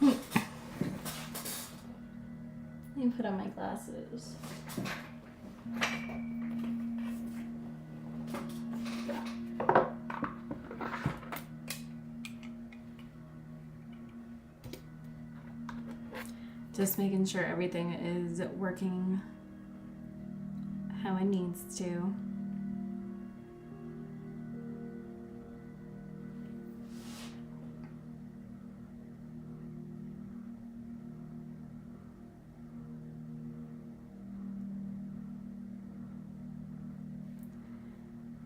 Let me put on my glasses. Just making sure everything is working how it needs to.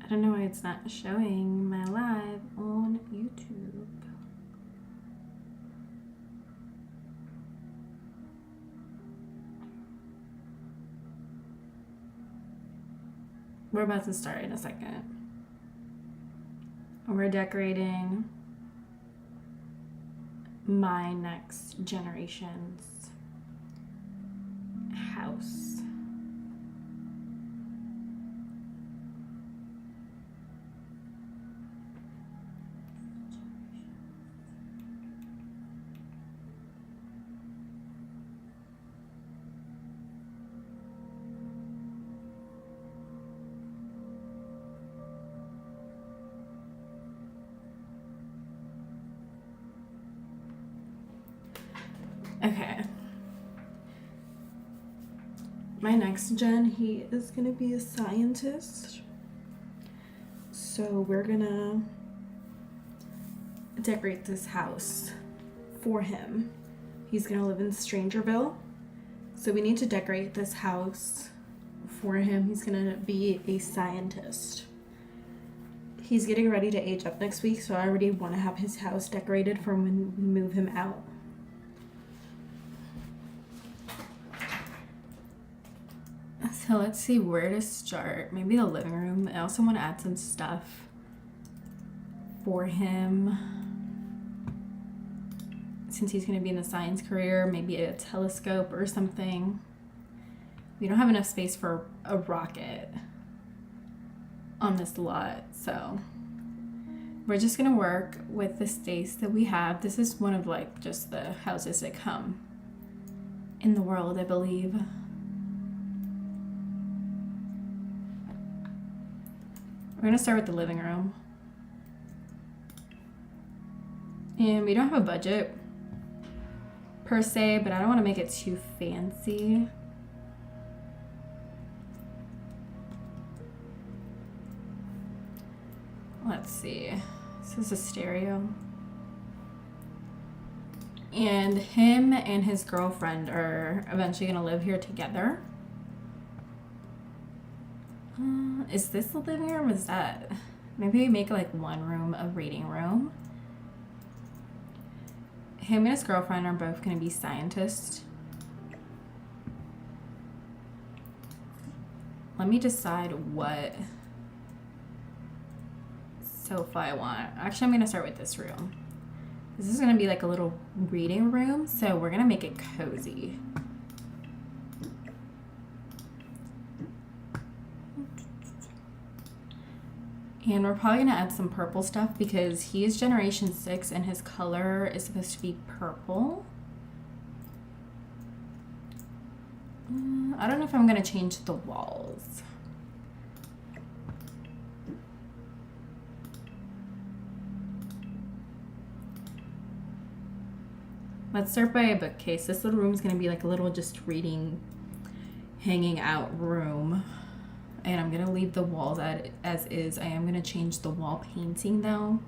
I don't know why it's not showing my live on YouTube. We're about to start in a second. We're decorating my next generation's house. Okay. My next gen, he is gonna be a scientist. So we're gonna decorate this house for him. He's gonna live in Strangerville. So we need to decorate this house for him. He's gonna be a scientist. He's getting ready to age up next week, so I already want to have his house decorated for when we move him out. So let's see where to start. Maybe the living room. I also want to add some stuff for him. Since he's going to be in the science career, maybe a telescope or something. We don't have enough space for a rocket on this lot, so we're just going to work with the space that we have. This is one of like just the houses that come in the world, I believe. We're gonna start with the living room. And we don't have a budget per se, but I don't want to make it too fancy. Let's see. This is a stereo. And him and his girlfriend are eventually gonna live here together. Is this the living room? Is that? Maybe we make like one room a reading room. Him and his girlfriend are both going to be scientists. Let me decide what sofa I want. Actually, I'm going to start with this room. This is going to be like a little reading room, so we're going to make it cozy. And we're probably going to add some purple stuff because he is Generation 6 and his color is supposed to be purple. I don't know if I'm going to change the walls. Let's start by a bookcase. This little room is going to be like a little just reading, hanging out room. And I'm going to leave the walls as is. I am going to change the wall painting though.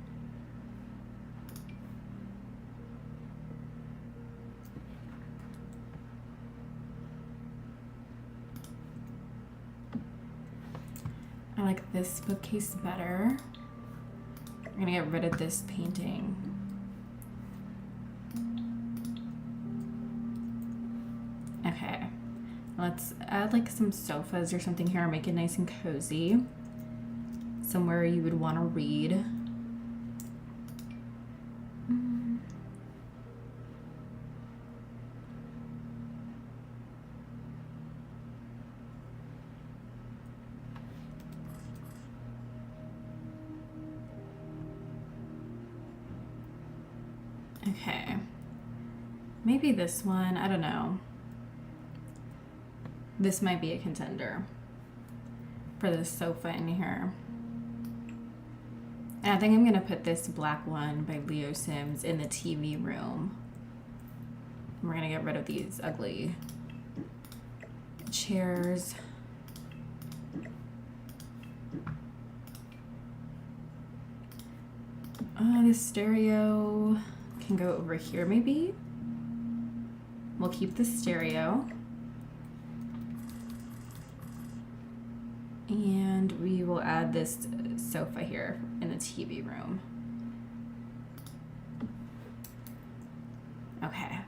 I like this bookcase better. I'm going to get rid of this painting. Okay. Let's add like some sofas or something here, make it nice and cozy. Somewhere you would want to read. Okay. Maybe this one, I don't know. This might be a contender for this sofa in here. And I think I'm gonna put this black one by Leo Sims in the TV room. We're gonna get rid of these ugly chairs. The stereo can go over here maybe. We'll keep the stereo. And we will add this sofa here in the TV room. Okay.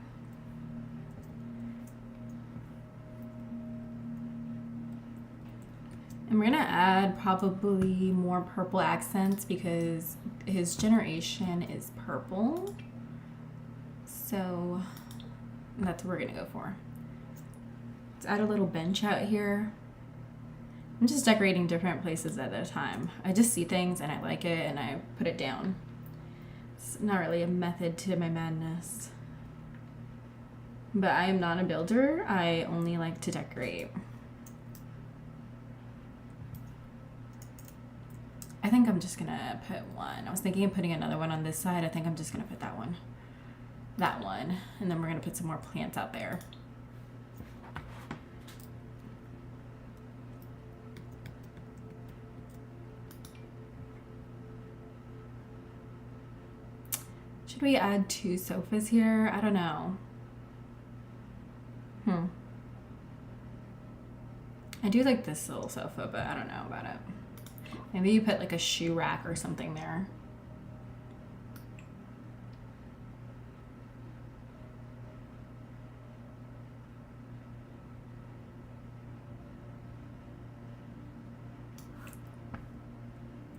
And we're gonna add probably more purple accents because his generation is purple. So that's what we're gonna go for. Let's add a little bench out here. I'm just decorating different places at a time. I just see things and I like it and I put it down. It's not really a method to my madness. But I am not a builder. I only like to decorate. I think I'm just gonna put one. I was thinking of putting another one on this side. I think I'm just gonna put that one. That one. And then we're gonna put some more plants out there. Should we add 2 sofas here? I don't know. I do like this little sofa, but I don't know about it. Maybe you put like a shoe rack or something there.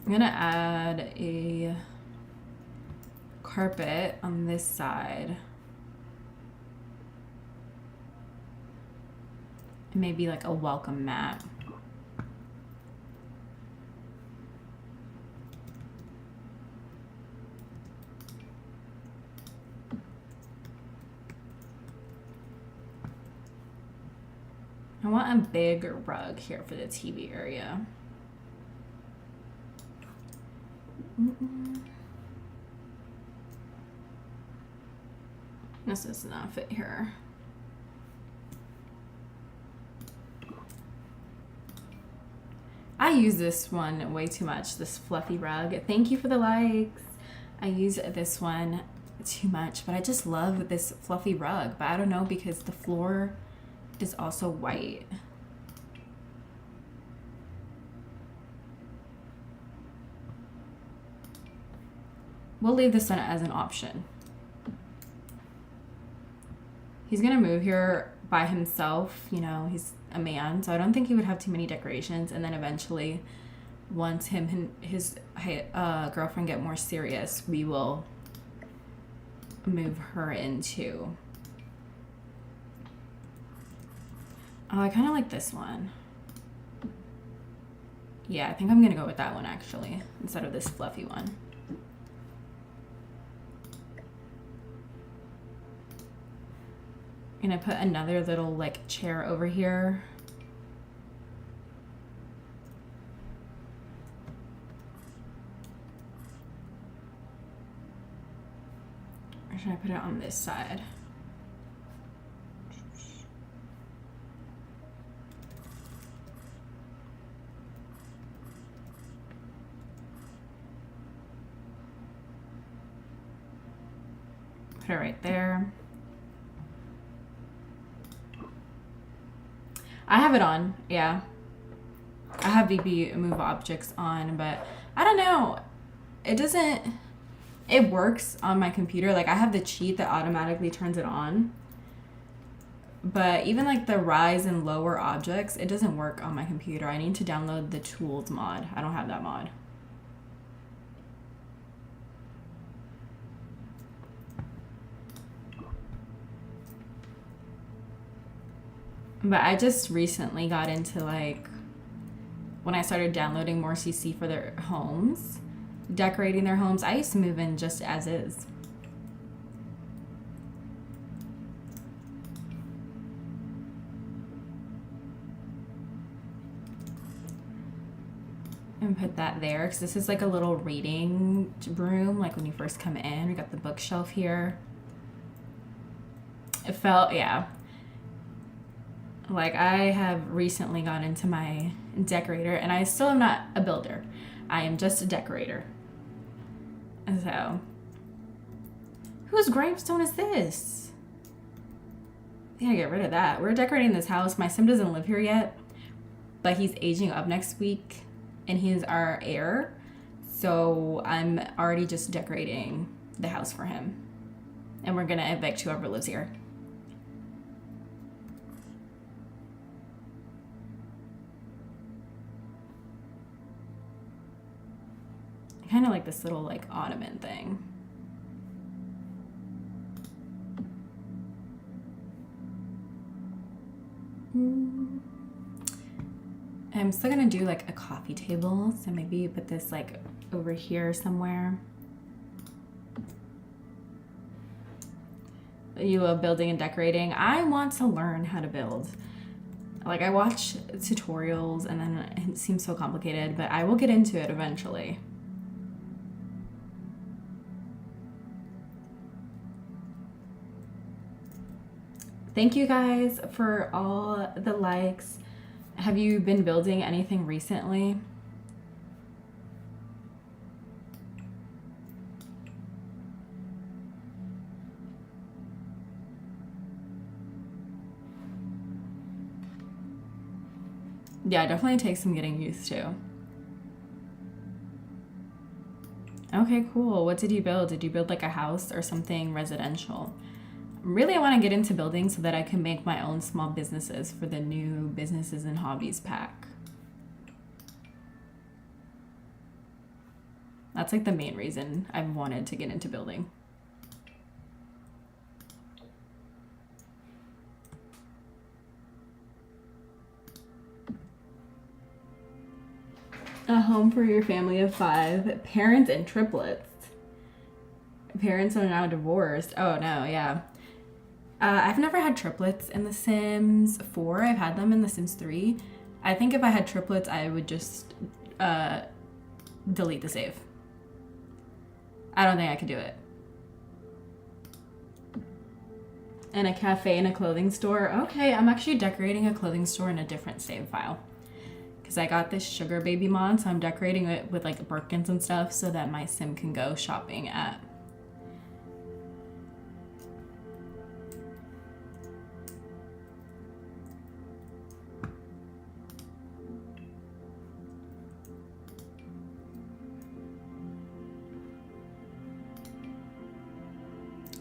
I'm gonna add a carpet on this side. And maybe like a welcome mat. I want a big rug here for the TV area. This does not fit here. I use this one way too much, this fluffy rug. Thank you for the likes. I use this one too much, but I just love this fluffy rug. But I don't know because the floor is also white. We'll leave this one as an option. He's gonna move here by himself, you know, he's a man, so I don't think he would have too many decorations. And then eventually, once him and his girlfriend get more serious, we will move her into. Oh, I kind of like this one. Yeah, I think I'm gonna go with that one actually, instead of this fluffy one. I'm gonna put another little like chair over here. Or should I put it on this side? Put it right there. I have it on, yeah. I have VB move objects on, but I don't know. It doesn't, it works on my computer. Like I have the cheat that automatically turns it on. But even like the rise and lower objects, it doesn't work on my computer. I need to download the tools mod. I don't have that mod. But I just recently got into like, when I started downloading more CC for their homes, decorating their homes. I used to move in just as is. And put that there because this is like a little reading room. Like when you first come in, we got the bookshelf here. It felt, yeah. Like I have recently gone into my decorator and I still am not a builder. I am just a decorator. And so, whose gravestone is this? I gotta get rid of that. We're decorating this house. My sim doesn't live here yet, but he's aging up next week and he's our heir. So I'm already just decorating the house for him. And we're gonna evict whoever lives here. I kind of like this little like ottoman thing. I'm still gonna do like a coffee table, so maybe put this like over here somewhere. You love building and decorating. I want to learn how to build. Like I watch tutorials and then it seems so complicated, but I will get into it eventually. Thank you guys for all the likes. Have you been building anything recently? Yeah, it definitely takes some getting used to. Okay, cool. What did you build? Did you build like a house or something residential? Really, I want to get into building so that I can make my own small businesses for the new businesses and hobbies pack. That's like the main reason I've wanted to get into building. A home for your family of 5, parents and triplets. Parents are now divorced. Oh no, yeah. I've never had triplets in The Sims 4. I've had them in The Sims 3. I think if I had triplets, I would just delete the save. I don't think I could do it. And a cafe and a clothing store. Okay, I'm actually decorating a clothing store in a different save file. Because I got this sugar baby mod, so I'm decorating it with like Birkins and stuff so that my sim can go shopping at.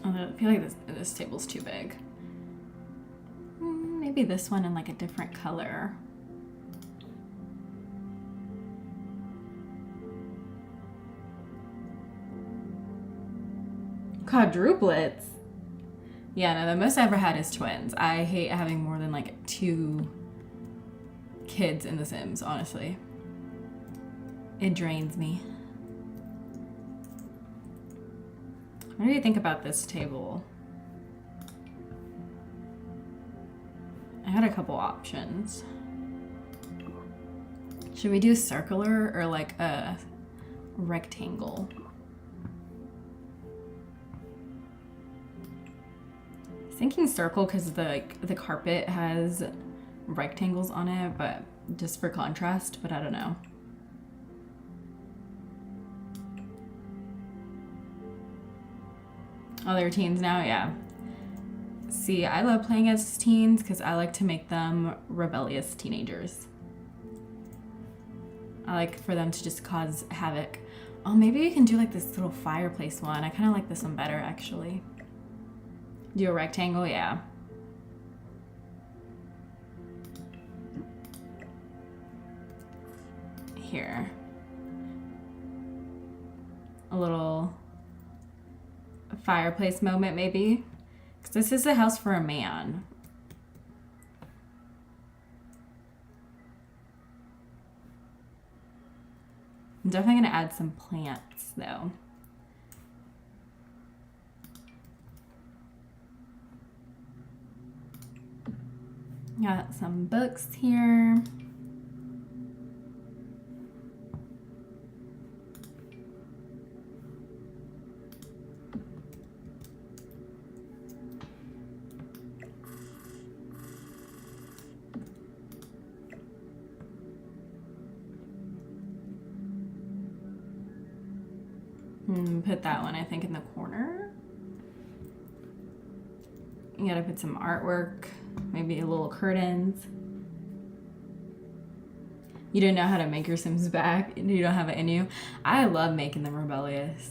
I feel like this table's too big. Maybe this one in like a different color. Quadruplets? Yeah, no, the most I ever had is twins. I hate having more than like 2 kids in The Sims, honestly. It drains me. What do you think about this table? I had a couple options. Should we do circular or like a rectangle? Thinking circle because the carpet has rectangles on it, but just for contrast, but I don't know. Oh, they're teens now? Yeah. See, I love playing as teens because I like to make them rebellious teenagers. I like for them to just cause havoc. Oh, maybe we can do like this little fireplace one. I kind of like this one better, actually. Do a rectangle? Yeah. Here. A little fireplace moment, maybe. Because this is a house for a man. I'm definitely going to add some plants, though. Got some books here. Put that one, I think, in the corner. You gotta put some artwork, maybe a little curtains. You didn't know how to make your Sims back? You don't have it in you? I love making them rebellious.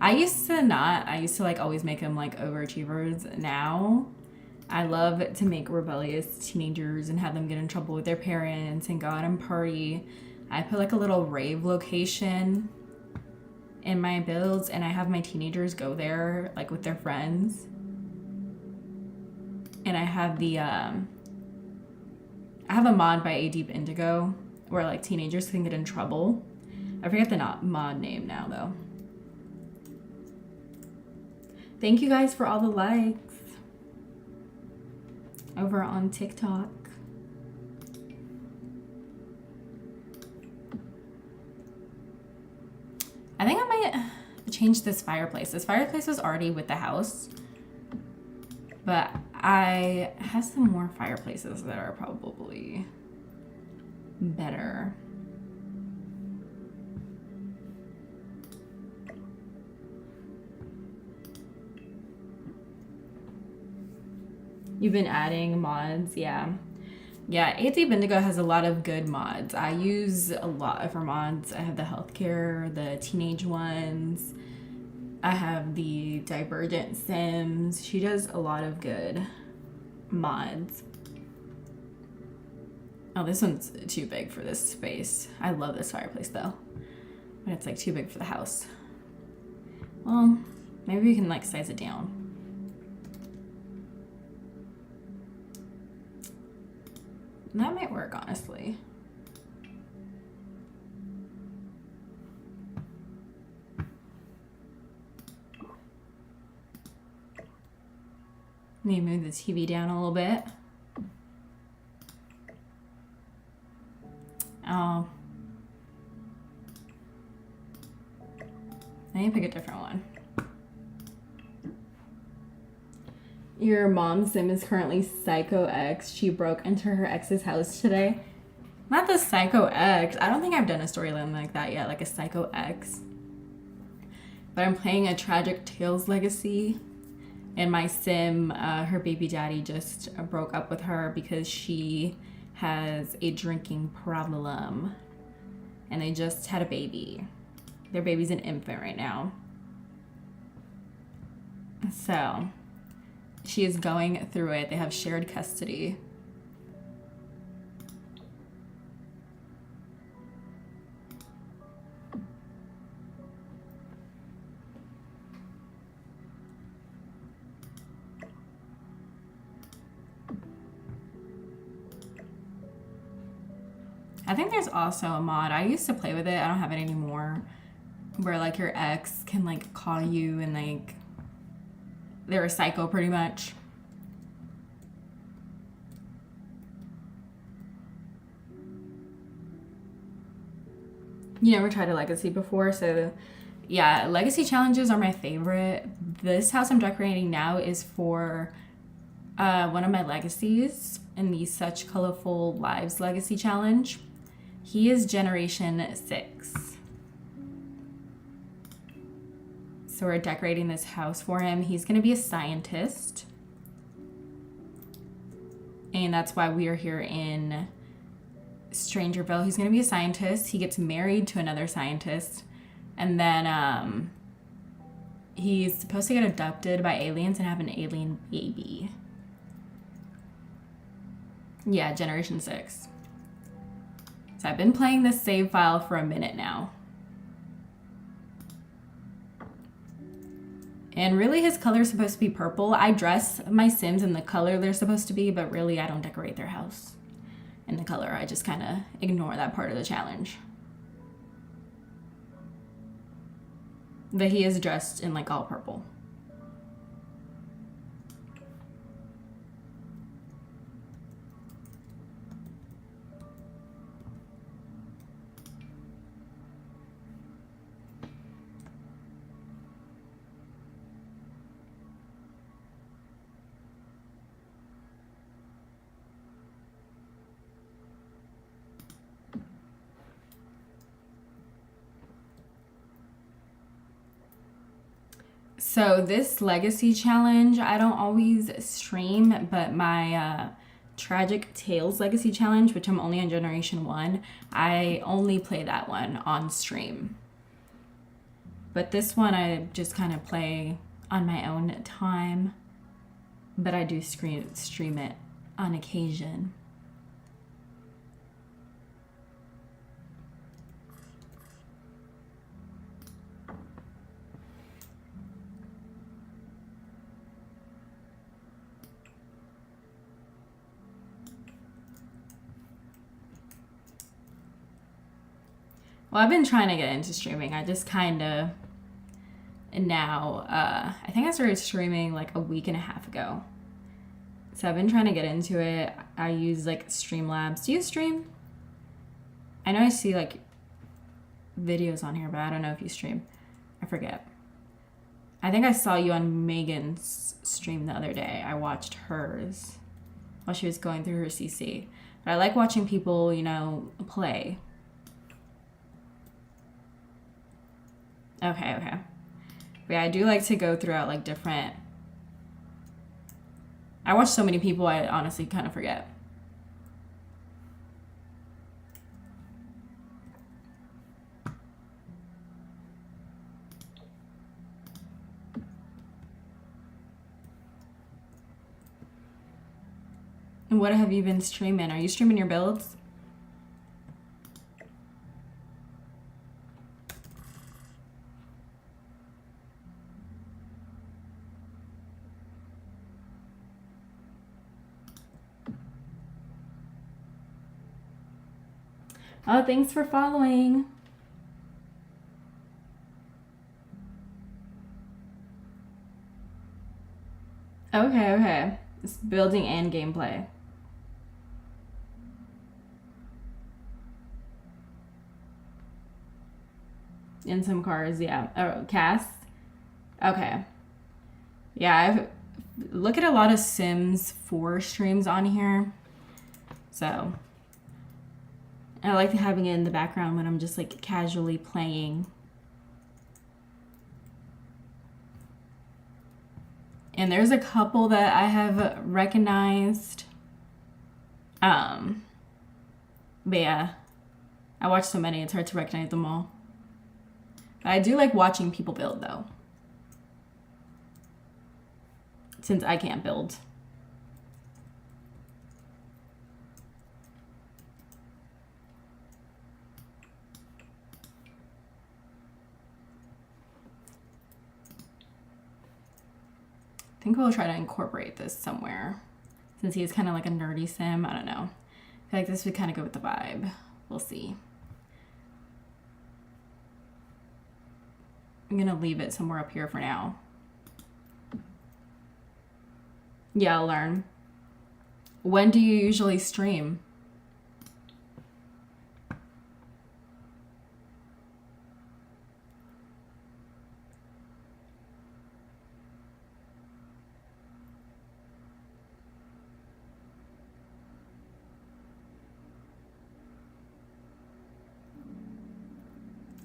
I used to not. I used to like always make them like overachievers. Now, I love to make rebellious teenagers and have them get in trouble with their parents and go out and party. I put like a little rave location in my builds, and I have my teenagers go there like with their friends. And I have I have a mod by A Deep Indigo where like teenagers can get in trouble. I forget the mod name now though. Thank you guys for all the likes over on TikTok. I think I might change this fireplace. This fireplace was already with the house, but I have some more fireplaces that are probably better. You've been adding mods, yeah. Yeah, A Deep Indigo has a lot of good mods. I use a lot of her mods. I have the healthcare, the teenage ones. I have the Divergent Sims. She does a lot of good mods. Oh, this one's too big for this space. I love this fireplace though, but it's like too big for the house. Well, maybe we can like size it down. That might work, honestly. Let me move the TV down a little bit. Oh. I need to pick a different one. Your mom's Sim is currently Psycho X. She broke into her ex's house today. Not the Psycho X. I don't think I've done a storyline like that yet, like a Psycho X. But I'm playing a Tragic Tales Legacy. And my Sim, her baby daddy just broke up with her because she has a drinking problem. And they just had a baby. Their baby's an infant right now. So she is going through it. They have shared custody. I think there's also a mod. I used to play with it. I don't have it anymore. Where like your ex can like call you and like they're a psycho pretty much. You never tried a legacy before, so yeah, legacy challenges are my favorite. This house I'm decorating now is for one of my legacies in the Such Colorful Lives legacy challenge. He is generation 6. So we're decorating this house for him. He's gonna be a scientist. And that's why we are here in Strangerville. He's gonna be a scientist. He gets married to another scientist. And then he's supposed to get abducted by aliens and have an alien baby. Yeah, generation 6. So I've been playing this save file for a minute now. And really his color is supposed to be purple. I dress my Sims in the color they're supposed to be, but really I don't decorate their house in the color. I just kind of ignore that part of the challenge. But he is dressed in like all purple. So this legacy challenge, I don't always stream, but my Tragic Tales Legacy Challenge, which I'm only on Generation 1, I only play that one on stream. But this one I just kind of play on my own time, but I do stream it on occasion. Well, I've been trying to get into streaming. I just kind of now, I think I started streaming like a week and a half ago. So I've been trying to get into it. I use like Streamlabs. Do you stream? I know I see like videos on here, but I don't know if you stream. I forget. I think I saw you on Megan's stream the other day. I watched hers while she was going through her CC. But I like watching people, you know, play. Okay. But yeah, I do like to go throughout like different. I watch so many people, I honestly kind of forget. And what have you been streaming? Are you streaming your builds? Oh, thanks for following. Okay. It's building and gameplay. In some cars, yeah. Oh, Cass? Okay. Yeah, I've look at a lot of Sims 4 streams on here. So I like having it in the background when I'm just like casually playing. And there's a couple that I have recognized. But yeah, I watch so many, it's hard to recognize them all. But I do like watching people build though, since I can't build. I think we'll try to incorporate this somewhere. Since he's kind of like a nerdy sim, I don't know. I feel like this would kind of go with the vibe. We'll see. I'm gonna leave it somewhere up here for now. Yeah, I'll learn. When do you usually stream?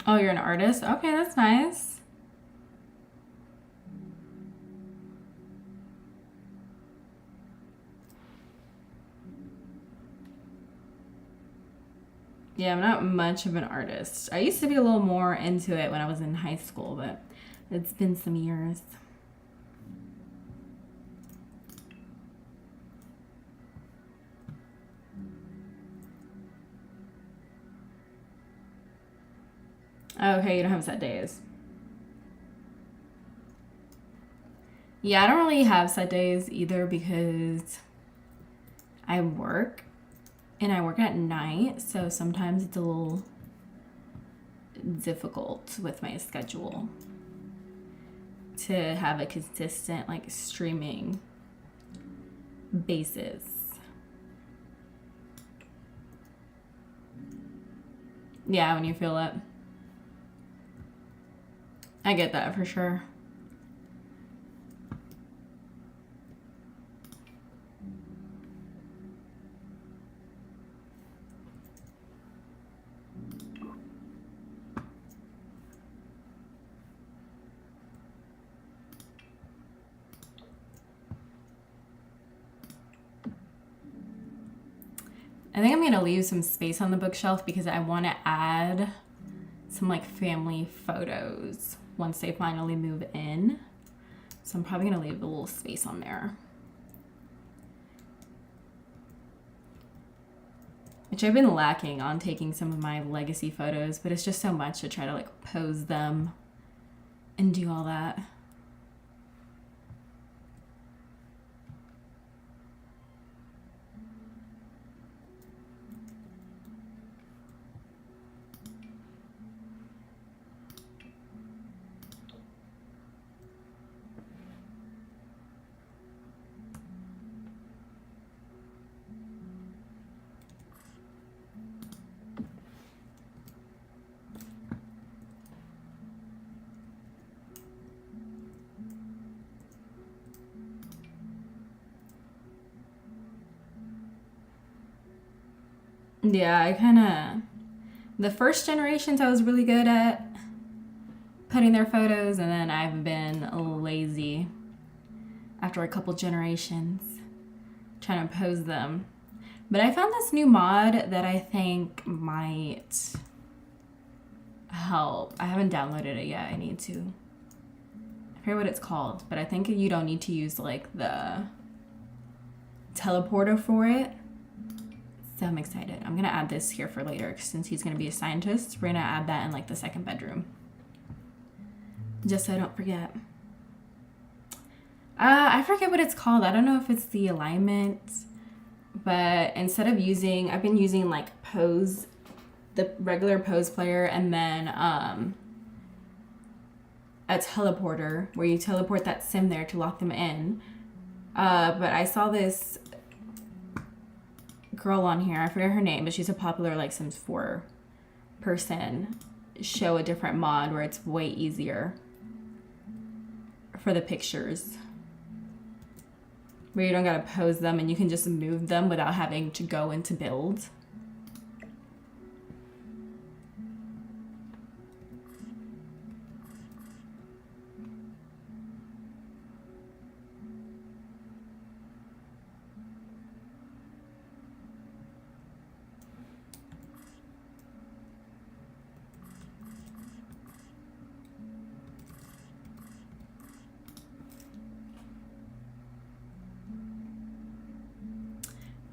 Oh, you're an artist? Okay, that's nice. Yeah, I'm not much of an artist. I used to be a little more into it when I was in high school, but it's been some years. Okay, you don't have set days. Yeah, I don't really have set days either because I work and I work at night, so sometimes it's a little difficult with my schedule to have a consistent like streaming basis. Yeah, when you feel it. I get that for sure. I think I'm gonna leave some space on the bookshelf because I want to add some like family photos once they finally move in. So I'm probably gonna leave a little space on there. Which I've been lacking on taking some of my legacy photos, but it's just so much to try to like pose them and do all that. Yeah, I kind of, the first generations I was really good at putting their photos, and then I've been lazy after a couple generations trying to pose them. But I found this new mod that I think might help. I haven't downloaded it yet. I need to. I forget what it's called, but I think you don't need to use like the teleporter for it. So I'm excited. I'm gonna add this here for later since he's gonna be a scientist. We're gonna add that in like the second bedroom. Just so I don't forget. I forget what it's called. I don't know if it's the alignment, but instead of using, I've been using like pose, the regular pose player, and then a teleporter where you teleport that sim there to lock them in. But I saw this girl on here, I forget her name, but she's a popular like Sims 4 person, show a different mod where it's way easier for the pictures, where you don't gotta pose them and you can just move them without having to go into build.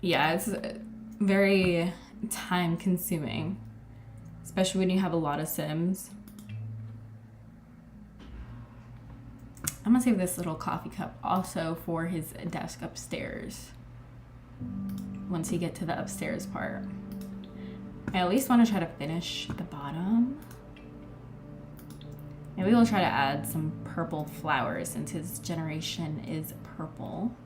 Yeah, it's very time consuming, especially when you have a lot of Sims. I'm gonna save this little coffee cup also for his desk upstairs once you get to the upstairs part. I at least want to try to finish the bottom. Maybe we'll try to add some purple flowers since his generation is purple.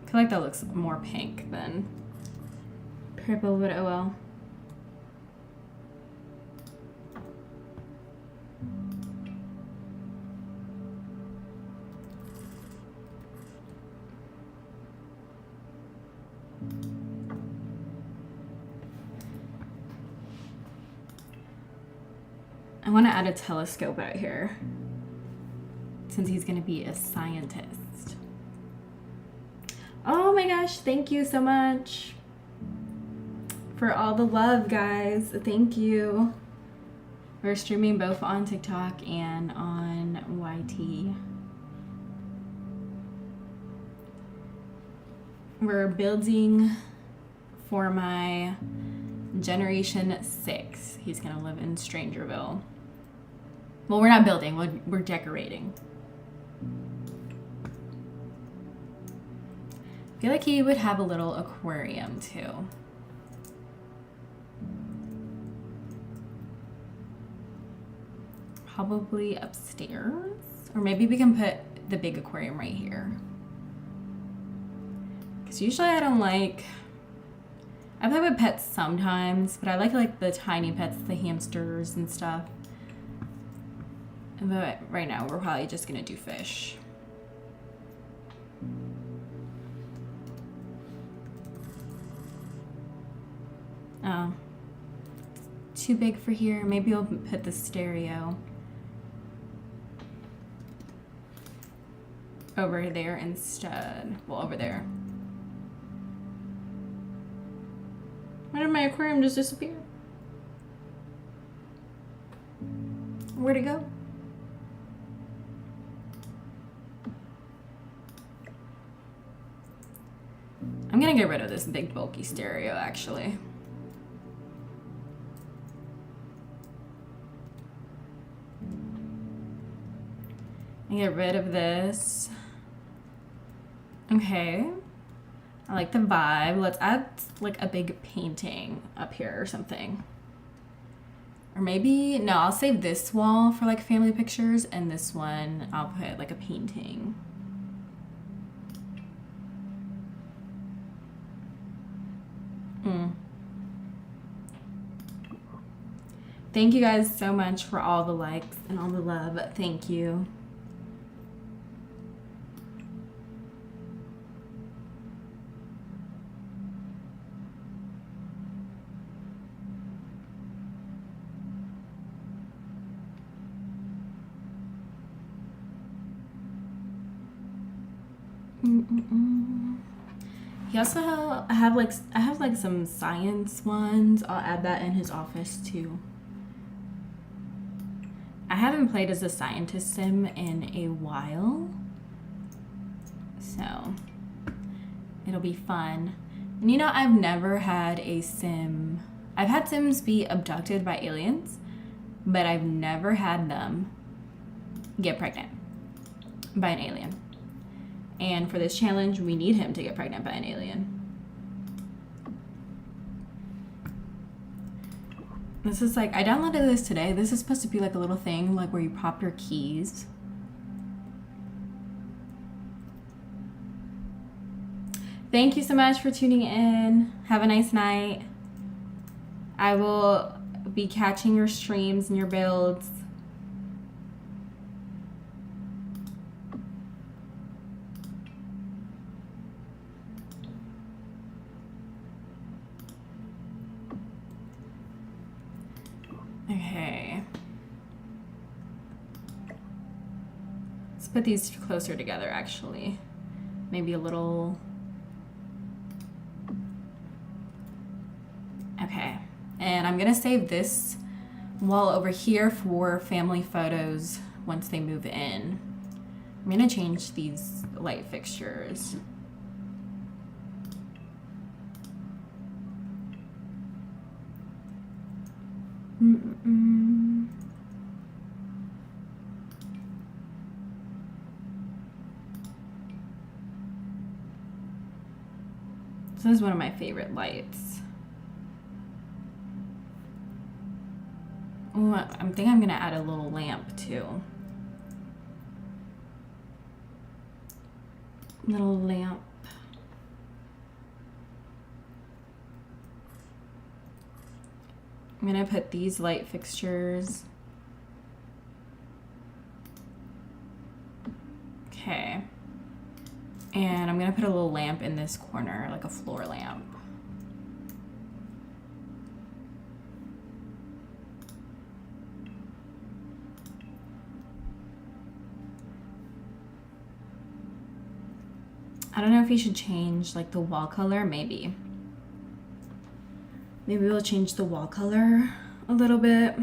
I feel like that looks more pink than purple, but oh well. I want to add a telescope out here since he's going to be a scientist. Oh my gosh, thank you so much for all the love, guys. Thank you. We're streaming both on TikTok and on YT. We're building for my Generation 6. He's gonna live in Strangerville. Well, we're not building, we're decorating. I feel like he would have a little aquarium too. Probably upstairs, or maybe we can put the big aquarium right here. Because usually I play with pets sometimes, but I like the tiny pets, the hamsters and stuff. But right now we're probably just gonna do fish. Oh, too big for here. Maybe I'll put the stereo over there instead. Well, over there. Why did my aquarium just disappear? Where'd it go? I'm gonna get rid of this big bulky stereo actually. And get rid of this. Okay. I like the vibe. Let's add like a big painting up here or something. Or maybe, no, I'll save this wall for like family pictures and this one I'll put like a painting. Thank you guys so much for all the likes and all the love. Thank you. He also I have like some science ones. I'll add that in his office too. I haven't played as a scientist sim in a while, so it'll be fun. And you know, I've never had a sim. I've had sims be abducted by aliens, but I've never had them get pregnant by an alien. And for this challenge, we need him to get pregnant by an alien. This is like, I downloaded this today. This is supposed to be like a little thing, like where you pop your keys. Thank you so much for tuning in. Have a nice night. I will be catching your streams and your builds. Okay. Let's put these closer together, actually. Maybe a little. Okay. And I'm gonna save this wall over here for family photos once they move in. I'm gonna change these light fixtures. So this is one of my favorite lights. Ooh, I think I'm gonna add a little lamp too. Little lamp. I'm gonna put these light fixtures. Okay. And I'm gonna put a little lamp in this corner, like a floor lamp. I don't know if you should change like the wall color, maybe. Maybe we'll change the wall color a little bit.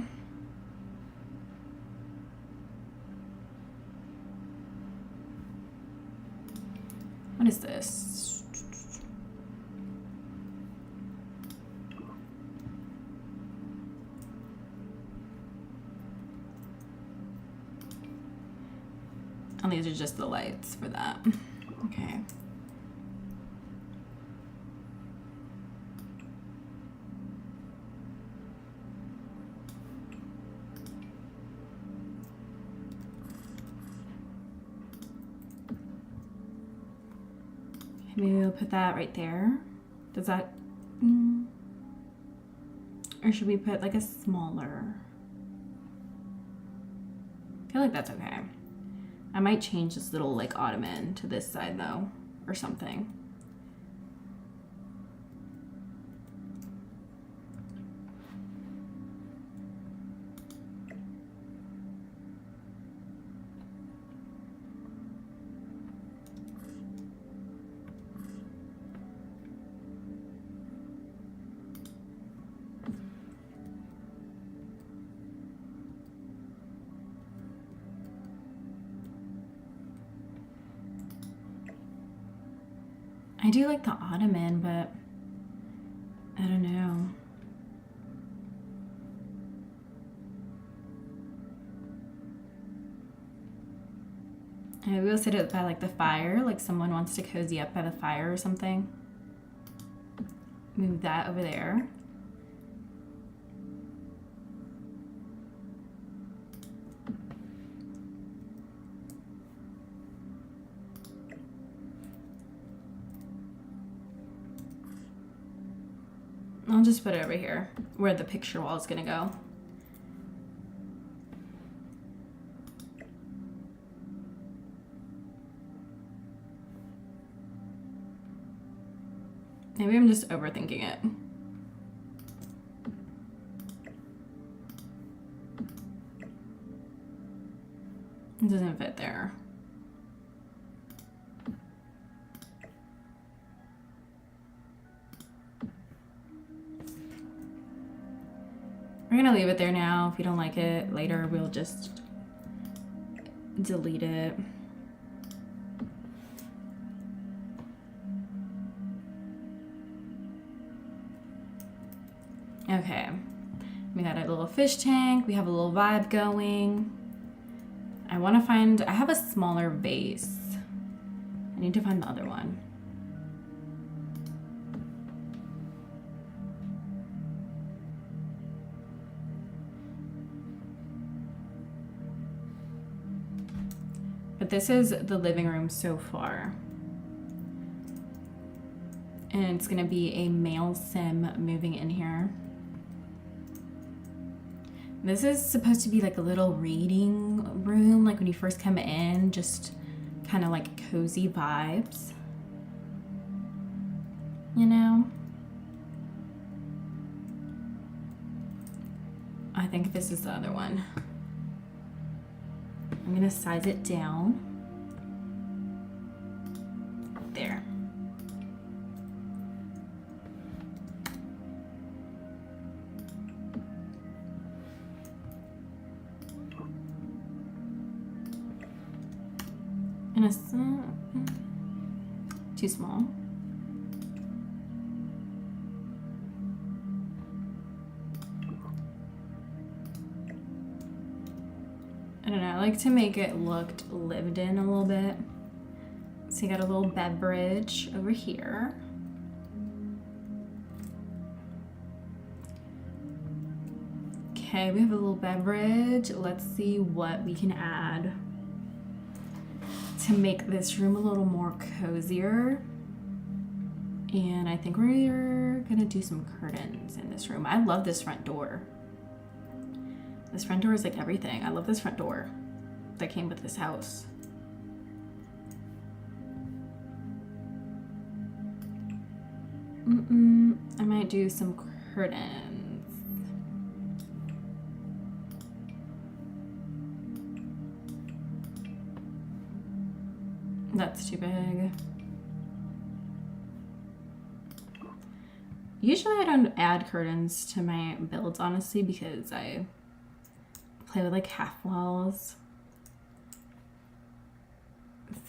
What is this? And these are just the lights for that. Okay. Maybe we'll put that right there. Does that, or should we put like a smaller? I feel like that's okay. I might change this little like ottoman to this side though, or something. I do like the ottoman, but I don't know. Maybe we'll sit it by like the fire, like someone wants to cozy up by the fire or something. Move that over there. I'll just put it over here where the picture wall is gonna go. Maybe I'm just overthinking it. It doesn't fit there. We're gonna leave it there now. If you don't like it later, we'll just delete it. Okay, we got a little fish tank. We have a little vibe going. I want to find, I have a smaller vase. I need to find the other one. But this is the living room so far. And it's gonna be a male sim moving in here. This is supposed to be like a little reading room, like when you first come in, just kind of like cozy vibes, you know? I think this is the other one. I'm gonna size it down. There. And it's too small. I don't know, I like to make it looked lived in a little bit. So you got a little beverage over here. Okay, we have a little beverage. Let's see what we can add to make this room a little more cozier. And I think we're gonna do some curtains in this room. I love this front door. This front door is like everything. I love this front door that came with this house. I might do some curtains. That's too big. Usually I don't add curtains to my builds, honestly, because I play with like half walls.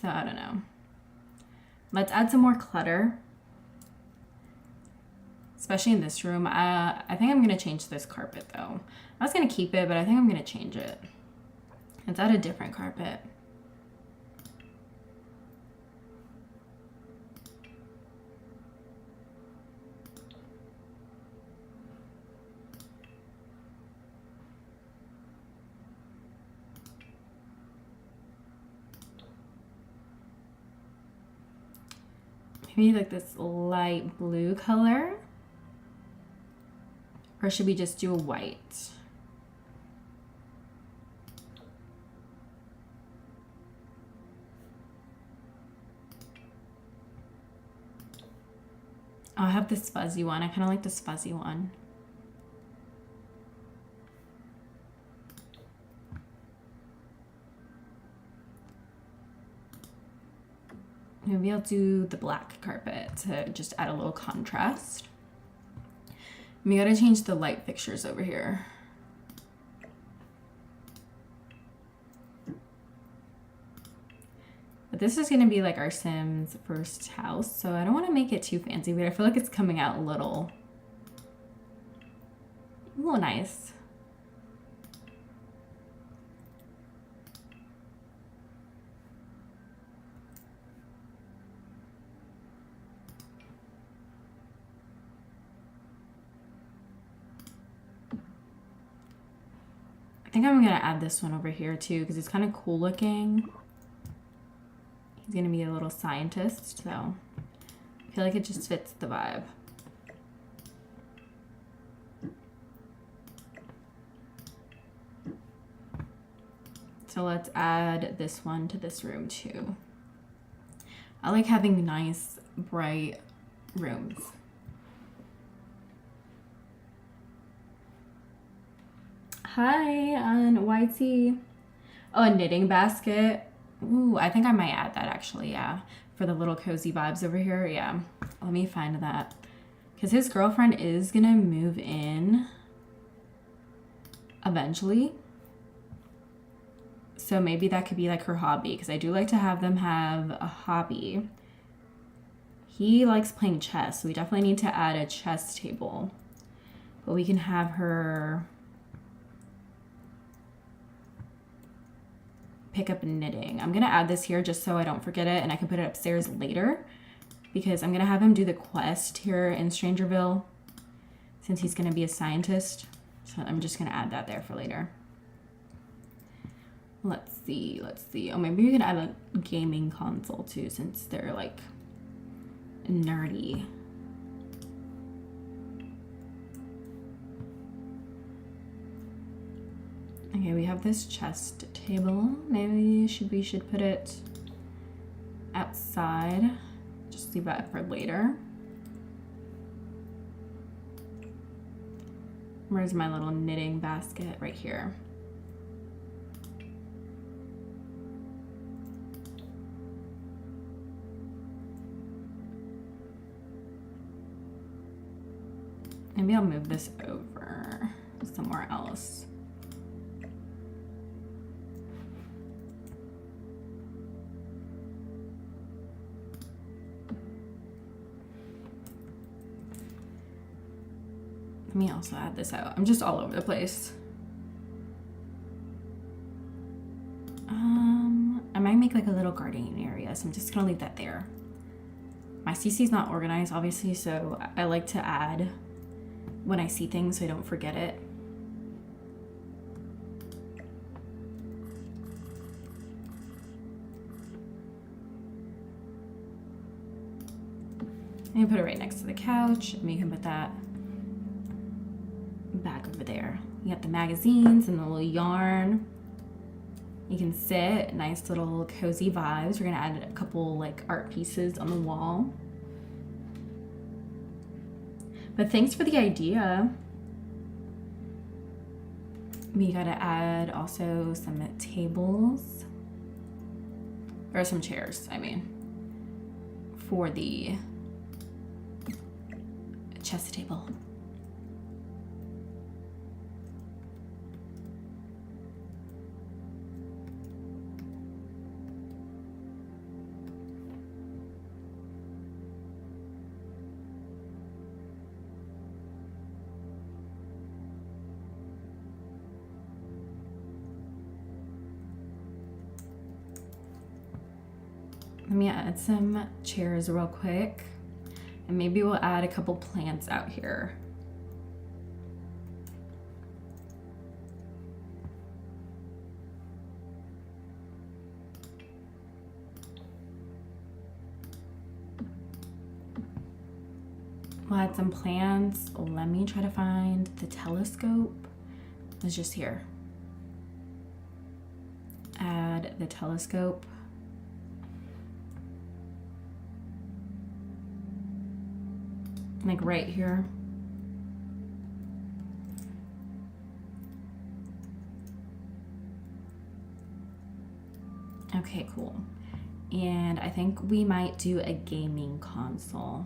So I don't know. Let's add some more clutter. Especially in this room. I think I'm gonna change this carpet though. I was gonna keep it, but I think I'm gonna change it. Let's add a different carpet. Maybe like this light blue color. Or should we just do a white? Oh, I have this fuzzy one. I kind of like this fuzzy one. Maybe I'll do the black carpet to just add a little contrast. We gotta change the light fixtures over here. But this is gonna be like our Sims first house, so I don't want to make it too fancy, but I feel like it's coming out a little nice. I think I'm gonna add this one over here too because it's kind of cool looking. He's gonna be a little scientist, so I feel like it just fits the vibe. So let's add this one to this room too. I like having nice, bright rooms. Hi, on YT. Oh, a knitting basket. Ooh, I think I might add that actually, yeah. For the little cozy vibes over here, yeah. Let me find that. Because his girlfriend is gonna move in eventually. So maybe that could be like her hobby, because I do like to have them have a hobby. He likes playing chess, so we definitely need to add a chess table. But we can have her pick up knitting. I'm gonna add this here just so I don't forget it and I can put it upstairs later, because I'm gonna have him do the quest here in Strangerville since he's gonna be a scientist. So I'm just gonna add that there for later. Let's see. Oh, maybe we can add a gaming console too, since they're like nerdy. Okay, we have this chest table. Maybe we should put it outside. Just leave that for later. Where's my little knitting basket? Right here. Maybe I'll move this over somewhere else. Let me also add this out. I'm just all over the place. I might make like a little gardening area, so I'm just gonna leave that there. My CC is not organized, obviously, so I like to add when I see things so I don't forget it. I'm gonna put it right next to the couch, and we can put that back over there. You got the magazines and the little yarn. You can sit, nice little cozy vibes. We're gonna add a couple like art pieces on the wall. But thanks for the idea. We gotta add also some tables, or some chairs, I mean, for the chess table. Let me add some chairs real quick, and maybe we'll add a couple plants out here. We'll add some plants. Let me try to find the telescope. It's just here. Add the telescope. Like right here. Okay, cool. And I think we might do a gaming console.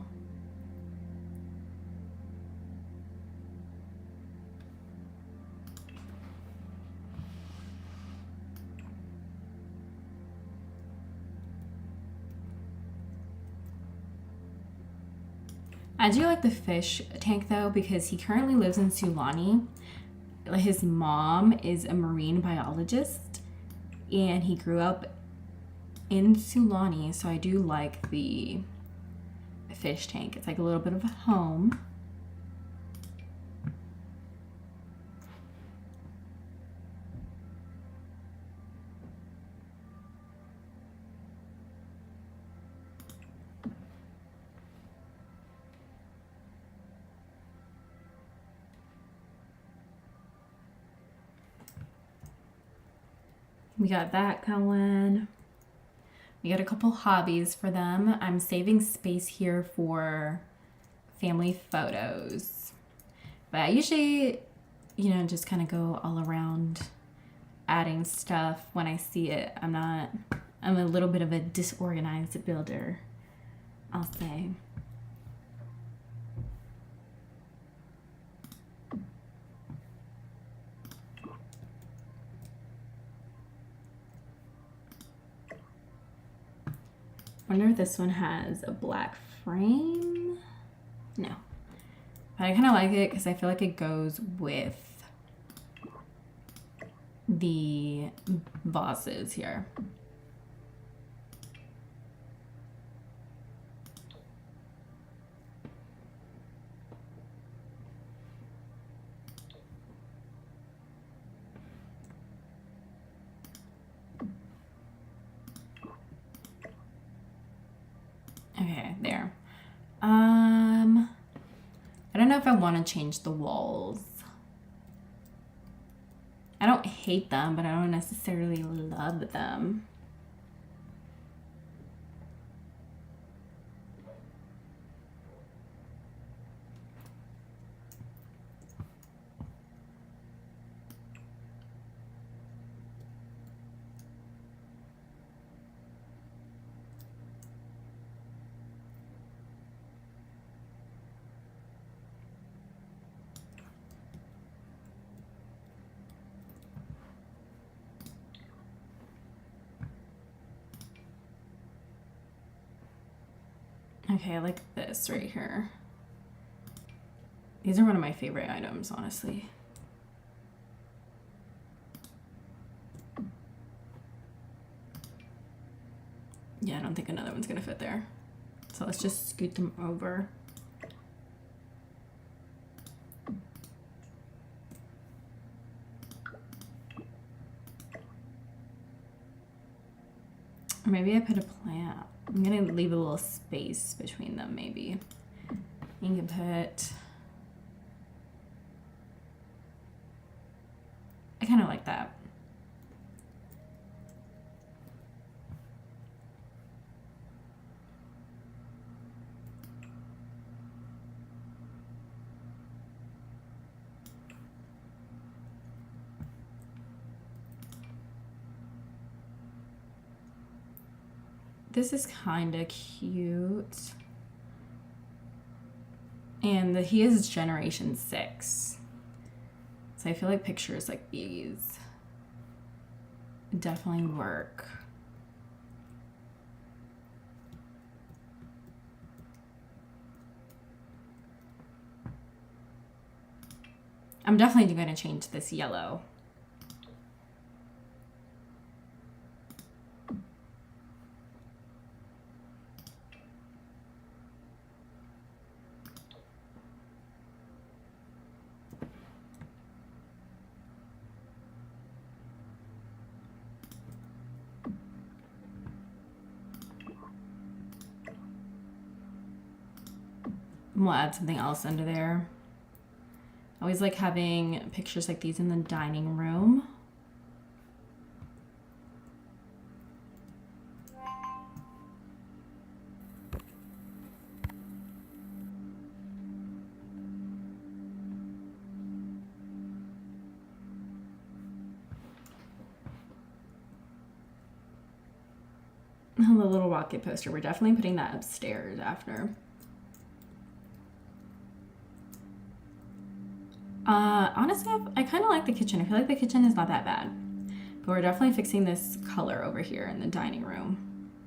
I do like the fish tank though because he currently lives in Sulani. His mom is a marine biologist and he grew up in Sulani, so I do like the fish tank. It's like a little bit of a home. We got that going. We got a couple hobbies for them. I'm saving space here for family photos. But I usually, just kind of go all around adding stuff when I see it. I'm a little bit of a disorganized builder, I'll say. Wonder if this one has a black frame. No. But I kind of like it because I feel like it goes with the vases here. Okay, there. I don't know if I want to change the walls. I don't hate them, but I don't necessarily love them. Okay, I like this right here. These are one of my favorite items, honestly. Yeah, I don't think another one's gonna fit there. So let's just scoot them over. Or maybe I put a plant. I'm gonna leave a little space between them, maybe. You can put... I kind of like that. This is kind of cute. And he is generation 6. So I feel like pictures like these definitely work. I'm definitely going to change this yellow. We'll add something else under there. I always like having pictures like these in the dining room. The little rocket poster, we're definitely putting that upstairs after. Honestly, I kind of like the kitchen. I feel like the kitchen is not that bad. But we're definitely fixing this color over here in the dining room.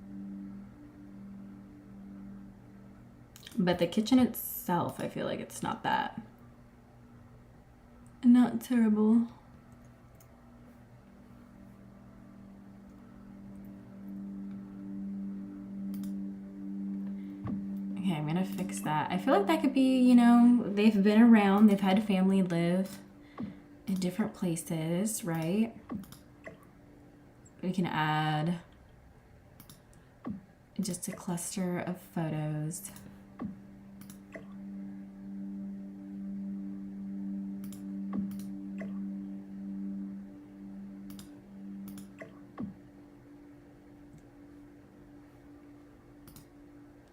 But the kitchen itself, I feel like it's not not terrible. Okay, I'm gonna fix that. I feel like that could be, you know, they've been around, they've had family live in different places, right? We can add just a cluster of photos.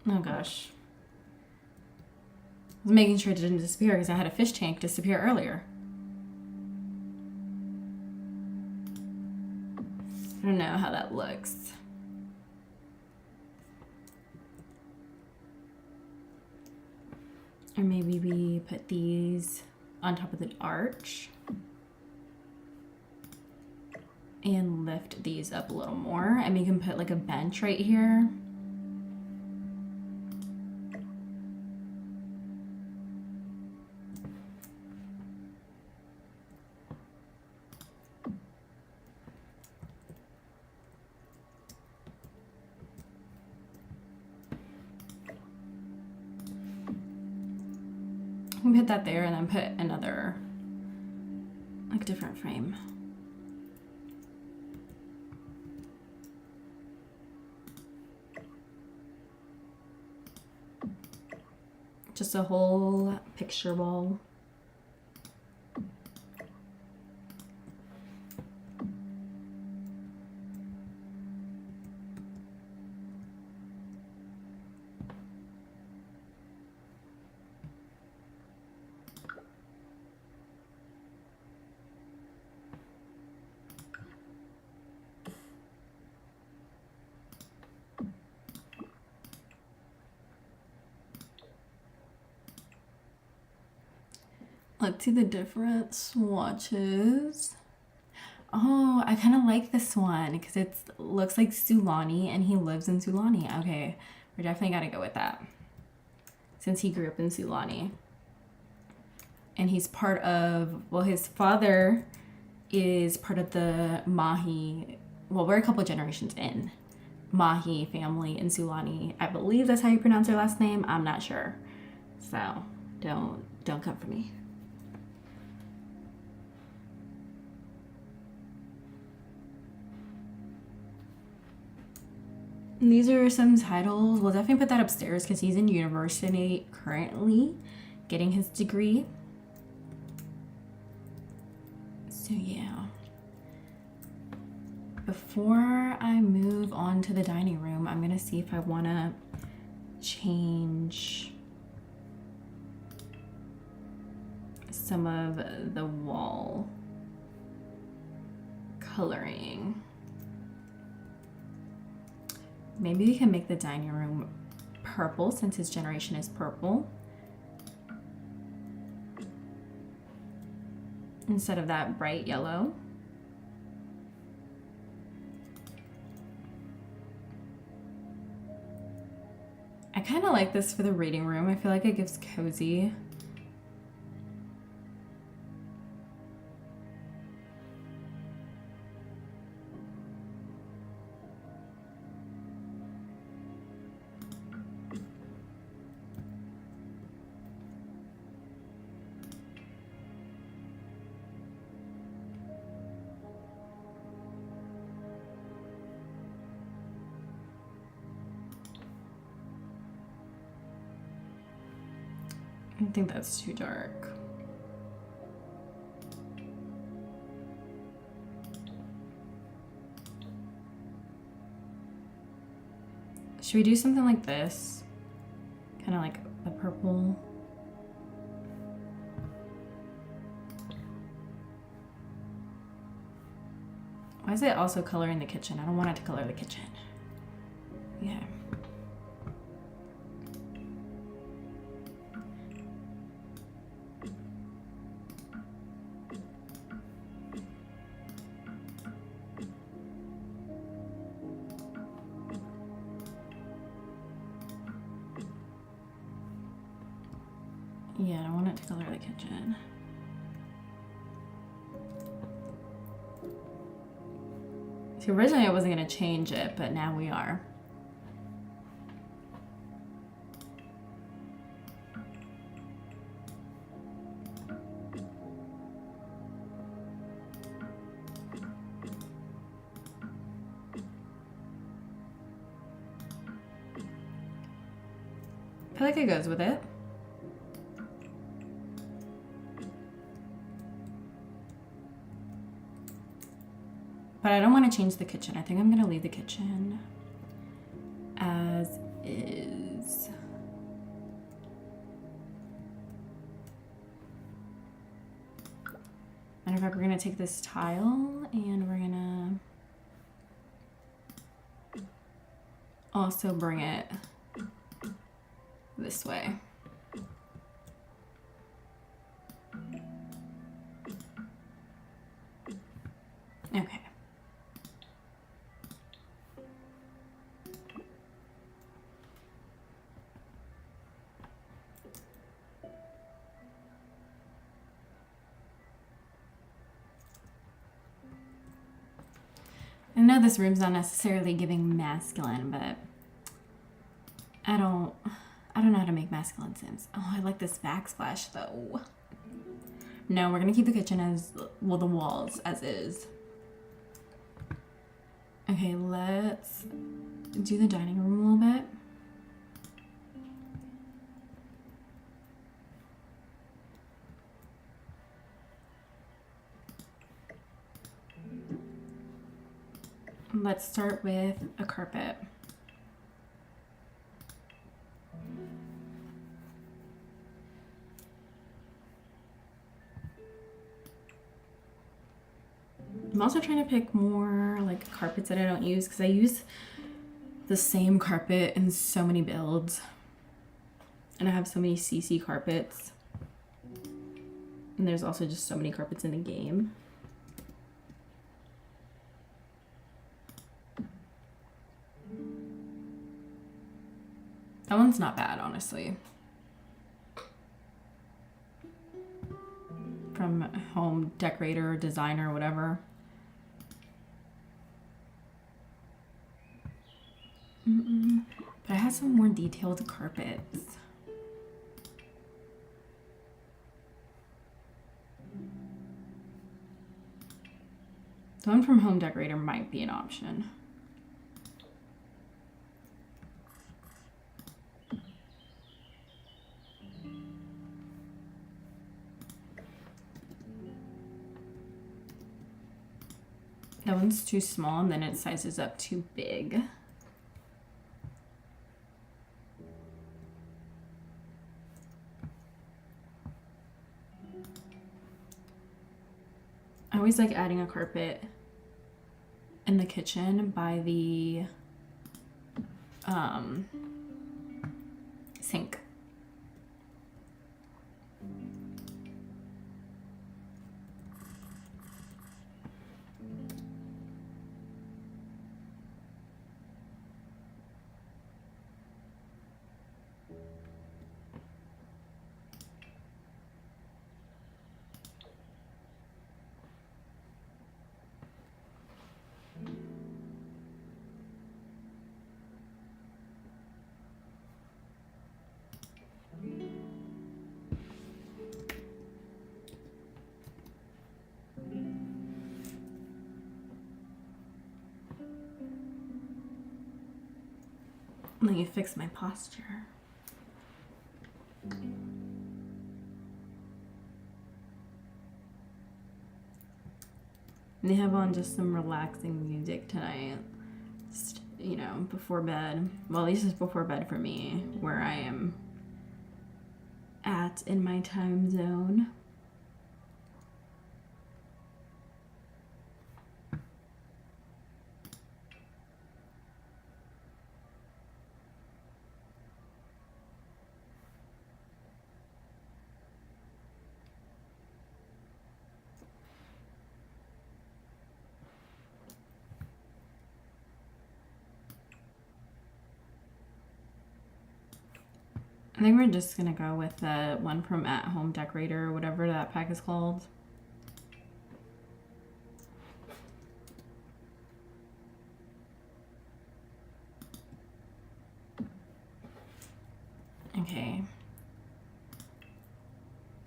Oh gosh. I was making sure it didn't disappear because I had a fish tank disappear earlier. I don't know how that looks. Or maybe we put these on top of the arch and lift these up a little more. And we can put like a bench right here. Put that there and then put another like different frame. Just a whole picture wall. Let's see the different swatches. Oh, I kind of like this one because it looks like Sulani and he lives in Sulani. Okay, we're definitely gotta go with that since he grew up in Sulani. And he's part of, well, his father is part of the Mahi, well, we're a couple generations in, Mahi family in Sulani. I believe that's how you pronounce their last name. I'm not sure. So don't come for me. And these are some titles. We'll definitely put that upstairs because he's in university currently getting his degree. So yeah. Before I move on to the dining room, I'm gonna see if I wanna change some of the wall coloring. Maybe we can make the dining room purple since his generation is purple. Instead of that bright yellow. I kind of like this for the reading room. I feel like it gives cozy. I think that's too dark. Should we do something like this? Kind of like the purple. Why is it also coloring the kitchen? I don't want it to color the kitchen. Yeah. Yeah, I want it to color the kitchen. See, originally I wasn't going to change it, but now we are. I feel like it goes with it. But I don't want to change the kitchen. I think I'm going to leave the kitchen as is. Matter of fact, we're going to take this tile and we're going to also bring it this way. Okay. I know this room's not necessarily giving masculine, but I don't know how to make masculine Sims. Oh, I like this backsplash though. No, we're gonna keep the kitchen as, well, the walls as is. Okay, let's do the dining room a little bit. Let's start with a carpet. I'm also trying to pick more like carpets that I don't use because I use the same carpet in so many builds. And I have so many CC carpets. And there's also just so many carpets in the game. That one's not bad, honestly. From Home Decorator, Designer, whatever. But I have some more detailed carpets. The one from Home Decorator might be an option. That one's too small and then it sizes up too big. I always like adding a carpet in the kitchen by the sink. Let me fix my posture. They have on just some relaxing music tonight. Just, you know, before bed. Well, at least it's before bed for me, where I am at in my time zone. I think we're just gonna go with the one from At Home Decorator or whatever that pack is called. Okay.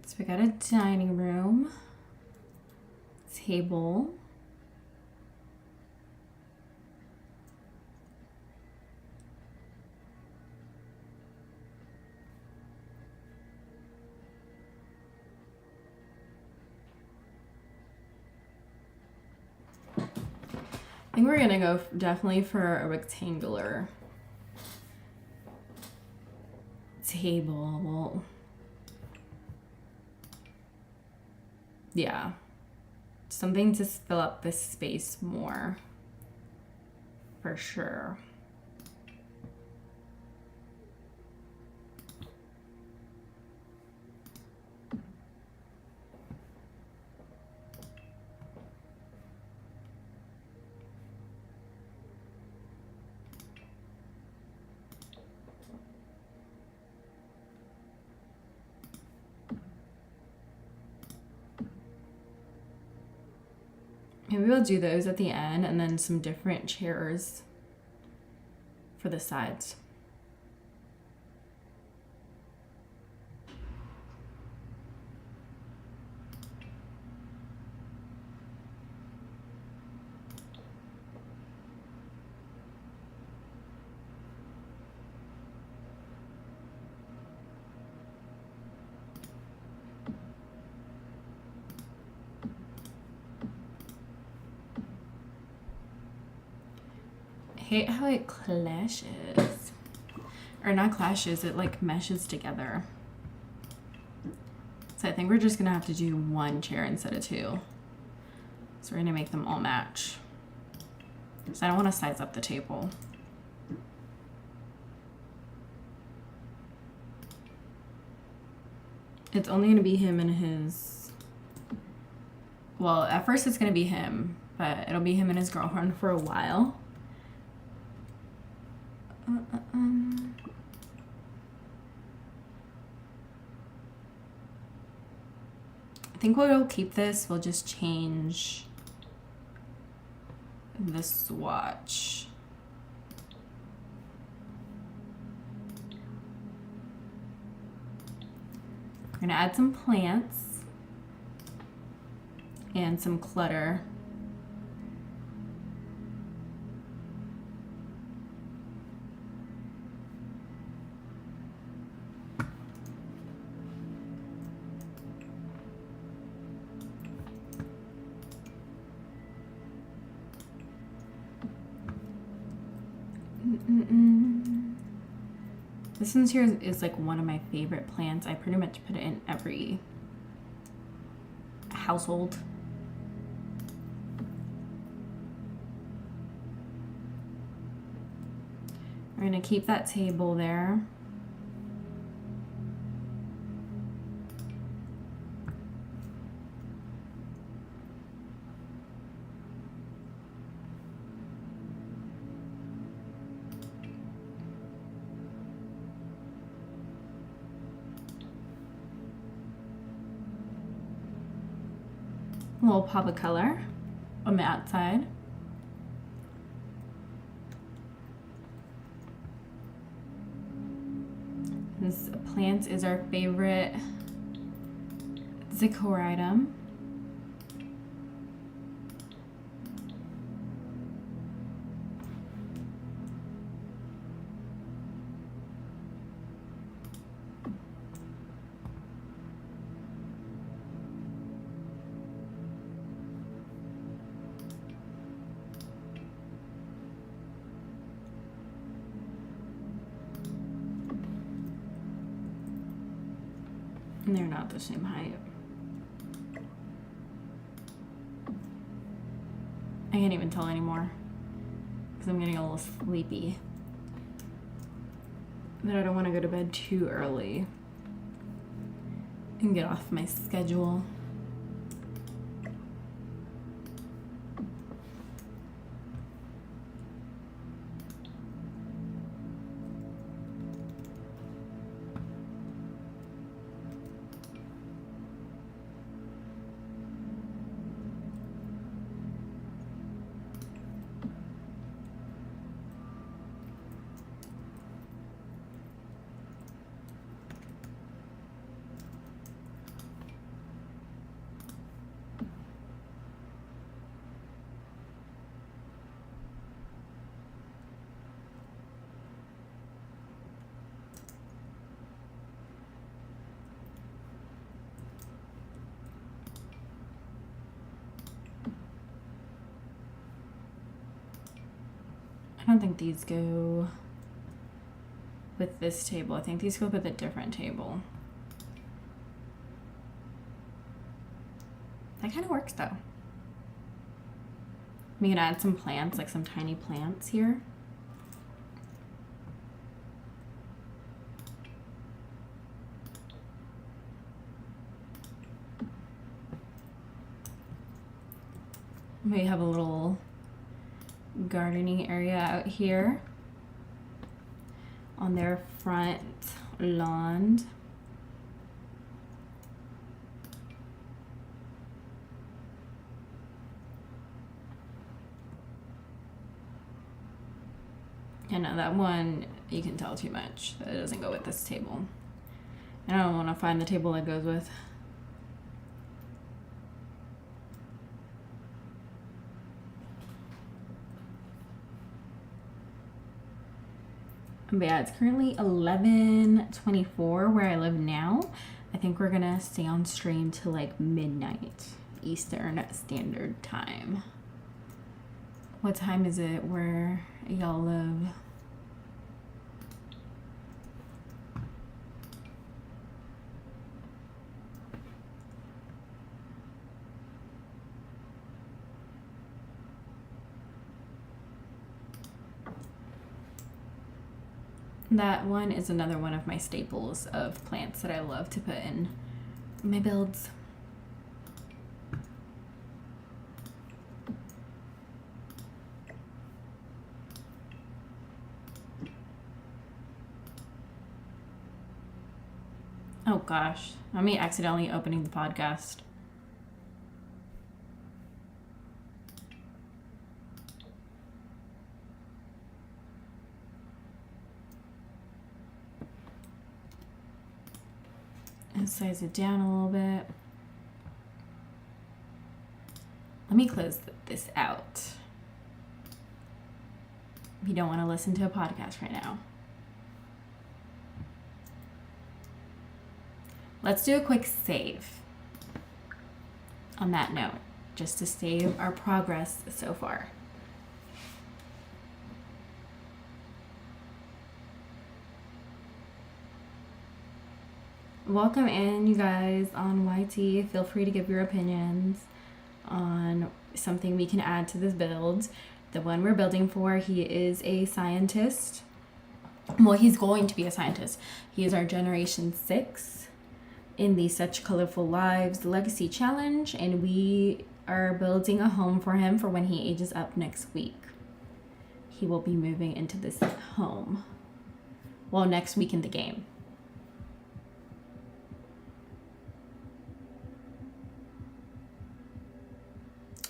So we got a dining room, table. I think we're gonna go definitely for a rectangular table. Well, yeah, something to fill up this space more, for sure. Maybe we'll do those at the end and then some different chairs for the sides. I hate how it clashes. Or not clashes, it like meshes together. So I think we're just gonna have to do one chair instead of two. So we're gonna make them all match. So I don't wanna size up the table. It's only gonna be him and his, well, at first it's gonna be him, but it'll be him and his girlfriend for a while. I think we'll keep this, we'll just change the swatch. We're gonna add some plants and some clutter. This one here is like one of my favorite plants. I pretty much put it in every household. We're gonna keep that table there. A little pop of color on the outside. This plant is our favorite decor item. And they're not the same height. I can't even tell anymore because I'm getting a little sleepy. But I don't want to go to bed too early and get off my schedule. don't think these go with this table. I think these go with a different table. That kind of works though. We can add some plants, like some tiny plants here. We have a little gardening area out here on their front lawn. And now that one, you can tell too much. That it doesn't go with this table. And I don't want to find the table that goes with. But yeah, it's currently 11:24 where I live now. I think we're gonna stay on stream till like midnight Eastern Standard Time. What time is it where y'all live? That one is another one of my staples of plants that I love to put in my builds. Oh gosh, I'm me accidentally opening the podcast. And size it down a little bit. Let me close this out. You don't want to listen to a podcast right now. Let's do a quick save on that note, just to save our progress so far. Welcome in, you guys, on YT. Feel free to give your opinions on something we can add to this build. The one we're building for, he is a scientist. Well, he's going to be a scientist. He is our Generation 6 in the Such Colorful Lives Legacy Challenge, and we are building a home for him for when he ages up next week. He will be moving into this home. Well, next week in the game.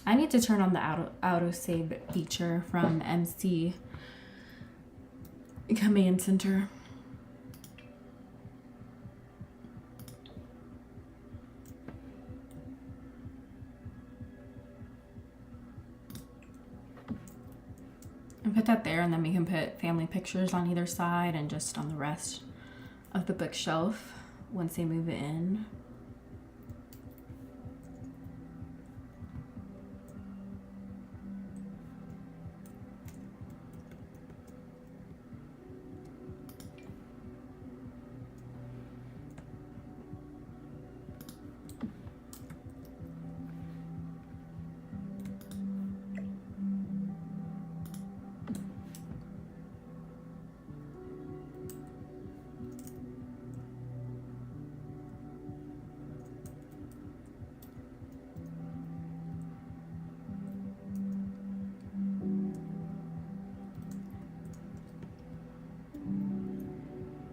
I need to turn on the auto save feature from MC Command Center. And put that there, and then we can put family pictures on either side and just on the rest of the bookshelf once they move it in.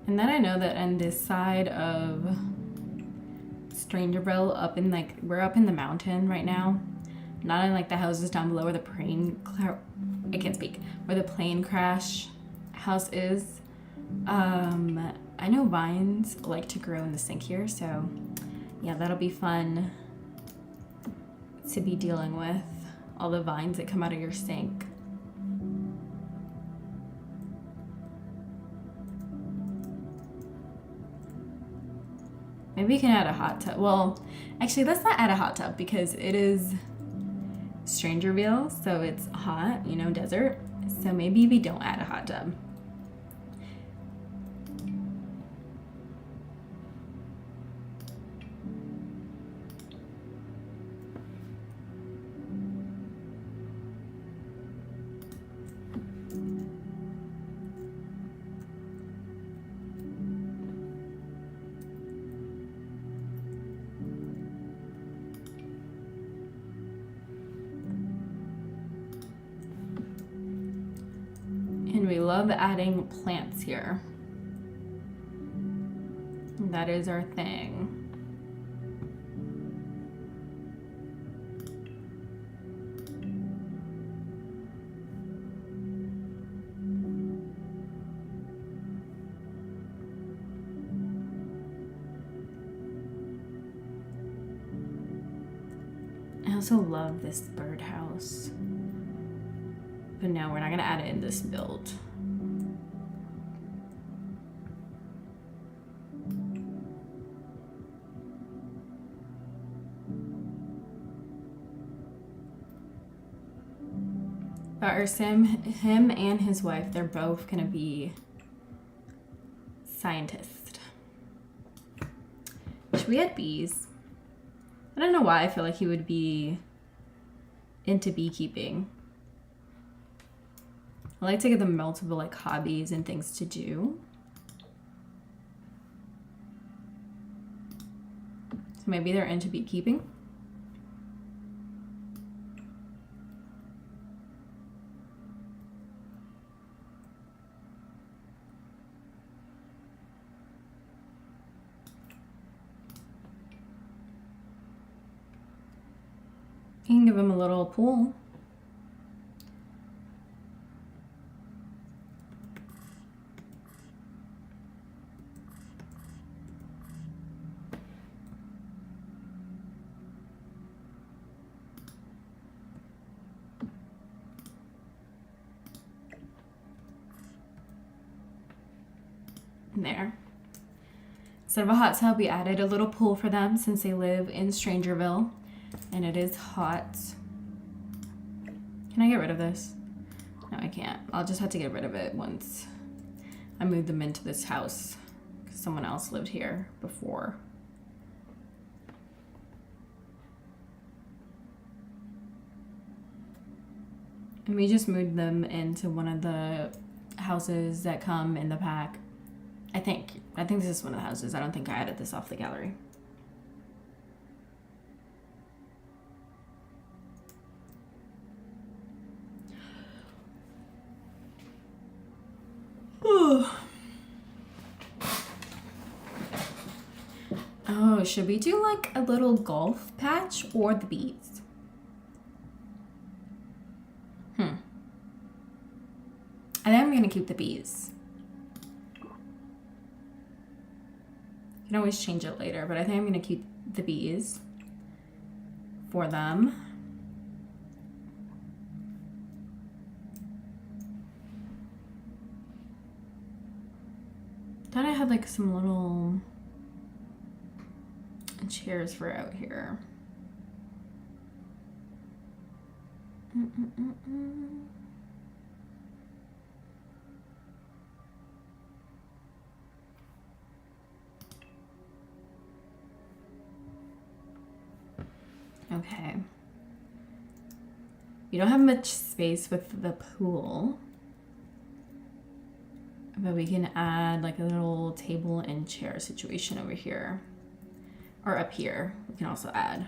And then I know that on this side of Strangerville, up in like, we're up in the mountain right now, not in like the houses down below where the plane, I can't speak, where the plane crash house is. I know vines like to grow in the sink here, so yeah, that'll be fun to be dealing with all the vines that come out of your sink. Maybe we can add a hot tub. Well, actually, let's not add a hot tub because it is Strangerville, so it's hot, you know, desert. So maybe we don't add a hot tub. And we love adding plants here. That is our thing. I also love this birdhouse. But no, we're not gonna add it in this build. But our him and his wife, they're both gonna be scientists. Wish we had bees. I don't know why I feel like he would be into beekeeping. I like to give them multiple like hobbies and things to do. So maybe they're into beekeeping. You can give them a little pool. There. Instead of a hot tub, we added a little pool for them since they live in Strangerville and it is hot. Can I get rid of this? No, I can't. I'll just have to get rid of it once I move them into this house because someone else lived here before. And we just moved them into one of the houses that come in the pack. I think this is one of the houses. I don't think I added this off the gallery. Oh, should we do like a little golf patch or the bees? I think I'm gonna keep the bees. You can always change it later, but I think I'm gonna keep the bees for them. Thought I had like some little chairs for out here. Okay. You don't have much space with the pool, but we can add like a little table and chair situation over here. Or up here, we can also add.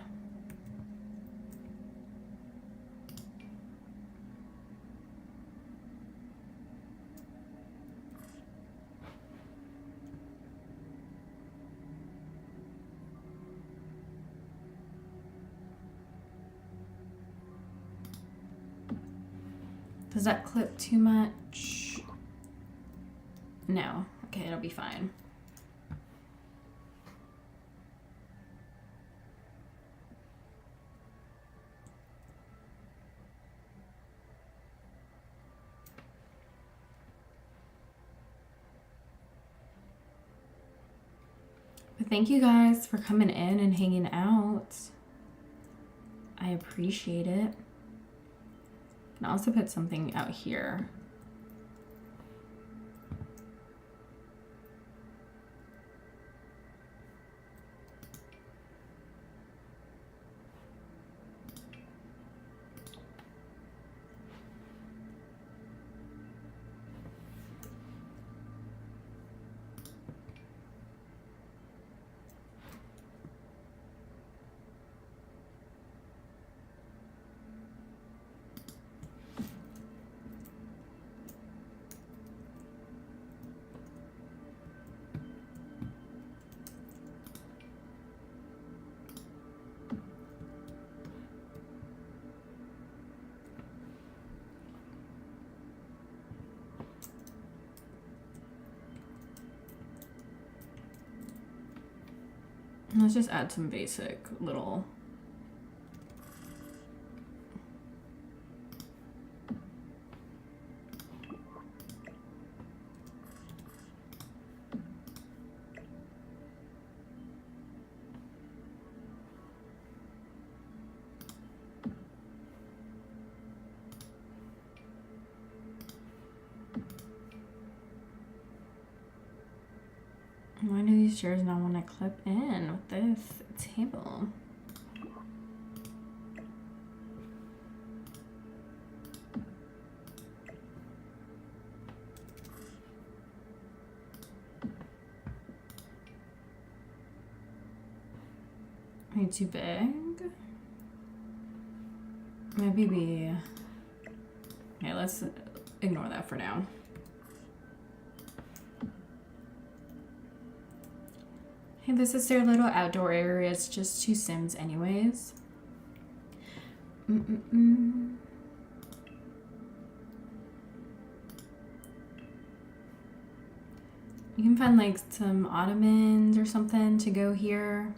Does that clip too much? No. Okay, it'll be fine. But thank you guys for coming in and hanging out. I appreciate it. can also put something out here. Let's just add some basic little. Why do these chairs not want to clip in with this table? Are you too big? Maybe we... Okay, let's ignore that for now. Hey, this is their little outdoor area. It's just 2 Sims anyways. You can find like some ottomans or something to go here.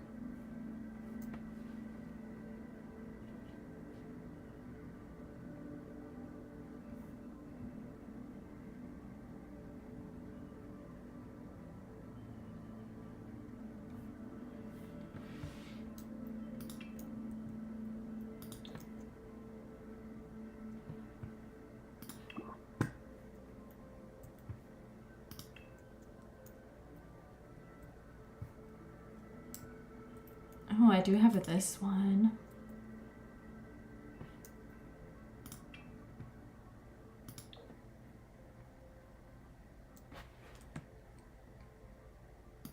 Oh, I do have this one.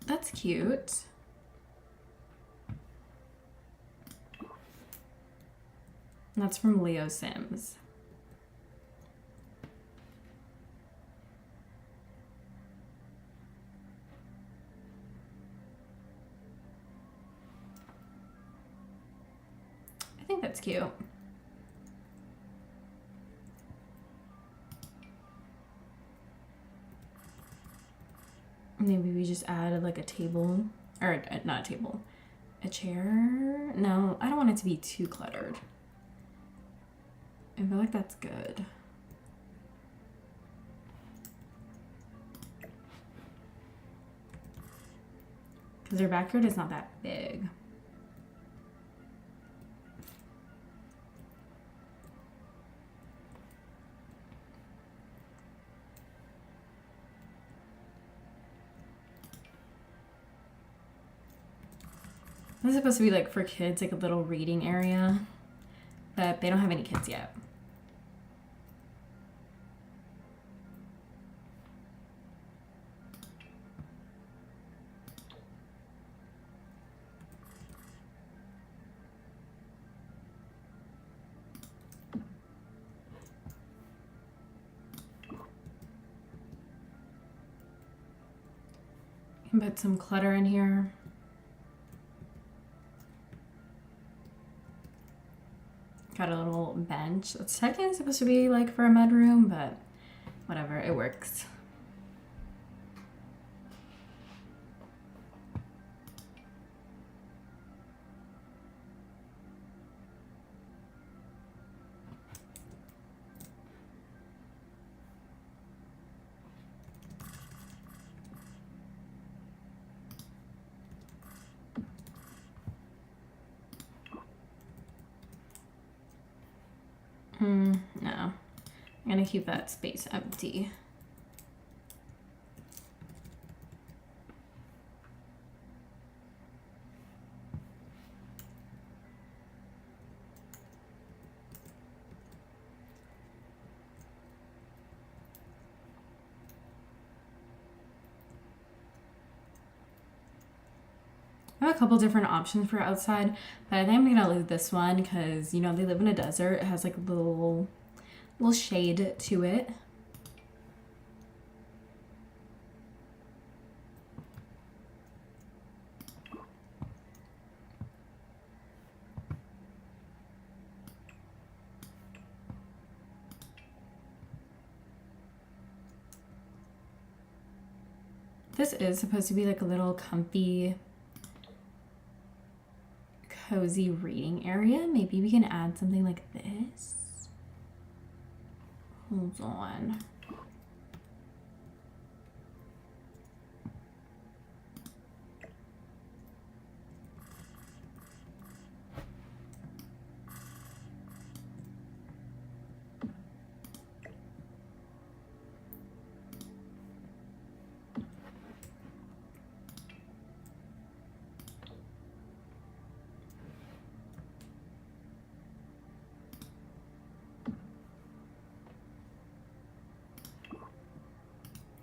That's cute. That's from Leo Sims. I think that's cute. Maybe we just added like a table, or not a table, a chair. No, I don't want it to be too cluttered. I feel like that's good. Because their backyard is not that big. This is supposed to be like for kids, like a little reading area, but they don't have any kids yet. You can put some clutter in here. Got a little bench. It's technically supposed to be like for a mudroom, but whatever, it works. No. I'm gonna keep that space empty. I have a couple different options for outside, but I think I'm gonna leave this one because, you know, they live in a desert. It has like a little shade to it. This is supposed to be like a little comfy, cozy reading area. Maybe we can add something like this. Hold on.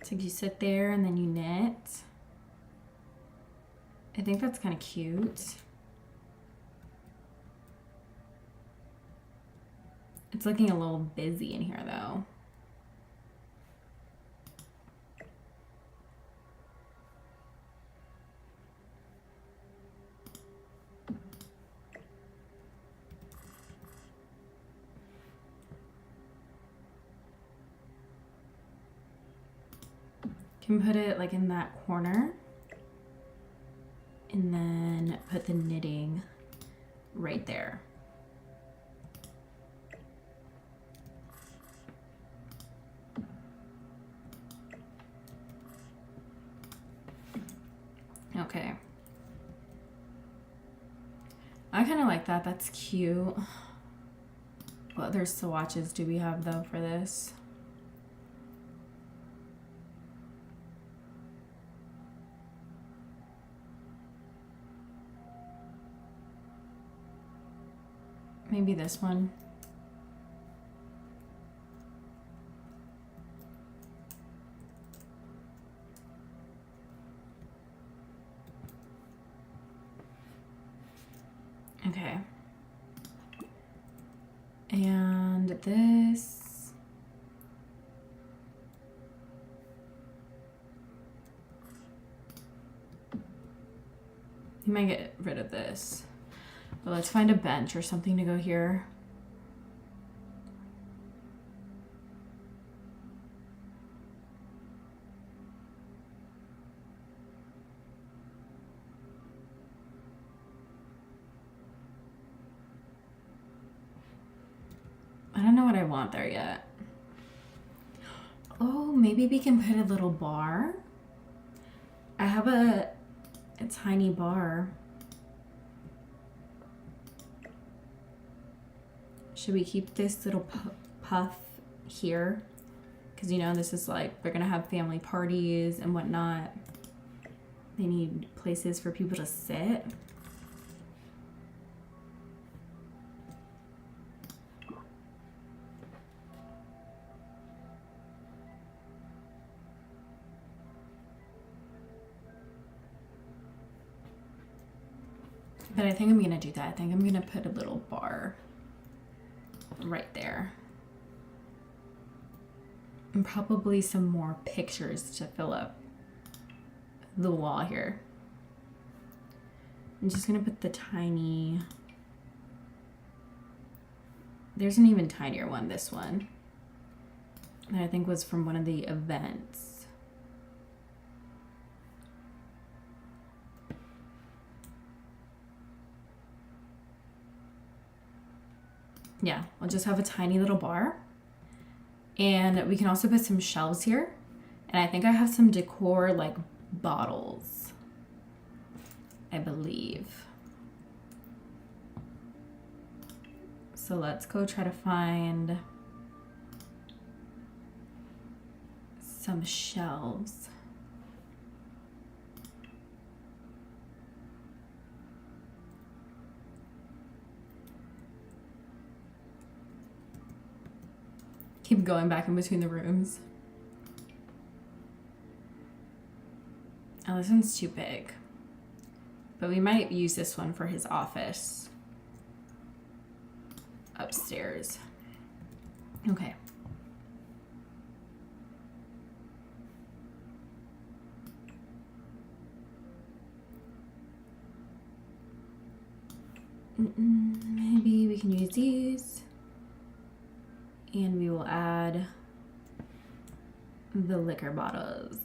So you sit there and then you knit. I think that's kind of cute. It's looking a little busy in here though. Can put it like in that corner and then put the knitting right there. Okay. I kind of like that. That's cute. What other swatches do we have though for this? Maybe this one. Okay. And this. You might get rid of this. But let's find a bench or something to go here. I don't know what I want there yet. Oh, maybe we can put a little bar. I have a tiny bar. Should we keep this little puff here? Because, you know, this is like, they're going to have family parties and whatnot. They need places for people to sit. But I think I'm going to do that. I think I'm going to put a little bar right there. And probably some more pictures to fill up the wall here. I'm just gonna put the tiny, there's an even tinier one, this one, that I think was from one of the events. Yeah, we'll just have a tiny little bar. And we can also put some shelves here. And I think I have some decor like bottles, I believe. So let's go try to find some shelves. Keep going back in between the rooms. Oh, this one's too big. But we might use this one for his office. Upstairs. Okay. Maybe we can use these. And we will add the liquor bottles.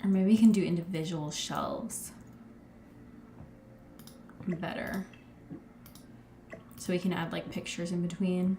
Or maybe we can do individual shelves better. So we can add like pictures in between.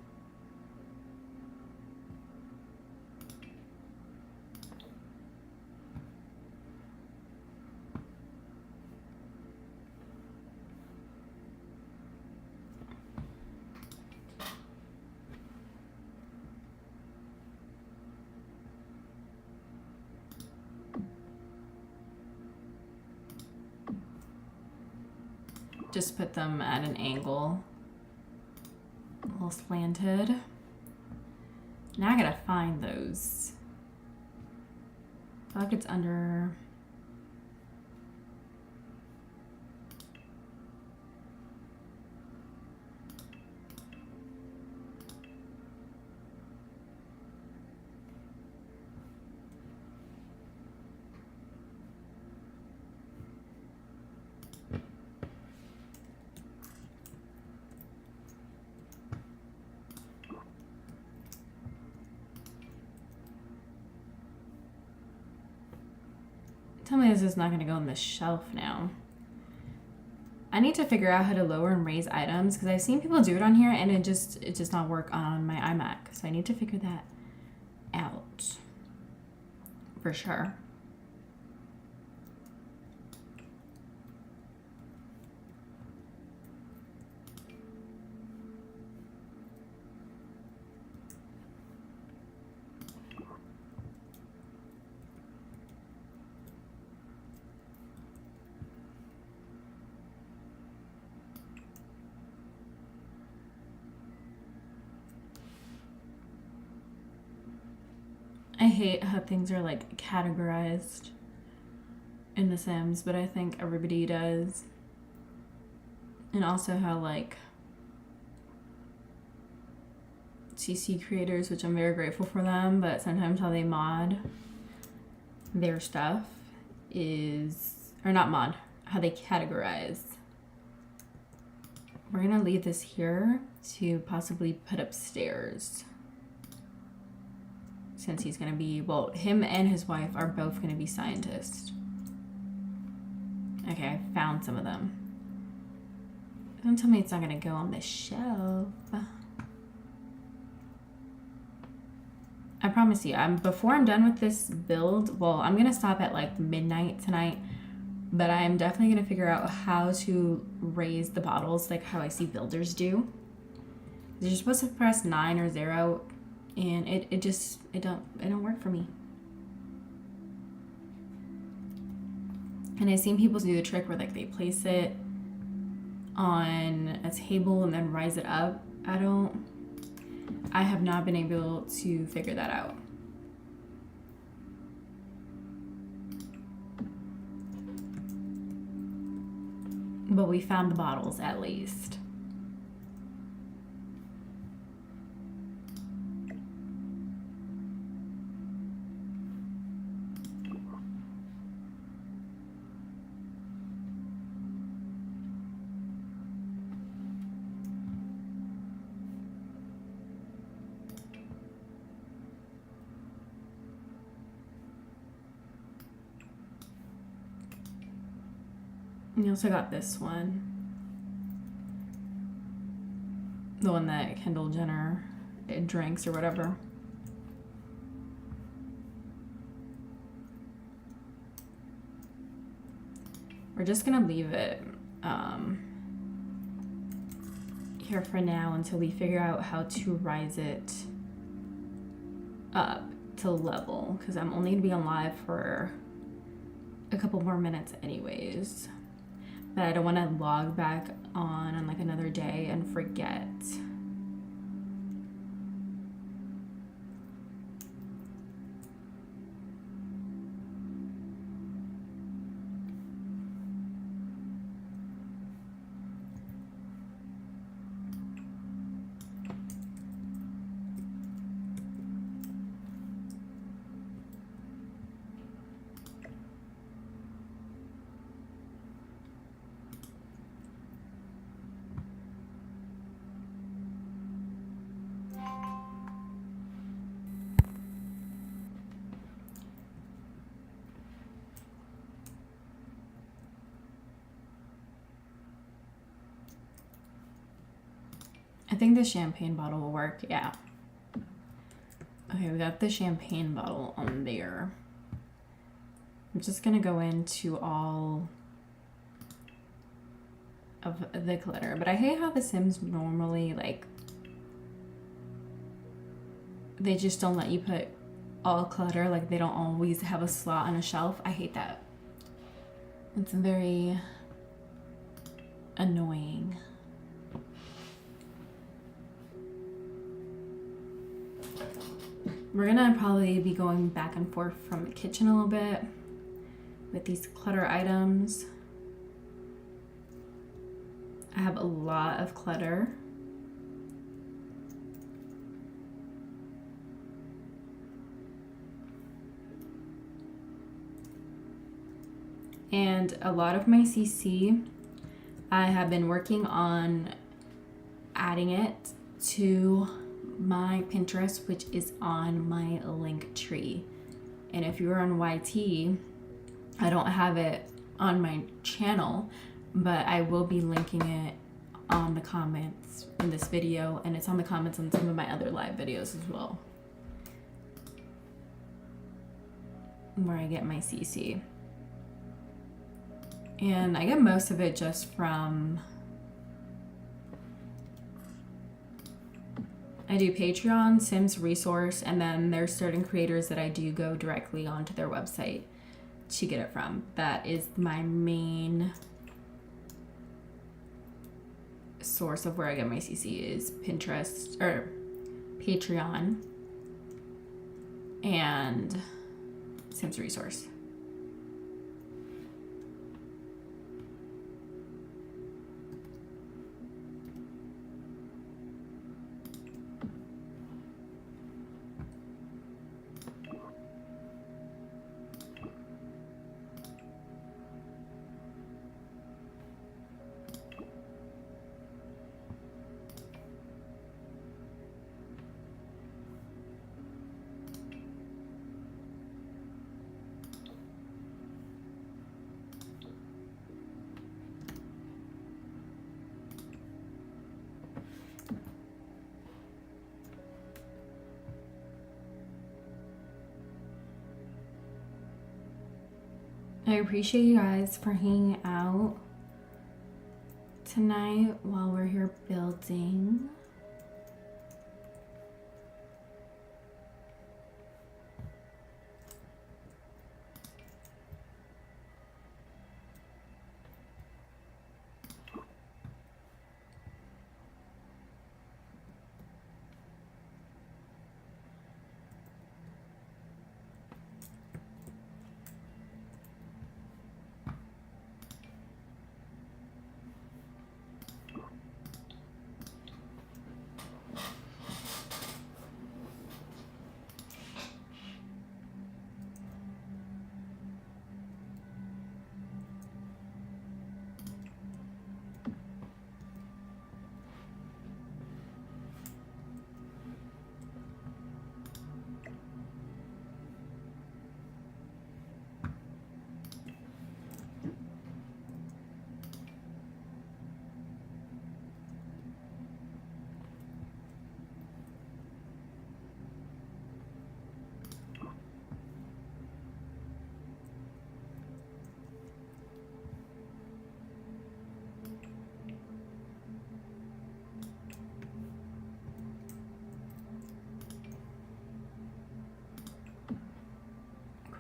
Just put them at an angle, a little slanted. Now I gotta find those. I feel like it's under. Tell me this is not going to go on the shelf now. I need to figure out how to lower and raise items because I've seen people do it on here and it just not work on my iMac. So I need to figure that out for sure. I hate how things are like categorized in The Sims, but I think everybody does. And also how like CC creators, which I'm very grateful for them, but sometimes how they mod their stuff is, or not mod, how they categorize. We're gonna leave this here to possibly put upstairs. Since he's gonna be, well, him and his wife are both gonna be scientists. Okay, I found some of them. Don't tell me it's not gonna go on the shelf. I promise you, before I'm done with this build, well, I'm gonna stop at like midnight tonight, but I'm definitely gonna figure out how to raise the bottles like how I see builders do. You're supposed to press 9 or 0. And it don't work for me. And I've seen people do the trick where like they place it on a table and then rise it up. I have not been able to figure that out. But we found the bottles at least. We also got this one. The one that Kendall Jenner drinks or whatever. we're just gonna leave it here for now until we figure out how to rise it up to level, because I'm only gonna be on live for a couple more minutes anyways, but I don't want to log back on like another day and forget. I think the champagne bottle will work, yeah. Okay, we got the champagne bottle on there. I'm just gonna go into all of the glitter, but I hate how the Sims normally, like, they just don't let you put all clutter, like they don't always have a slot on a shelf. I hate that. It's very annoying. We're gonna probably be going back and forth from the kitchen a little bit with these clutter items. I have a lot of clutter. And a lot of my CC, I have been working on adding it to my Pinterest, which is on my link tree. And if you're on YT, I don't have it on my channel, but I will be linking it on the comments in this video, and it's on the comments on some of my other live videos as well, where I get my CC. And I get most of it just from, I do Patreon, Sims Resource, and then there's certain creators that I do go directly onto their website to get it from. That is my main source of where I get my CC, is Pinterest or Patreon and Sims Resource. I appreciate you guys for hanging out tonight while we're here building.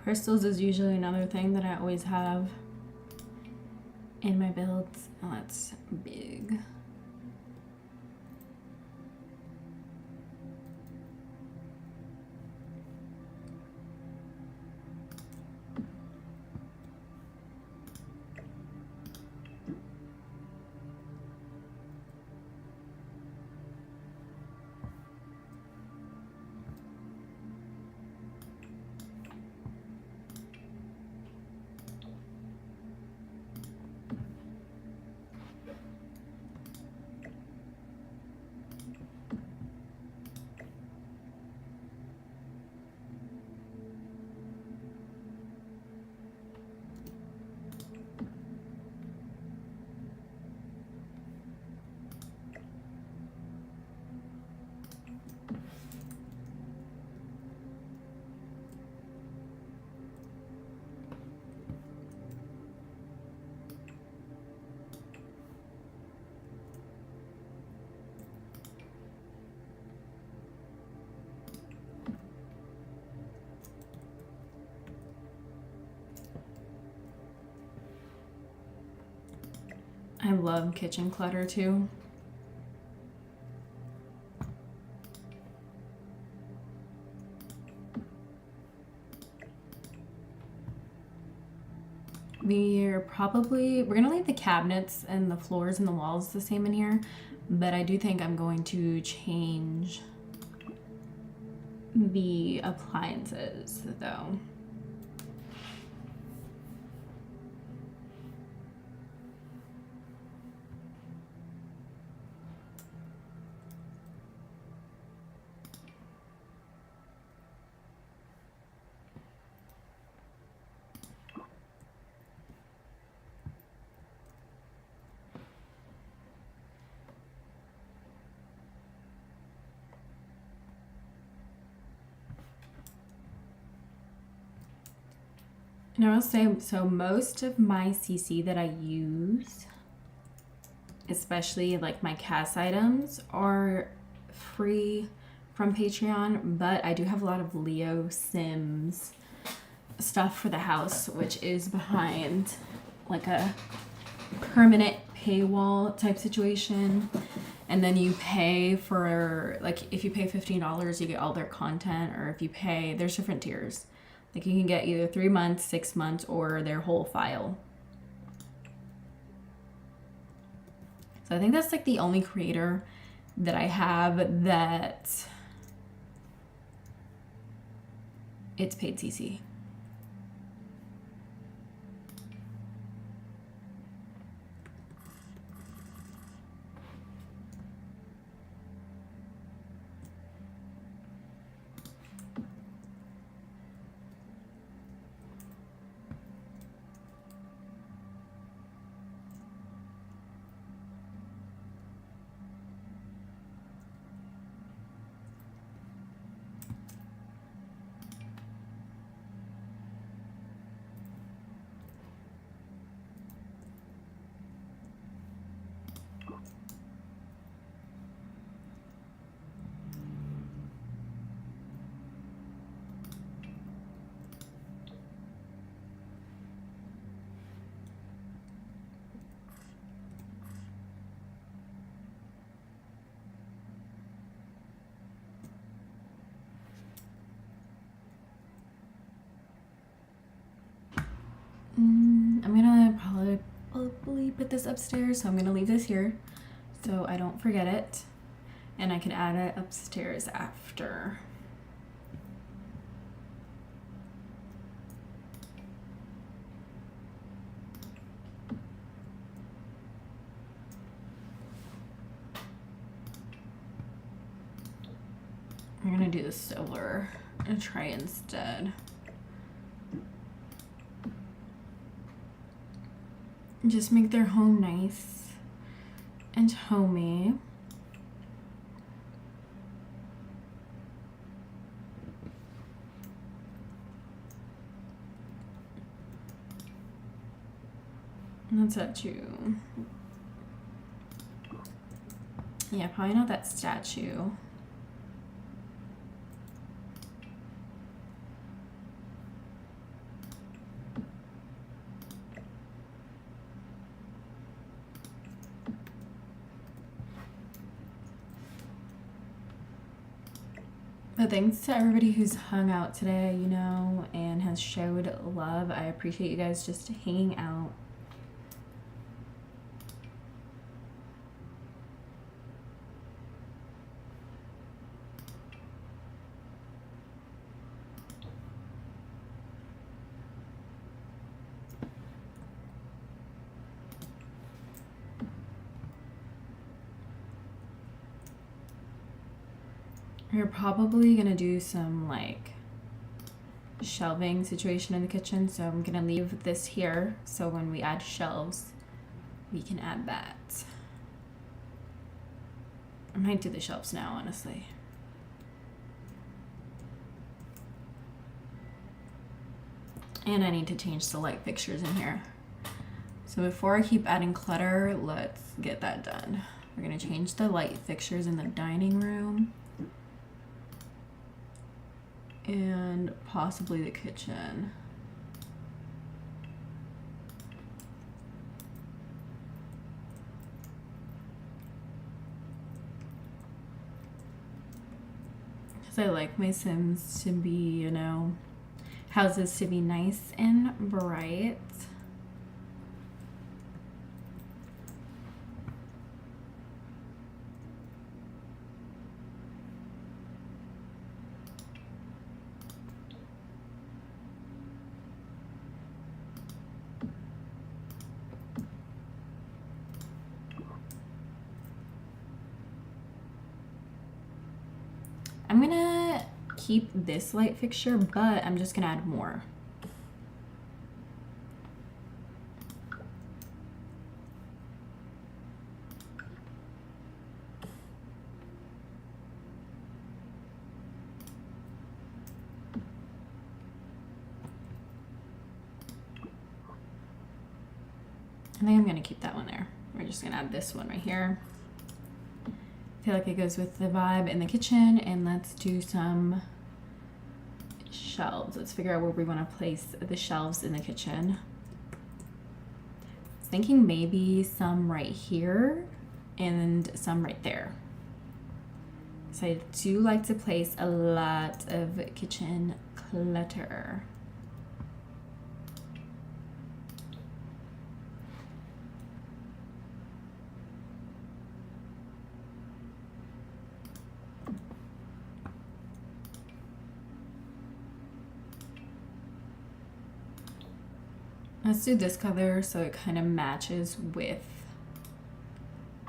Crystals is usually another thing that I always have in my builds. Oh, that's big. I love kitchen clutter too. We're gonna leave the cabinets and the floors and the walls the same in here, but I do think I'm going to change the appliances though. And I will say, so most of my CC that I use, especially like my cast items, are free from Patreon, but I do have a lot of Leo Sims stuff for the house, which is behind like a permanent paywall type situation. And then you pay for, like, if you pay $15, you get all their content, or if you pay, there's different tiers. Like you can get either 3 months, 6 months, or their whole file. So I think that's like the only creator that I have that it's paid CC. I'm gonna probably put this upstairs, so I'm gonna leave this here so I don't forget it, and I can add it upstairs after. I'm gonna do the solar and try instead. Just make their home nice and homey. And that's that too. Yeah, probably not that statue. But thanks to everybody who's hung out today, you know, and has showed love. I appreciate you guys just hanging out. We're probably gonna do some like shelving situation in the kitchen, so I'm gonna leave this here so when we add shelves we can add that. I might do the shelves now, honestly. And I need to change the light fixtures in here. So before I keep adding clutter, let's get that done. We're gonna change the light fixtures in the dining room and possibly the kitchen. Because I like my Sims to be, you know, houses to be nice and bright. I'm gonna keep this light fixture, but I'm just gonna add more. I think I'm gonna keep that one there. We're just gonna add this one right here. I feel like it goes with the vibe in the kitchen, and let's do some shelves. Let's figure out where we want to place the shelves in the kitchen. I was thinking maybe some right here and some right there. So I do like to place a lot of kitchen clutter. Let's do this color so it kind of matches with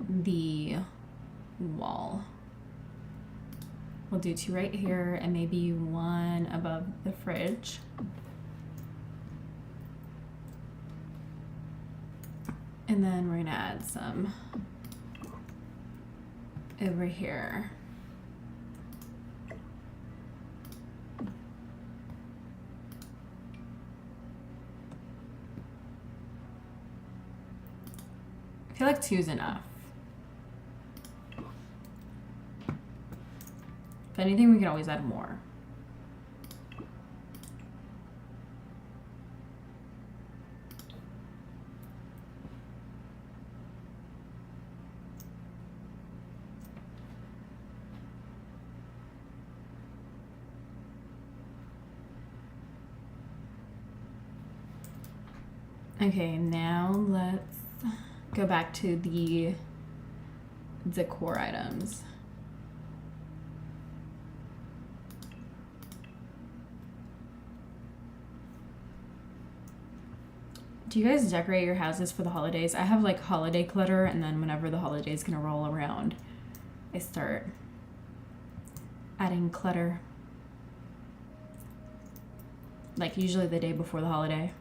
the wall. We'll do 2 right here and maybe 1 above the fridge. And then we're gonna add some over here. I feel like 2 is enough. If anything, we can always add more. Okay, now let's go back to the decor items. Do you guys decorate your houses for the holidays? I have like holiday clutter, and then whenever the holiday is gonna roll around, I start adding clutter. Like usually the day before the holiday.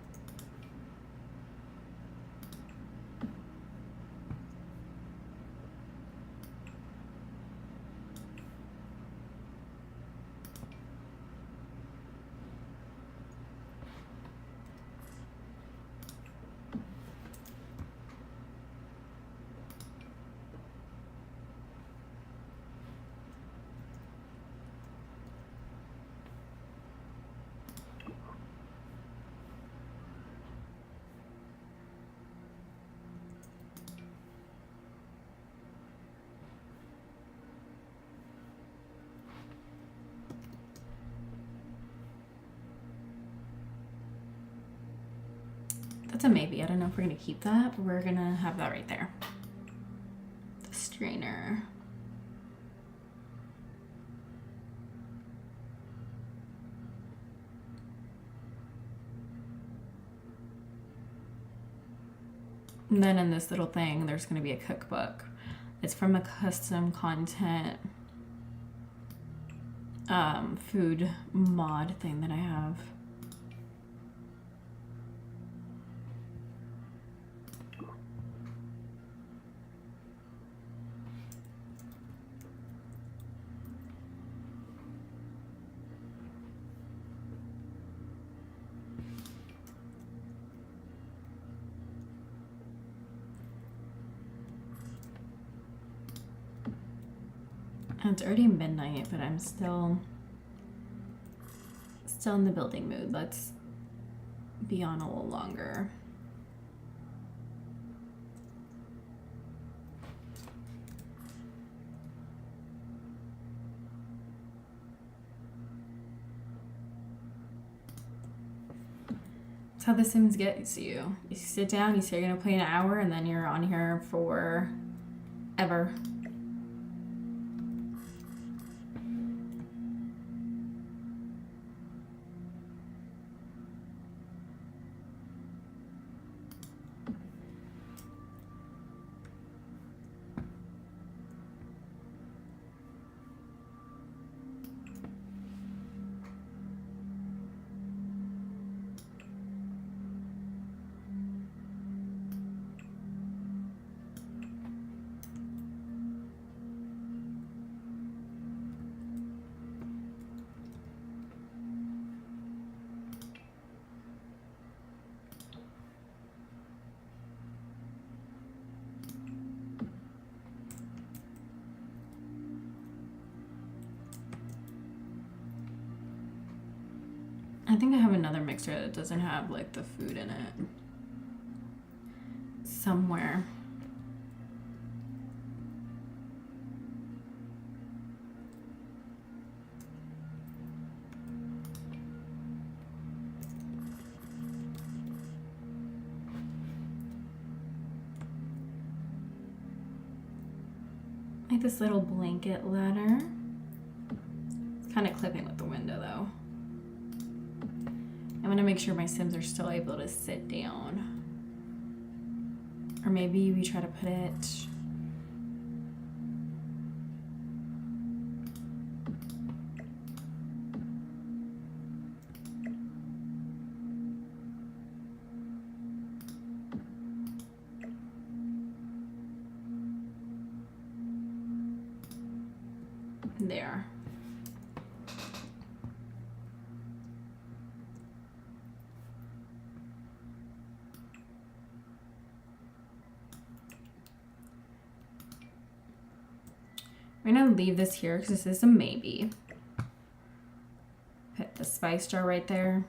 That's a maybe. I don't know if we're gonna keep that, but we're gonna have that right there. The strainer. And then in this little thing, there's gonna be a cookbook. It's from a custom content food mod thing that I have. It's already midnight, but I'm still in the building mood. Let's be on a little longer. That's how The Sims gets you. You sit down, you say you're gonna play an hour, and then you're on here for ever. I think I have another mixer that doesn't have like the food in it somewhere. Like this little blanket ladder. It's kind of clipping with the window though. I'm gonna make sure my Sims are still able to sit down. Or maybe we try to put it there. We're gonna leave this here because this is a maybe. Put the spice jar right there.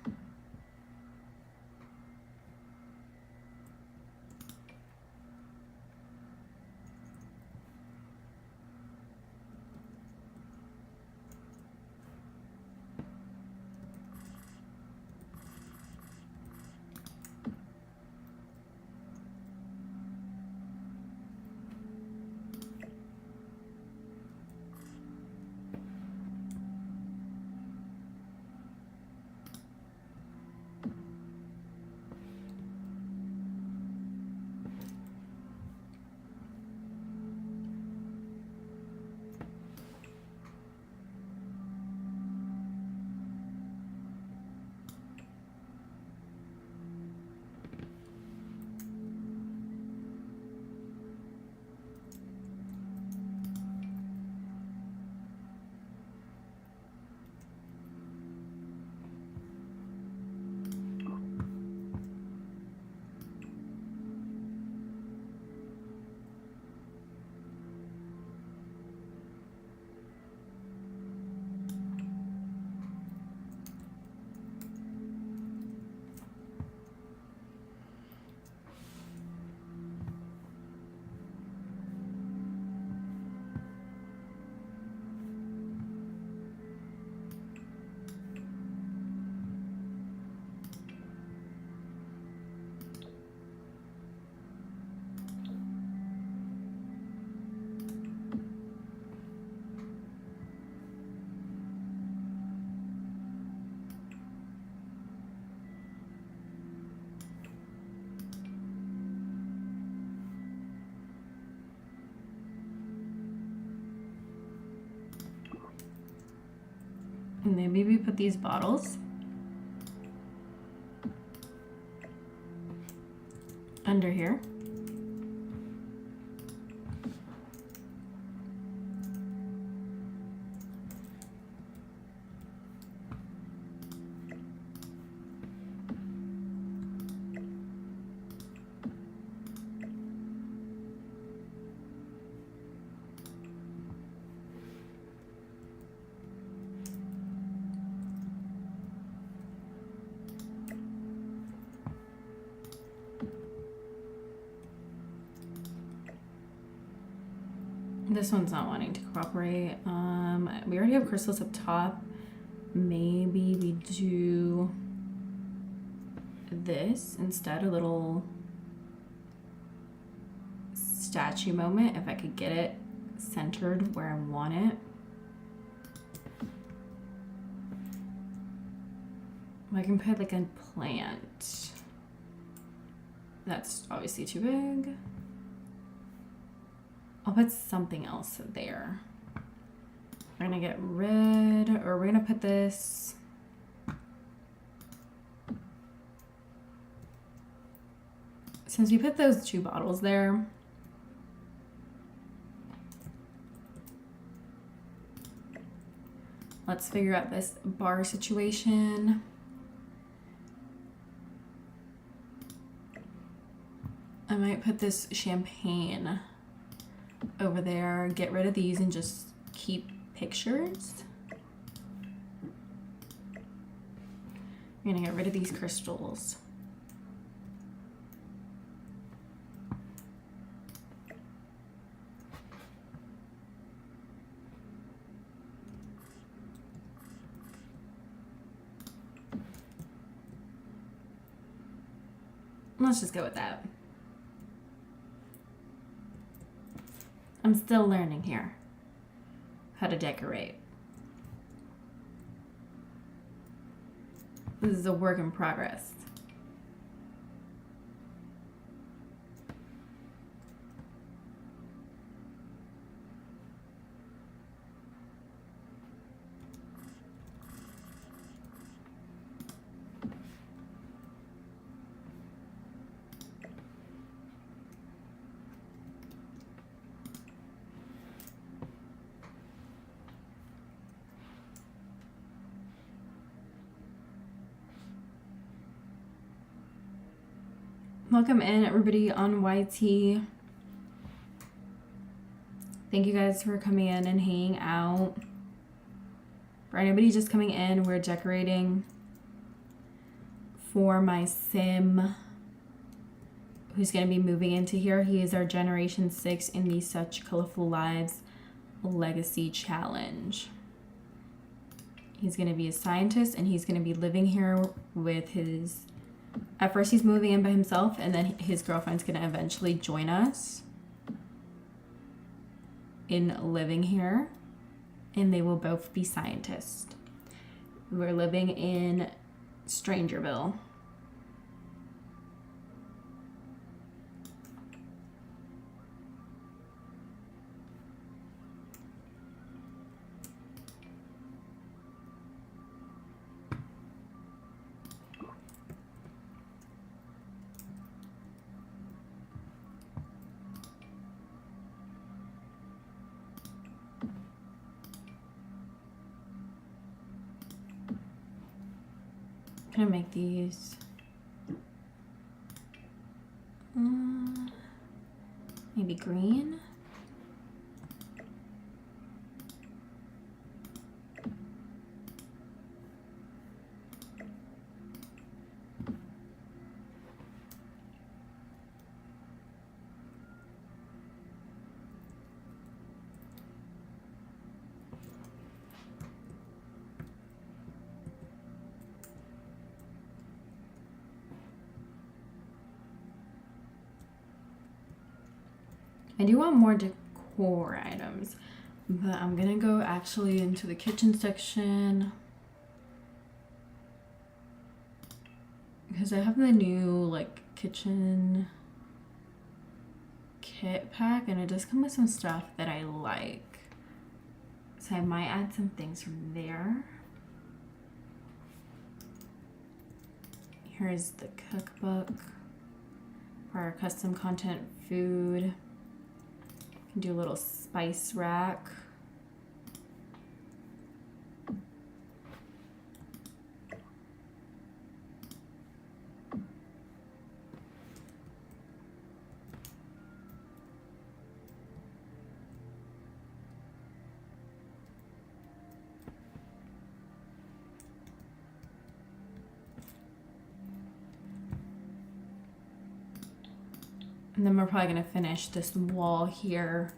And then maybe put these bottles under here. This one's not wanting to cooperate. We already have crystals up top. Maybe we do this instead, a little statue moment, if I could get it centered where I want it. I can put like a plant. That's obviously too big. I'll put something else there. We're gonna get rid, or we're gonna put this. Since we put those 2 bottles there, let's figure out this bar situation. I might put this champagne over there, get rid of these and just keep pictures. I'm gonna get rid of these crystals. Let's just go with that. I'm still learning here how to decorate. This is a work in progress. Welcome in, everybody on YT. Thank you guys for coming in and hanging out. For anybody just coming in, we're decorating for my sim who's going to be moving into here. He is our Generation 6 in the Such Colorful Lives Legacy Challenge. He's going to be a scientist and he's going to be living here with his... At first he's moving in by himself and then his girlfriend's going to eventually join us in living here. And they will both be scientists. We're living in Strangerville. I'm gonna make these maybe green. I do want more decor items, but I'm gonna go actually into the kitchen section because I have the new like kitchen kit pack and it does come with some stuff that I like. So I might add some things from there. Here's the cookbook for our custom content food. Can do a little spice rack. And then we're probably gonna finish this wall here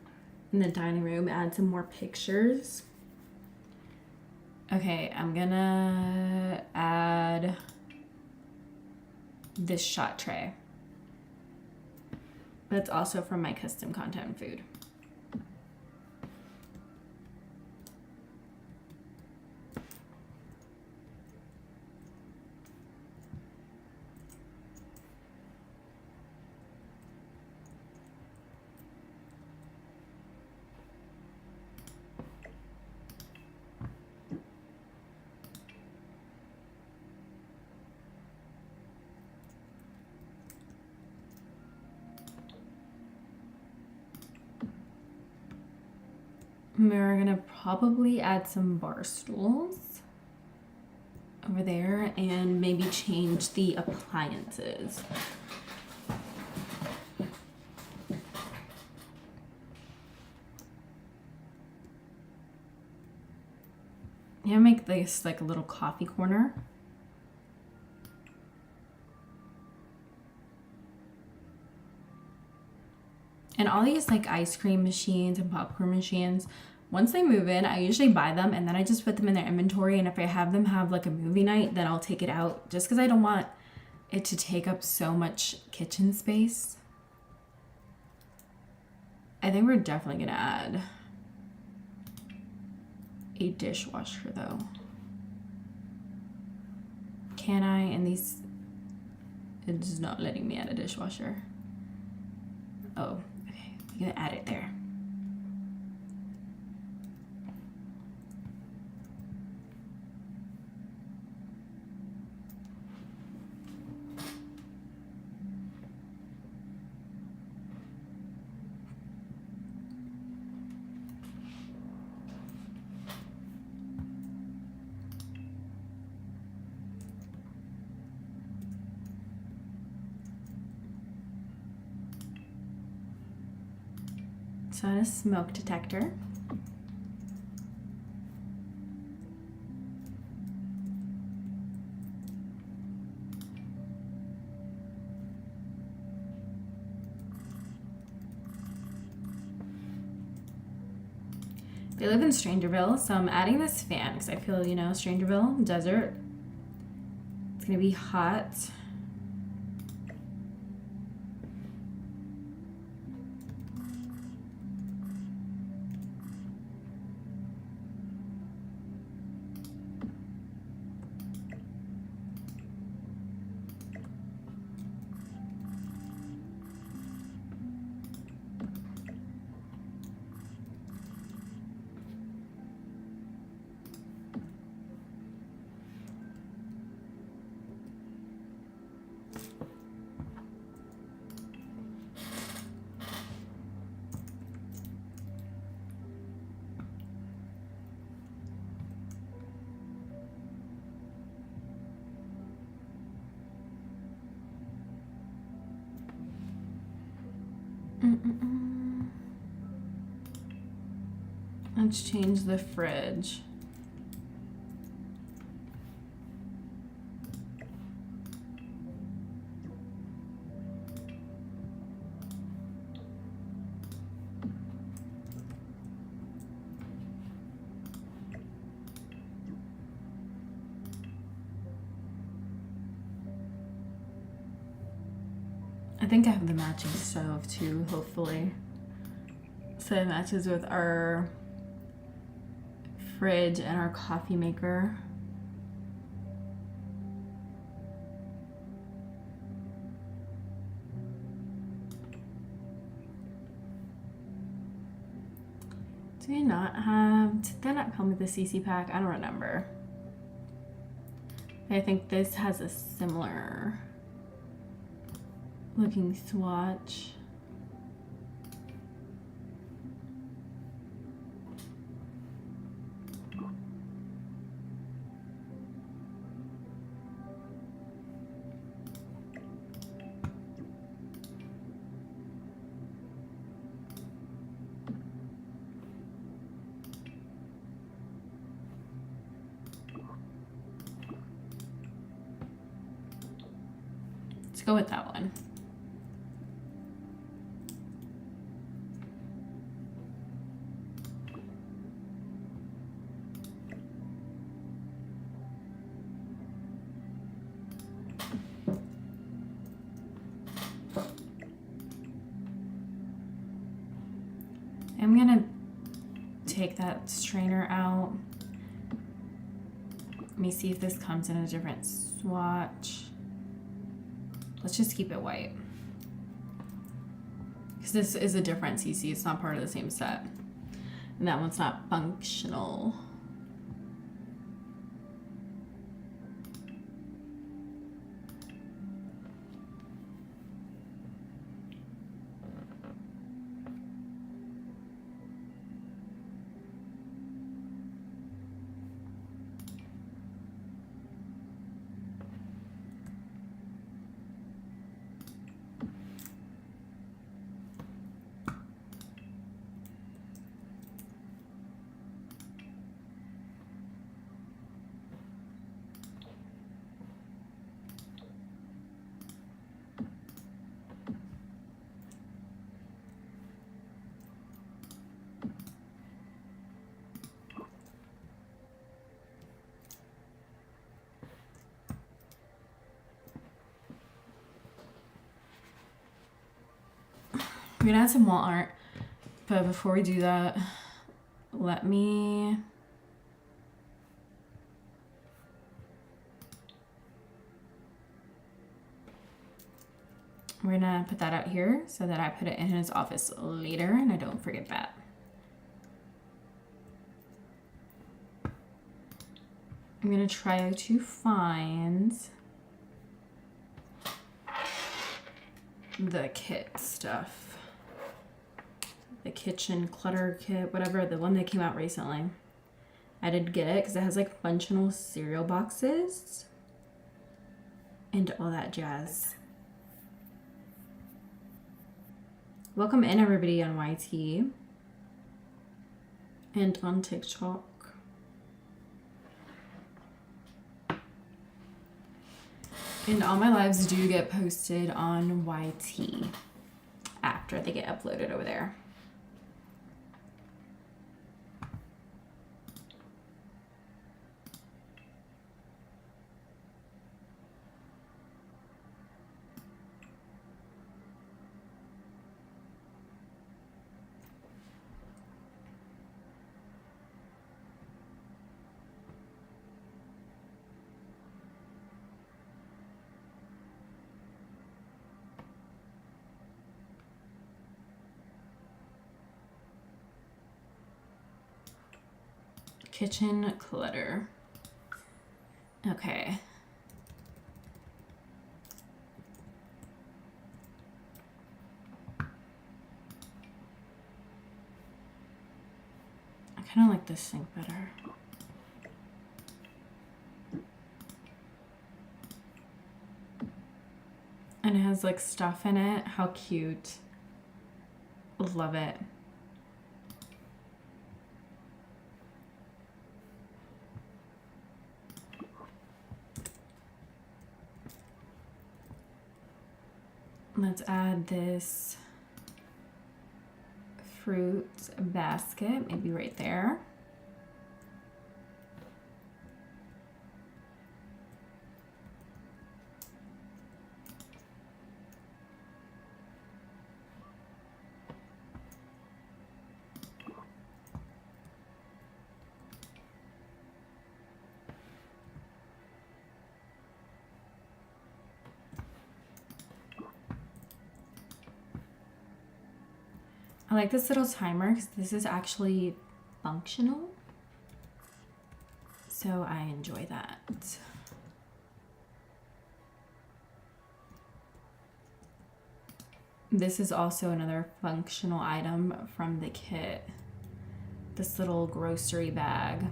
in the dining room, add some more pictures. Okay, I'm gonna add this shot tray. That's also from my custom content food. We're gonna probably add some bar stools over there and maybe change the appliances. Yeah, make this like a little coffee corner. And all these like ice cream machines and popcorn machines, once they move in, I usually buy them and then I just put them in their inventory. And if I have them have like a movie night, then I'll take it out just because I don't want it to take up so much kitchen space. I think we're definitely gonna add a dishwasher though. Can I? And these, it's not letting me add a dishwasher. Oh, okay, I'm gonna add it there. So a smoke detector. They live in Strangerville, so I'm adding this fan because I feel, you know, Strangerville, desert. It's gonna be hot. Let's change the fridge. I think I have the matching stove too, hopefully. So it matches with our fridge and our coffee maker. Do they not have, did they not come with the CC pack? I don't remember. I think this has a similar looking swatch. Let's go with that one. I'm gonna take that strainer out. Let me see if this comes in a different swatch. Let's just keep it white. Because this is a different CC, it's not part of the same set. And that one's not functional. We're gonna add some wall art, but before we do that, let me we're gonna put that out here so that I put it in his office later and I don't forget that. I'm gonna try to find the kit stuff. The kitchen clutter kit, whatever, the one that came out recently. I did get it because it has like functional cereal boxes and all that jazz. Welcome in everybody on YT and on TikTok. And all my lives do get posted on YT after they get uploaded over there. Kitchen clutter. Okay. I kind of like this sink better. And it has like stuff in it. How cute. Love it. Let's add this fruit basket, maybe right there. I like this little timer because this is actually functional. So I enjoy that. This is also another functional item from the kit. This little grocery bag.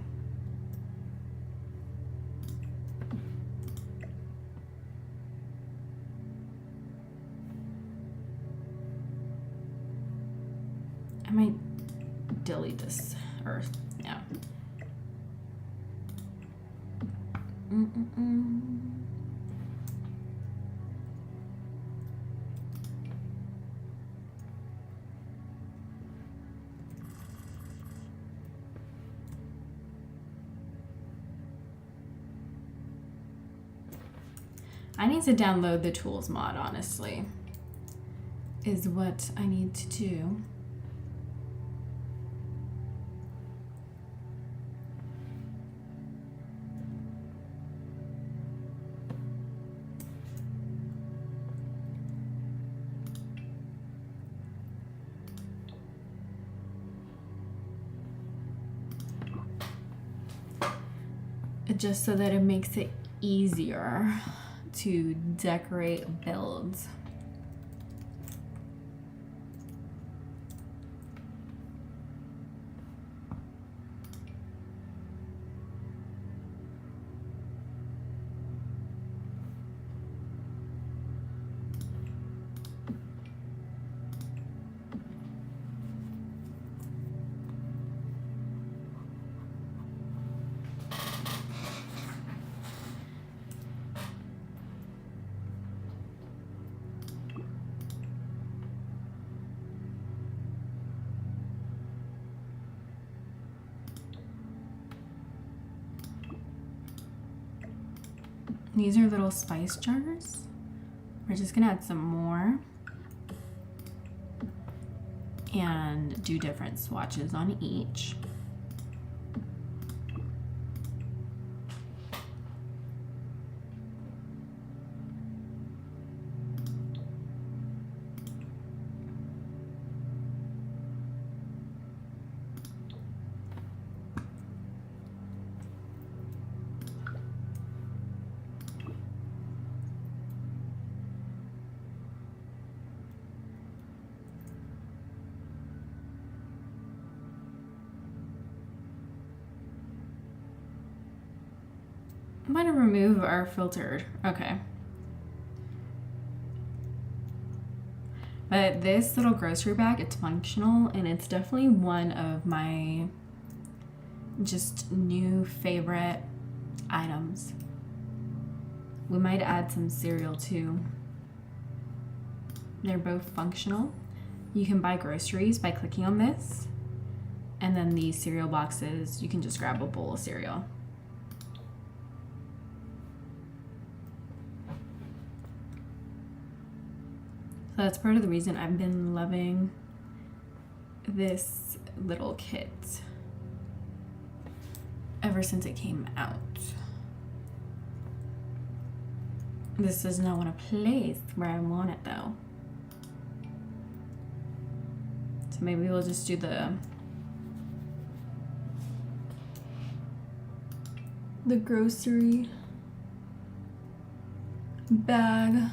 I might delete this, or yeah. I need to download the tools mod, honestly, is what I need to do. Just so that it makes it easier to decorate builds. These are little spice jars. We're just gonna add some more and do different swatches on each. I'm going to remove our filter. Okay. But this little grocery bag, it's functional, and it's definitely one of my just new favorite items. We might add some cereal too. They're both functional. You can buy groceries by clicking on this, and then these cereal boxes, you can just grab a bowl of cereal. So that's part of the reason I've been loving this little kit ever since it came out. This does not want to place where I want it though. So maybe we'll just do the grocery bag.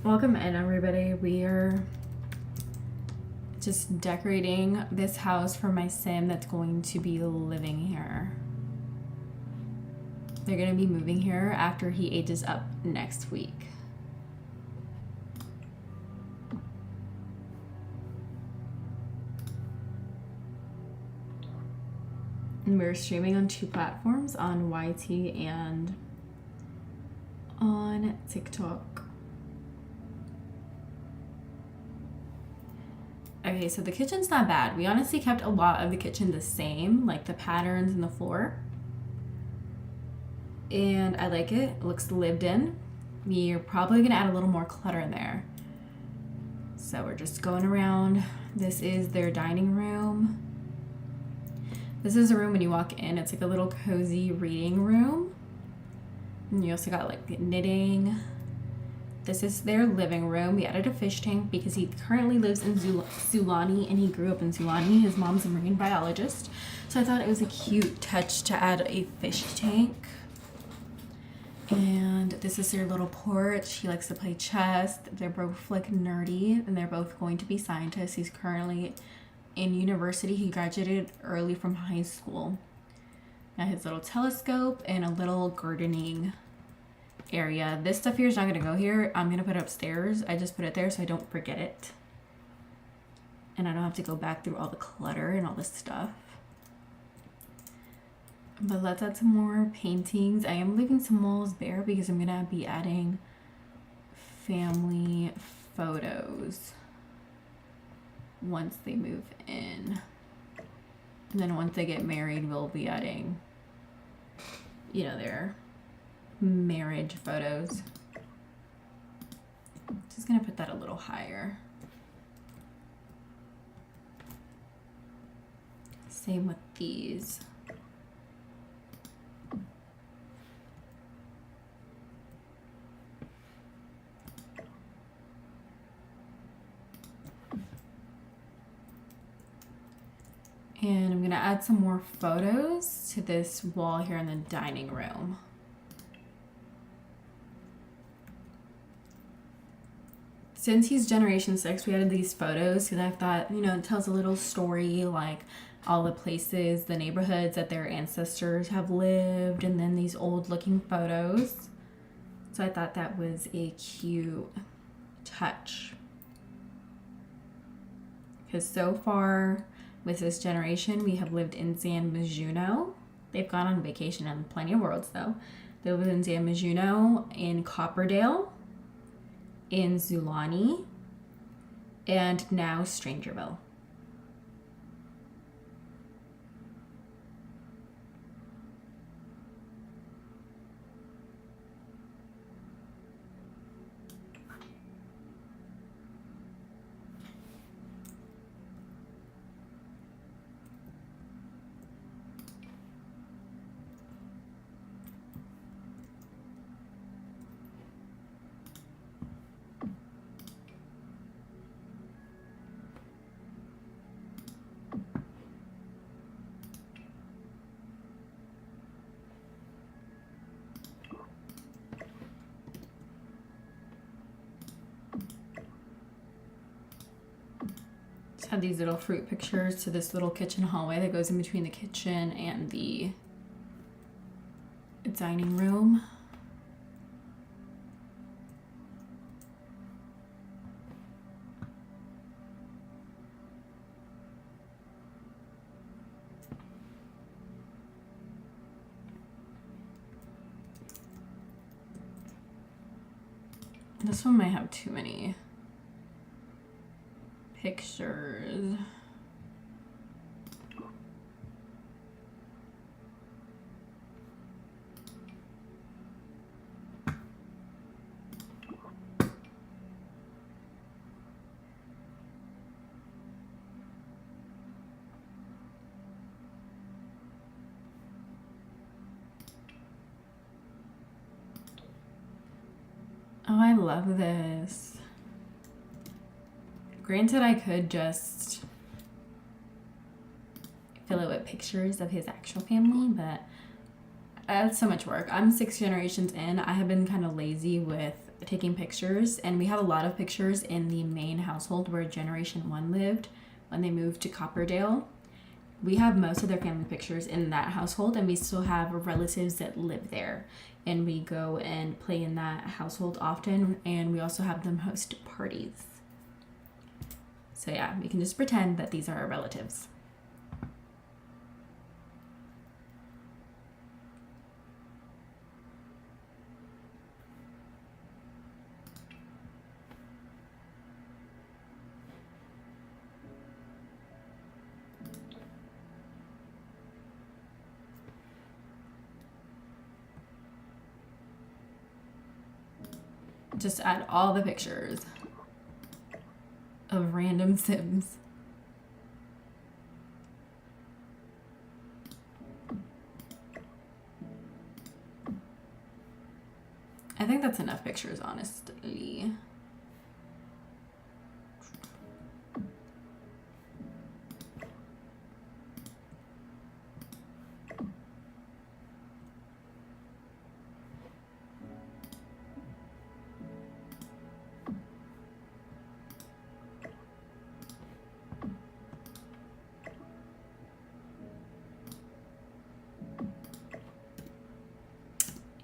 Welcome in, everybody. We are just decorating this house for my sim that's going to be living here. They're going to be moving here after he ages up next week. And we're streaming on 2 platforms, on YT and on TikTok. Okay, so the kitchen's not bad. We honestly kept a lot of the kitchen the same, like the patterns and the floor. And I like it. It looks lived in. We're probably gonna add a little more clutter in there. So we're just going around. This is their dining room. This is a room when you walk in, it's like a little cozy reading room. And you also got like knitting. This is their living room. We added a fish tank because he currently lives in Sulani and he grew up in Sulani. His mom's a marine biologist. So I thought it was a cute touch to add a fish tank. And this is their little porch. He likes to play chess. They're both like nerdy and they're both going to be scientists. He's currently in university. He graduated early from high school. Got his little telescope and a little gardening area. This stuff here is not going to go here. I'm going to put it upstairs. I just put it there so I don't forget it. And I don't have to go back through all the clutter and all this stuff. But let's add some more paintings. I am leaving some walls bare because I'm going to be adding family photos once they move in. And then once they get married, we'll be adding, you know, their marriage photos. Just gonna put that a little higher. Same with these. And I'm going to add some more photos to this wall here in the dining room. Since he's Generation 6, we added these photos because I thought, you know, it tells a little story, like all the places, the neighborhoods that their ancestors have lived, and then these old looking photos. So I thought that was a cute touch. Because so far, with this generation, we have lived in San Mizuno. They've gone on vacation in plenty of worlds, though. They lived in San Mizuno, in Copperdale, in Zulani, and now Strangerville. Have these little fruit pictures to this little kitchen hallway that goes in between the kitchen and the dining room. This one might have too many pictures. Oh, I love this. Granted, I could just fill it with pictures of his actual family, but that's so much work. I'm 6 generations in. I have been kind of lazy with taking pictures, and we have a lot of pictures in the main household where Generation 1 lived when they moved to Copperdale. We have most of their family pictures in that household, and we still have relatives that live there. And we go and play in that household often, and we also have them host parties. So yeah, we can just pretend that these are our relatives. Just add all the pictures of random Sims. think that's enough pictures, honestly.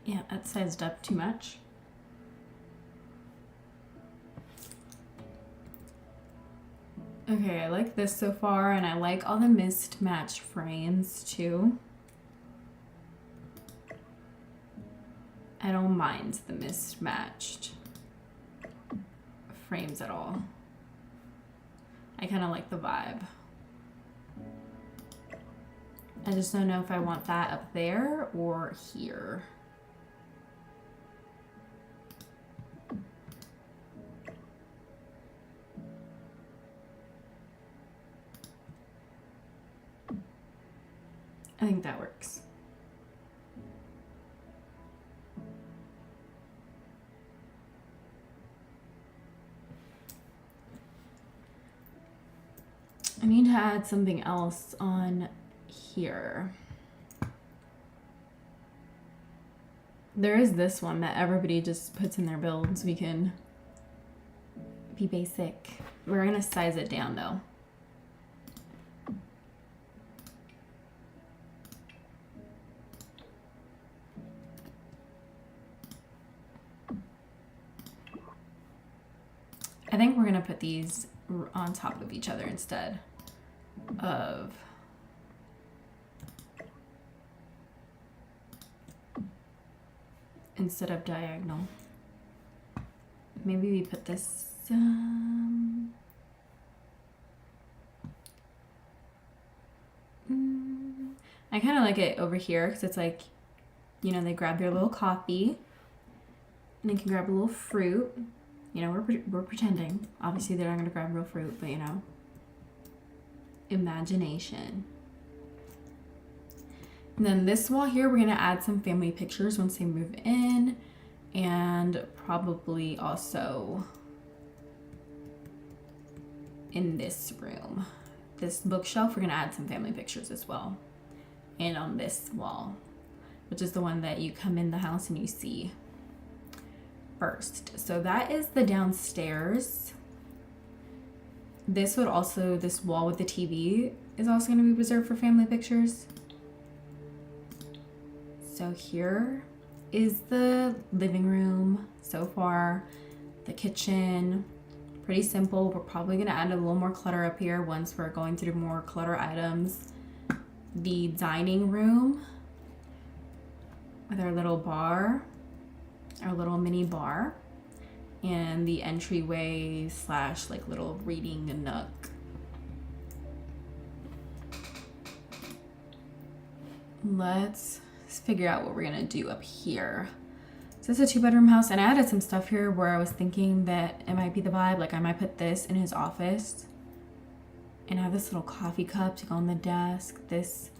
Yeah, that sized up too much. Okay, I like this so far, and I like all the mismatched frames too. I don't mind the mismatched frames at all. I kind of like the vibe. I just don't know if I want that up there or here. I think that works. I need to add something else on here. There is this one that everybody just puts in their builds. We can be basic. We're gonna size it down though. I think we're gonna put these on top of each other instead of diagonal. Maybe we put this I kind of like it over here because it's like, you know, they grab their little coffee and they can grab a little fruit. You know, we're pretending. Obviously, they're not going to grab real fruit, but you know, imagination. And then this wall here, we're going to add some family pictures once they move in, and probably also in this room. This bookshelf, we're going to add some family pictures as well. And on this wall, which is the one that you come in the house and you see first. So that is the downstairs. This wall with the TV is also going to be reserved for family pictures. So here is the living room so far, the kitchen, pretty simple. We're probably going to add a little more clutter up here once we're going through more clutter items. The dining room with our little bar, our little mini bar, and the entryway / like little reading nook. Let's figure out what we're gonna do up here. So this is a 2-bedroom house, and I added some stuff here where I was thinking that it might be the vibe. Like I might put this in his office, and I have this little coffee cup to go on the desk. This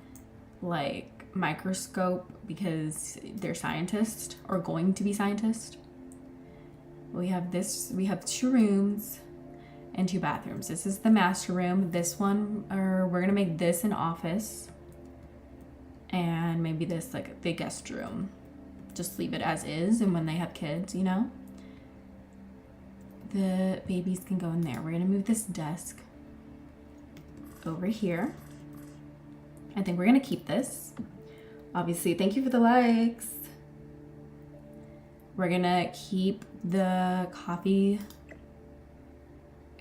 like microscope because they're scientists or going to be scientists. We have 2 rooms and 2 bathrooms. This is the master room. This one, we're gonna make this an office, and maybe this like the guest room. Just leave it as is, and when they have kids, you know, the babies can go in there. We're gonna move this desk over here. I think we're gonna keep this. Obviously, thank you for the likes. We're gonna keep the coffee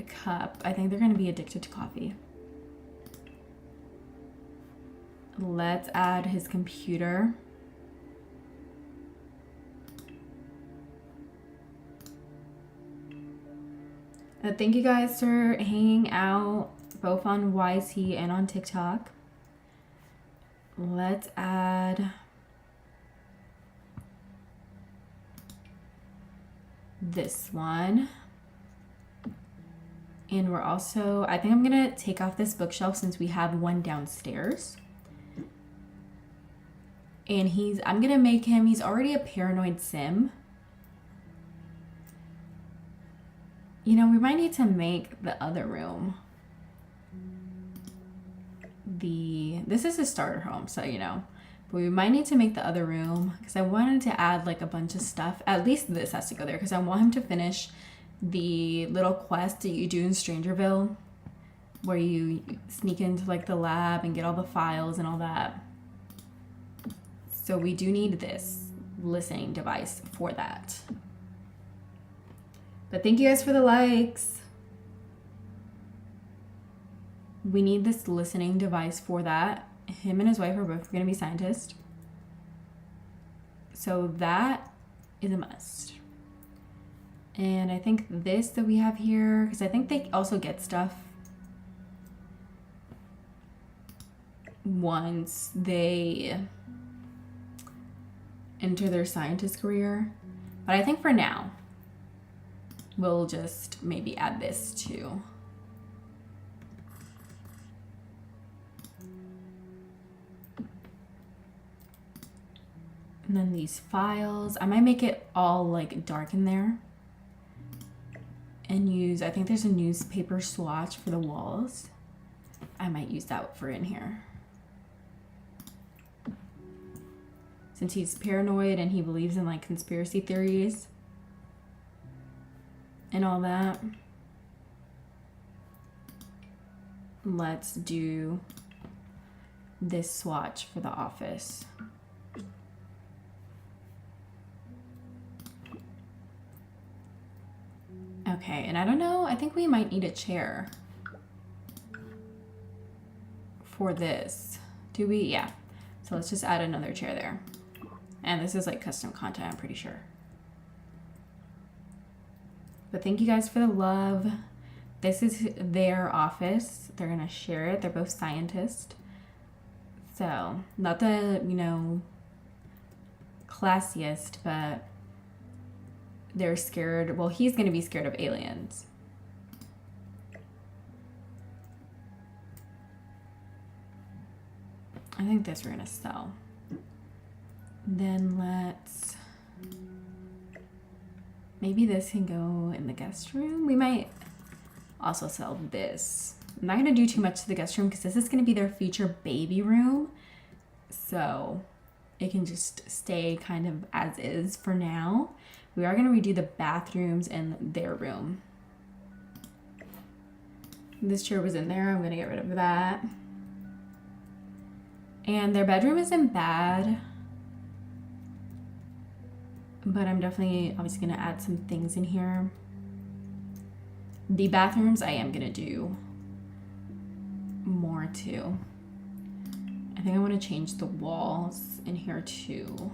cup. I think they're gonna be addicted to coffee. Let's add his computer. Thank you guys for hanging out both on YT and on TikTok. Let's add this one. And we're also, I think I'm gonna take off this bookshelf since we have one downstairs. And I'm gonna make him, he's already a paranoid sim. You know, we might need to make the other room this is a starter home, so you know, but we might need to make the other room because I wanted to add like a bunch of stuff. At least this has to go there because I want him to finish the little quest that you do in Strangerville where you sneak into like the lab and get all the files and all that. So we do need this listening device for that. But thank you guys for the likes. We need this listening device for that. Him and his wife are both going to be scientists. So that is a must. And I think this that we have here, because I think they also get stuff once they enter their scientist career. But I think for now, we'll just maybe add this too. And then these files, I might make it all like dark in there and use, I think there's a newspaper swatch for the walls. I might use that for in here. Since he's paranoid and he believes in like conspiracy theories and all that. Let's do this swatch for the office. Okay, and I don't know, I think we might need a chair for this. Do we? Yeah. So let's just add another chair there. And this is like custom content, I'm pretty sure. But thank you guys for the love. This is their office. They're gonna share it. They're both scientists. So, not the, you know, classiest, but they're scared. Well, he's gonna be scared of aliens. I think this we're gonna sell. Then let's, maybe this can go in the guest room. We might also sell this. I'm not gonna do too much to the guest room because this is gonna be their future baby room. So it can just stay kind of as is for now. We are gonna redo the bathrooms and their room. This chair was in there, I'm gonna get rid of that. And their bedroom isn't bad, but I'm definitely obviously gonna add some things in here. The bathrooms I am gonna do more too. I think I wanna change the walls in here too.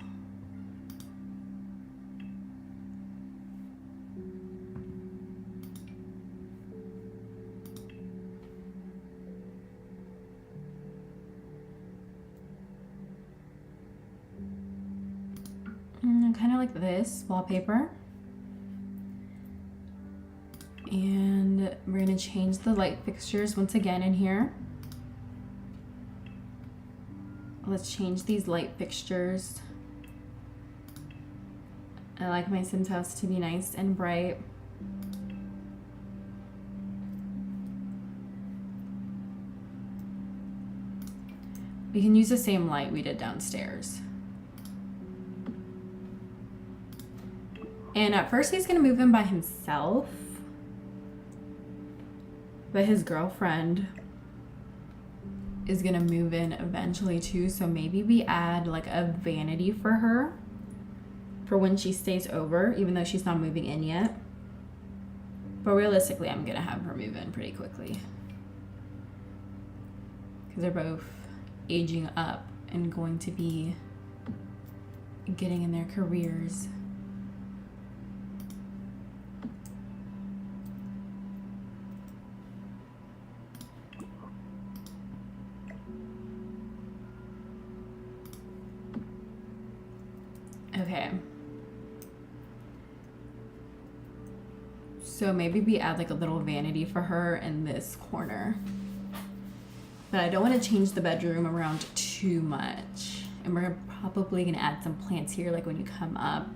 Kind of like this wallpaper. And we're gonna change the light fixtures once again in here. Let's change these light fixtures. I like my Sims house to be nice and bright. We can use the same light we did downstairs. And at first he's gonna move in by himself, but his girlfriend is gonna move in eventually too. So maybe we add like a vanity for her for when she stays over, even though she's not moving in yet. But realistically, I'm gonna have her move in pretty quickly because they're both aging up and going to be getting in their careers. Okay. So maybe we add like a little vanity for her in this corner. But I don't want to change the bedroom around too much. And we're probably going to add some plants here like when you come up.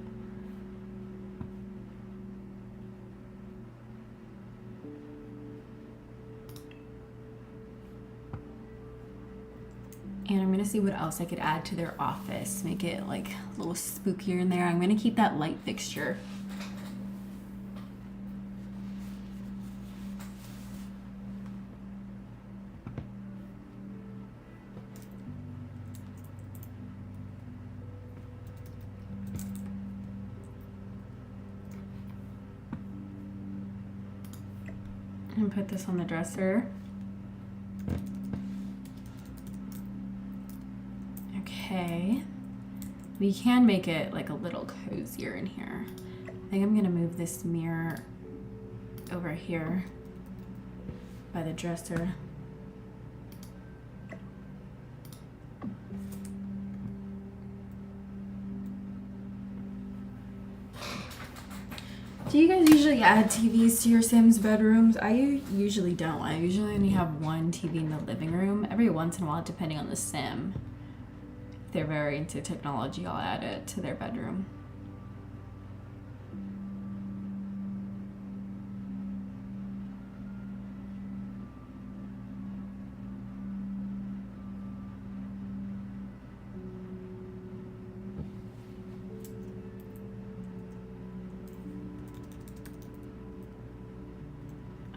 And I'm gonna see what else I could add to their office, make it like a little spookier in there. I'm gonna keep that light fixture. And put this on the dresser. Okay. We can make it like a little cozier in here. I think I'm gonna move this mirror over here by the dresser. Do you guys usually add TVs to your Sims bedrooms? I usually don't. I usually only have one TV in the living room. Every once in a while, depending on the Sim. If they're very into technology, I'll add it to their bedroom.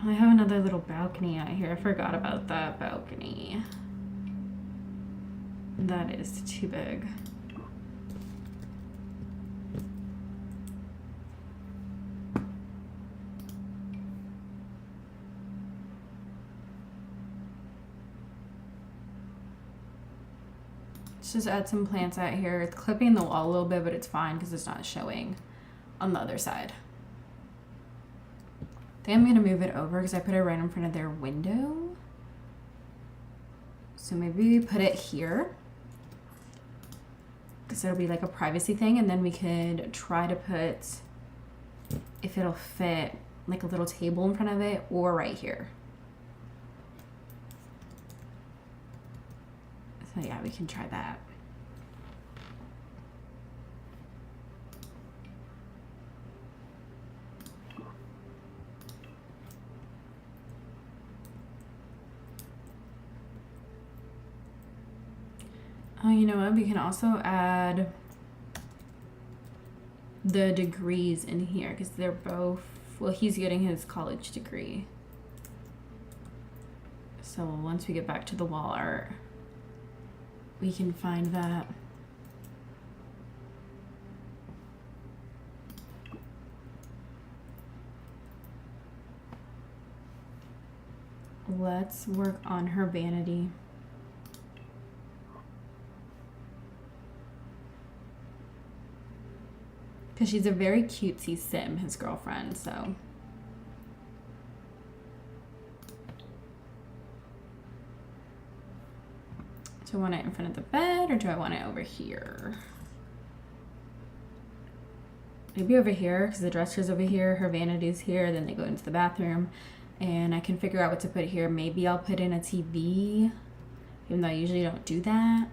I have another little balcony out here. I forgot about that balcony. That is too big. Let's just add some plants out here. It's clipping the wall a little bit, but it's fine because it's not showing on the other side. I think I'm gonna move it over because I put it right in front of their window. So maybe we put it here because it'll be like a privacy thing, and then we could try to put, if it'll fit, like a little table in front of it or right here. So yeah, we can try that. Oh, you know what? We can also add the degrees in here because they're both, well, he's getting his college degree. So once we get back to the wall art, we can find that. Let's work on her vanity. Because she's a very cutesy Sim, his girlfriend, so. Do I want it in front of the bed or do I want it over here? Maybe over here, because the dresser's over here, her vanity's here, then they go into the bathroom, and I can figure out what to put here. Maybe I'll put in a TV, even though I usually don't do that.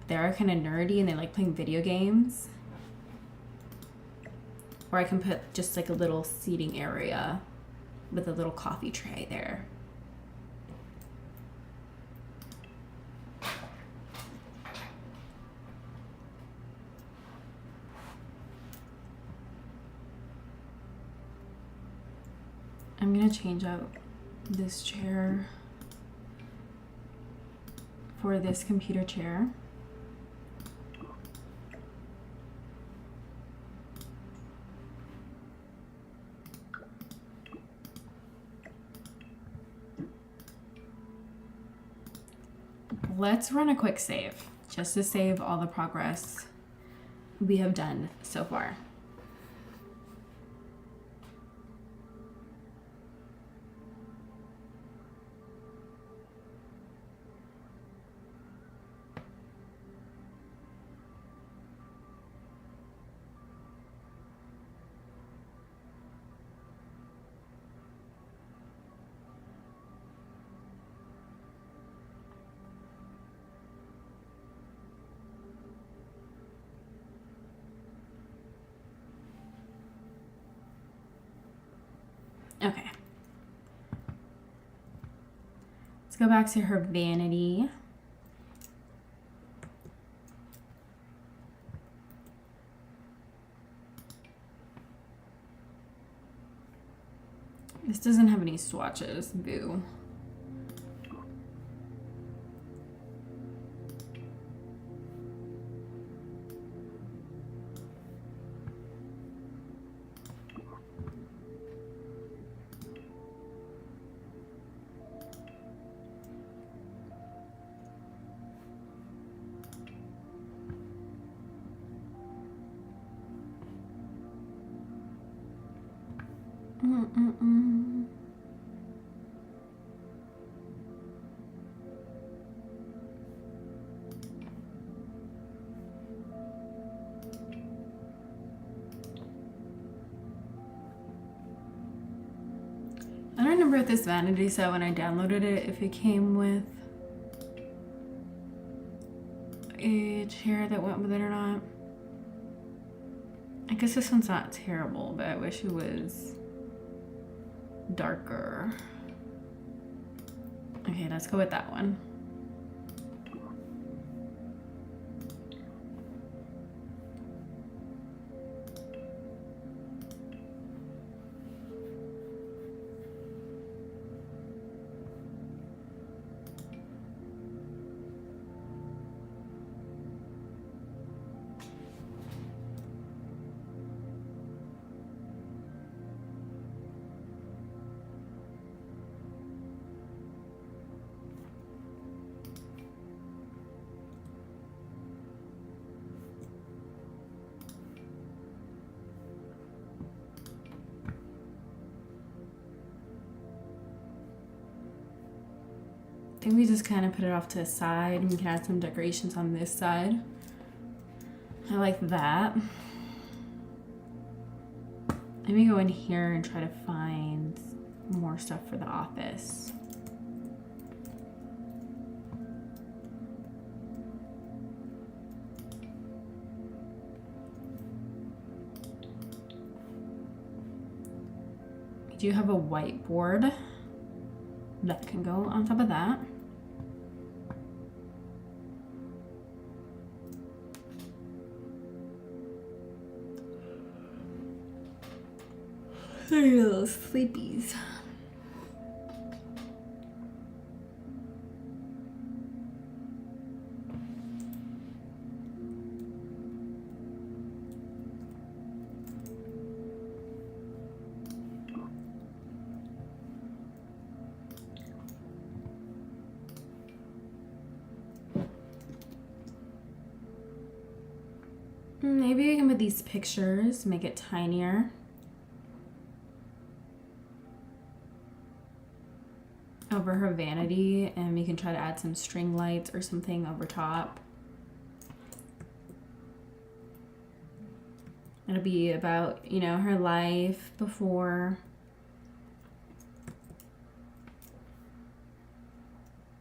They are kind of nerdy and they like playing video games. Or I can put just like a little seating area with a little coffee tray there. I'm gonna change out this chair for this computer chair. Let's run a quick save, just to save all the progress we have done so far. Okay. Let's go back to her vanity. This doesn't have any swatches. Boo. I don't remember if this vanity set when I downloaded it, if it came with a chair that went with it or not. I guess this one's not terrible, but I wish it was darker. Okay, let's go with that one. I think we just kind of put it off to the side and we can add some decorations on this side. I like that. Let me go in here and try to find more stuff for the office. We do have a whiteboard that can go on top of that. They're little sleepies. Maybe we can put these pictures, make it tinier. Over her vanity, and we can try to add some string lights or something over top. It'll be about, you know, her life before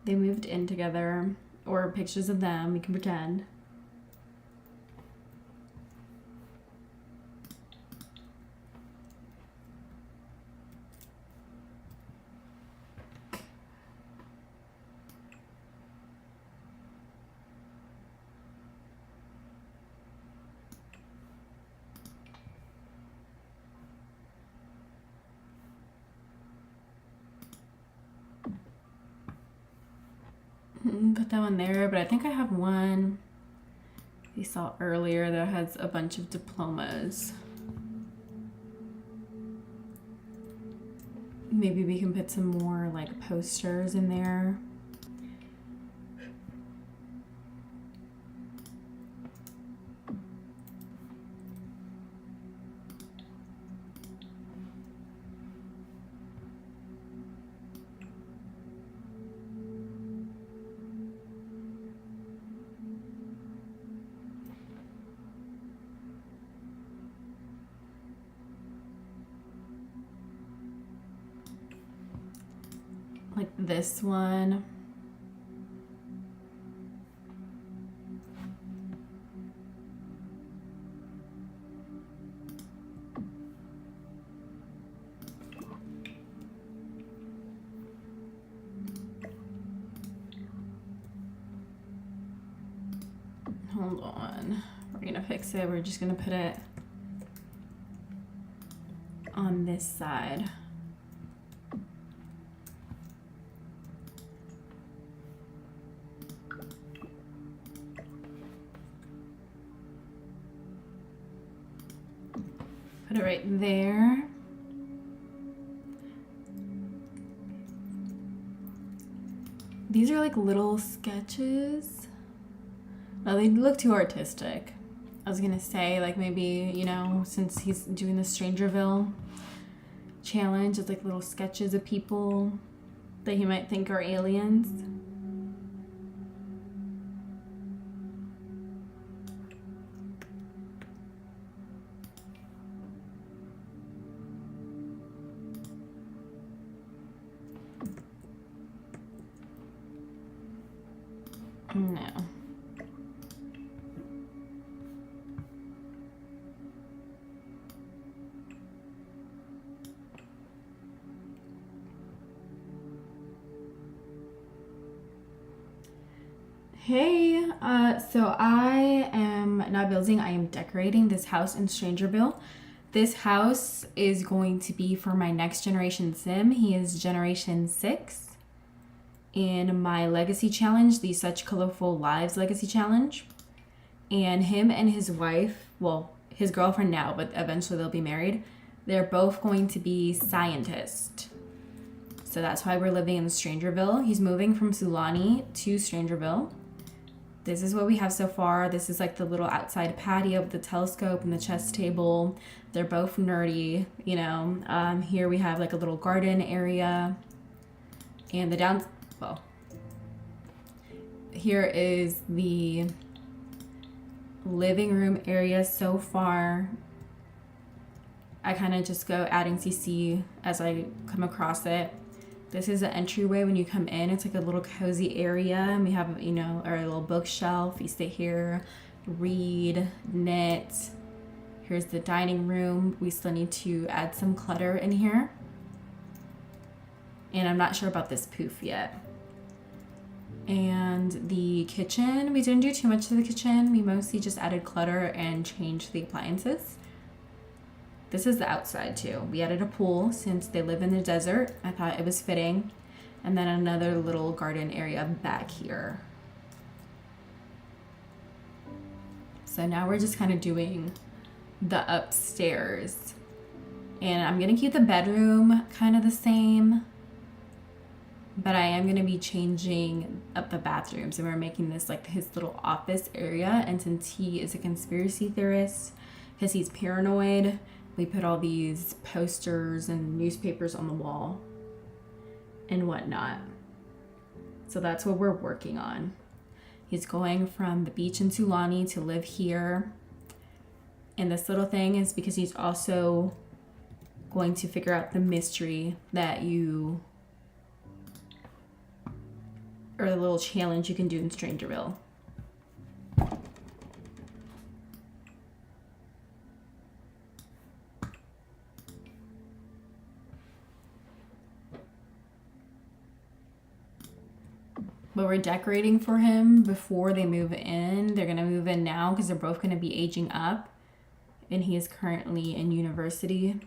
they moved in together, or pictures of them, we can pretend. Put that one there, but I think I have one we saw earlier that has a bunch of diplomas. Maybe we can put some more like posters in there. Like this one. Hold on. We're gonna fix it. We're just gonna put it on this side. Put it right there. These are like little sketches. No, they look too artistic. I was gonna say, like, maybe, you know, since he's doing the Strangerville challenge, it's like little sketches of people that he might think are aliens. No. Hey, so I am not building, I am decorating this house in Strangerville. This house is going to be for my next generation sim. He is generation 6 in my legacy challenge, the Such Colorful Lives legacy challenge. And him and his wife, well, his girlfriend now, but eventually they'll be married, they're both going to be scientists. So that's why we're living in Strangerville. He's moving from Sulani to Strangerville. This is what we have so far. This is like the little outside patio with the telescope and the chess table. They're both nerdy, you know. Here we have like a little garden area. And the here is the living room area so far. I kind of just go adding CC as I come across it. This is the entryway when you come in. It's like a little cozy area. And we have, you know, our little bookshelf. You sit here, read, knit. Here's the dining room. We still need to add some clutter in here. And I'm not sure about this poof yet. And the kitchen, we didn't do too much to the kitchen. We mostly just added clutter and changed the appliances. This is the outside too. We added a pool since they live in the desert. I thought it was fitting. And then another little garden area back here. So now we're just kind of doing the upstairs. And I'm gonna keep the bedroom kind of the same, but I am gonna be changing up the bathrooms, and we're making this like his little office area. And since he is a conspiracy theorist, because he's paranoid, we put all these posters and newspapers on the wall and whatnot. So that's what we're working on. He's going from the beach in Sulani to live here. And this little thing is because he's also going to figure out the mystery that you, or the little challenge you can do in Strangerville. But we're decorating for him before they move in. They're gonna move in now because they're both gonna be aging up. And he is currently in university.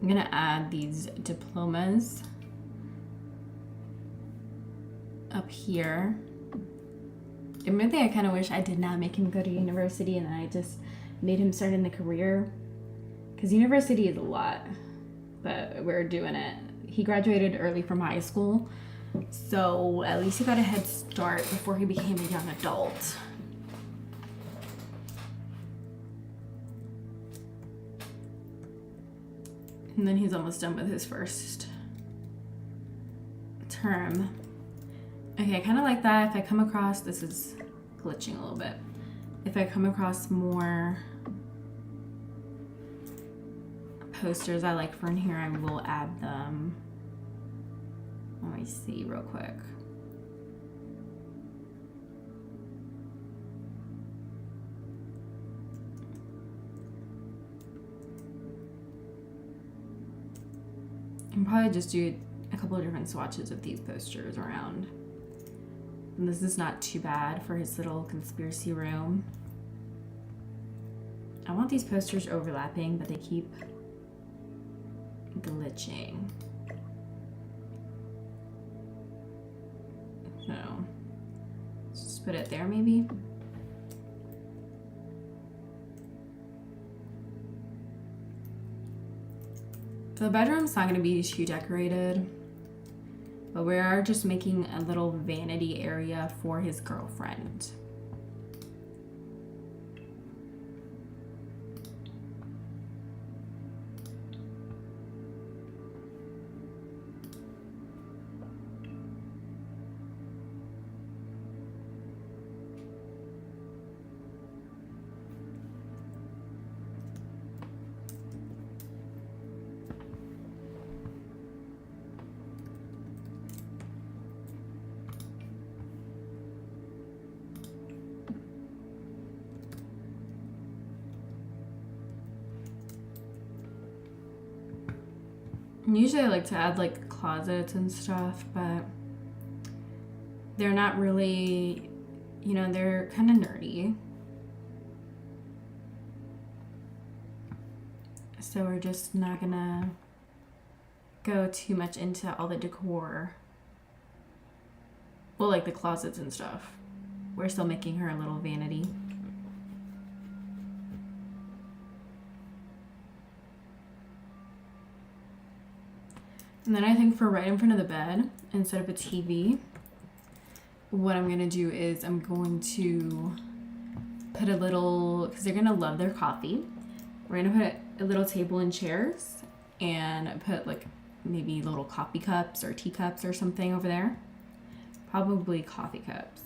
I'm gonna add these diplomas up here. Admittedly, I kind of wish I did not make him go to university and I just made him start in the career, because university is a lot, but we're doing it. He graduated early from high school, so at least he got a head start before he became a young adult. And then he's almost done with his first term. Okay, I kind of like that. If I come across, this is glitching a little bit. If I come across more posters I like for in here, I will add them. Let me see real quick. I'll probably just do a couple of different swatches of these posters around. And this is not too bad for his little conspiracy room. I want these posters overlapping, but they keep glitching. So, let's just put it there maybe. So the bedroom's not gonna be too decorated, but we are just making a little vanity area for his girlfriend. Usually I like to add like closets and stuff, but they're not really, you know, they're kind of nerdy. So we're just not gonna go too much into all the decor. Well, like the closets and stuff. We're still making her a little vanity. And then I think for right in front of the bed, instead of a TV, what I'm gonna do is I'm going to put a little, because they're gonna love their coffee. We're gonna put a little table and chairs and put like maybe little coffee cups or teacups or something over there. Probably coffee cups.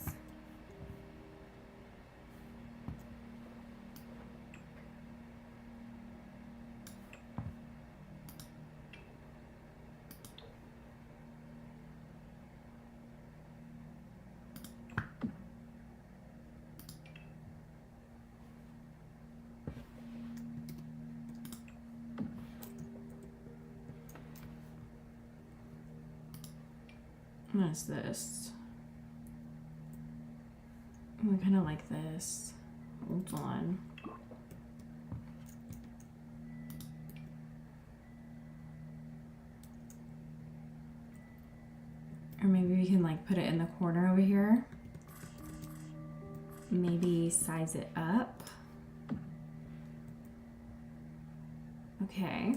What is this? I kind of like this. Hold on. Or maybe we can like put it in the corner over here. Maybe size it up. Okay.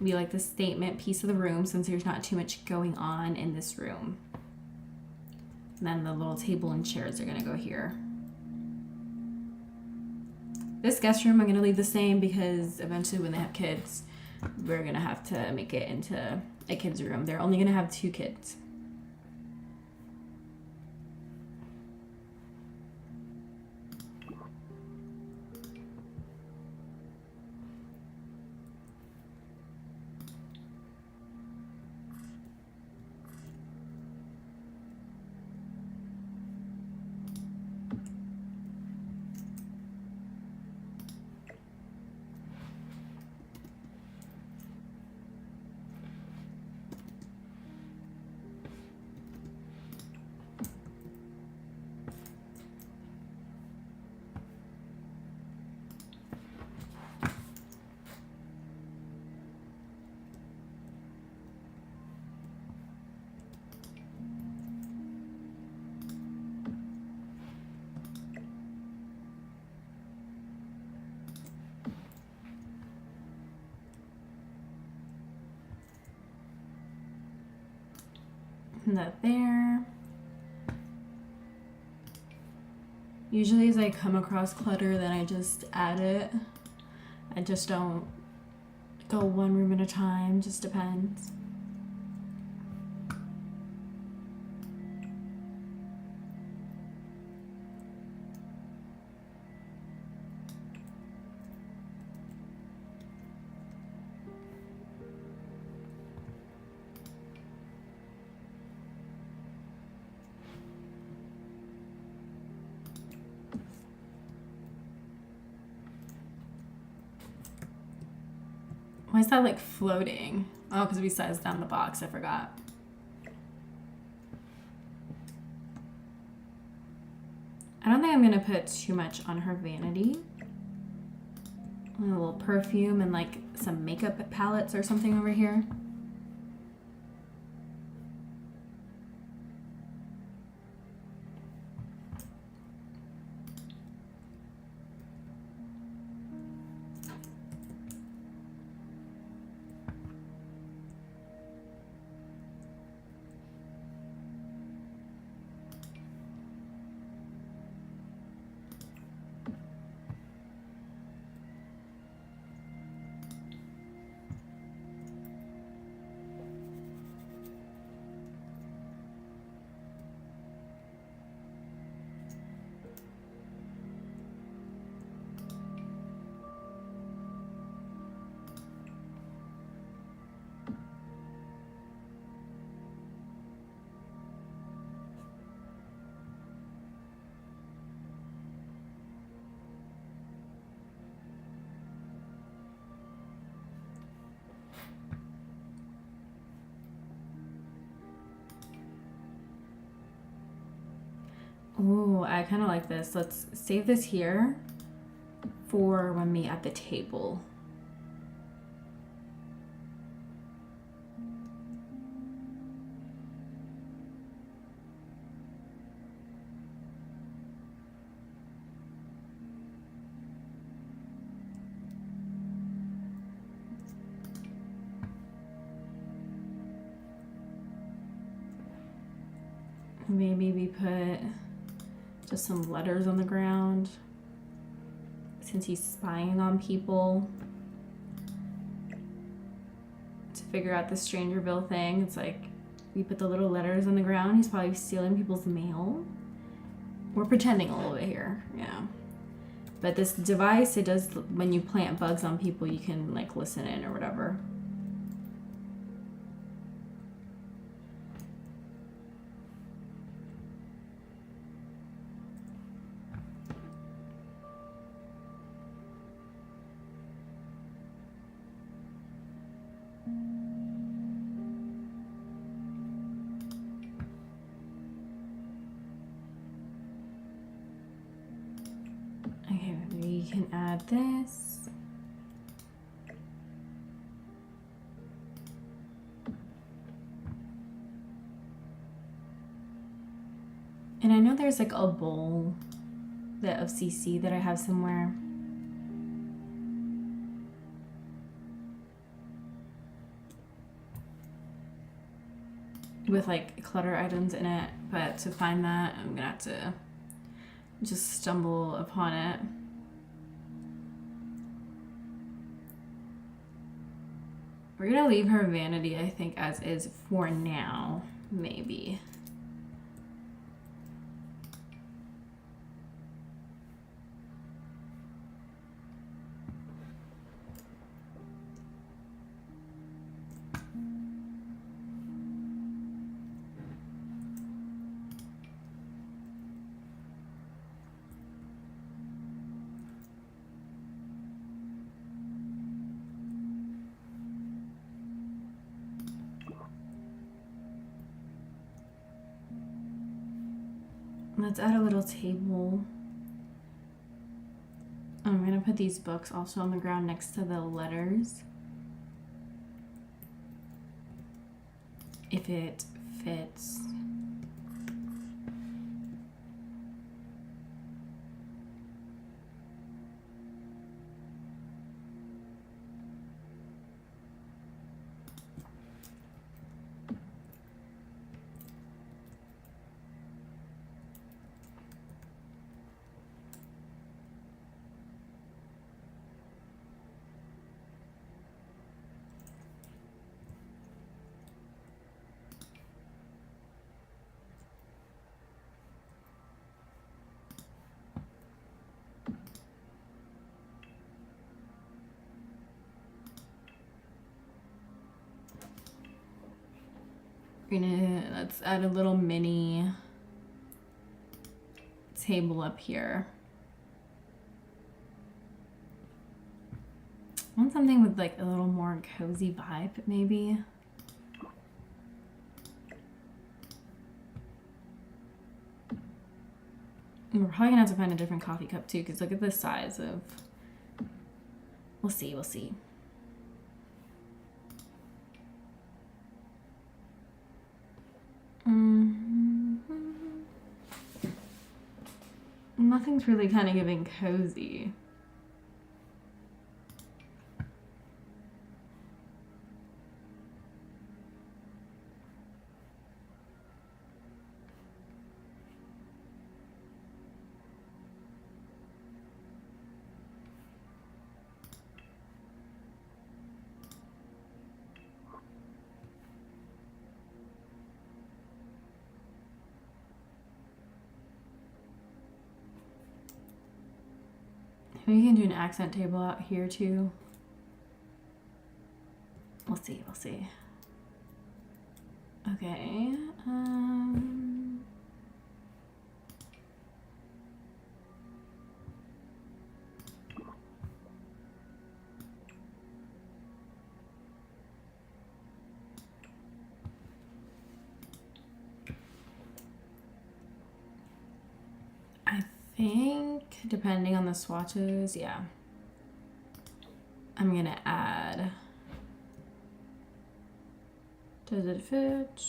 Be like the statement piece of the room since there's not too much going on in this room. And then the little table and chairs are gonna go here. This guest room I'm gonna leave the same because eventually when they have kids, we're gonna have to make it into a kid's room. They're only gonna have 2 kids. That there. Usually as I come across clutter, then I just add it. I just don't go one room at a time, just depends. Why is that like floating? Oh, because we sized down the box, I forgot. I don't think I'm gonna put too much on her vanity. A little perfume and like some makeup palettes or something over here. Ooh, I kind of like this. Let's save this here for when we at the table. Maybe we put just some letters on the ground since he's spying on people to figure out the Strangerville thing. It's like we put the little letters on the ground. He's probably stealing people's mail. We're pretending a little bit here, yeah. But this device, it does, when you plant bugs on people, you can like listen in or whatever. Okay, we can add this. And I know there's like a bowl that of CC that I have somewhere. With like clutter items in it, but to find that, I'm gonna have to just stumble upon it. We're gonna leave her vanity, I think, as is for now, maybe. Let's add a little table. I'm gonna put these books also on the ground next to the letters. If it fits. Let's add a little mini table up here. Want something with like a little more cozy vibe, maybe. We're probably gonna have to find a different coffee cup too, because look at the size of. We'll see, we'll see. Nothing's really kind of giving cozy. Maybe we can do an accent table out here too. We'll see, we'll see. Okay. I think depending on the swatches, yeah. I'm gonna add. Does it fit?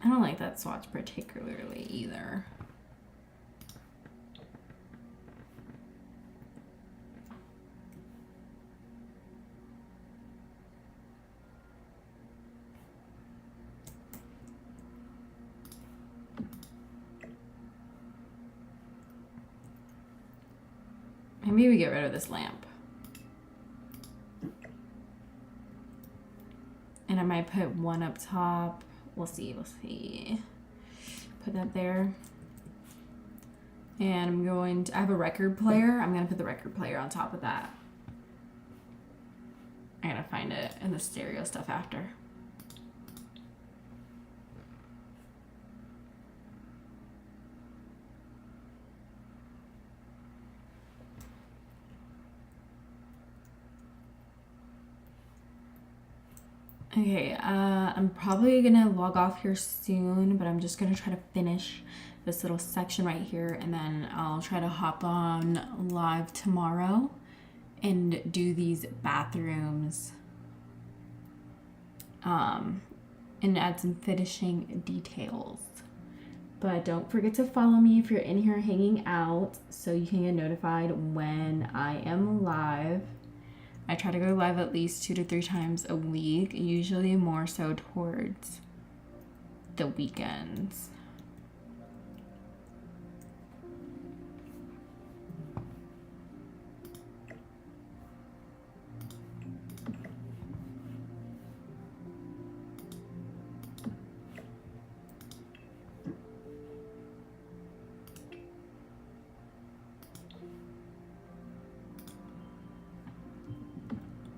I don't like that swatch particularly either. Maybe we get rid of this lamp. And I might put one up top. We'll see, we'll see. Put that there. And I'm going to, I have a record player. I'm gonna put the record player on top of that. I gotta find it in the stereo stuff after. Okay, I'm probably gonna log off here soon, but I'm just gonna try to finish this little section right here, and then I'll try to hop on live tomorrow and do these bathrooms and add some finishing details. But don't forget to follow me if you're in here hanging out so you can get notified when I am live. I try to go live at least 2 to 3 times a week, usually more so towards the weekends.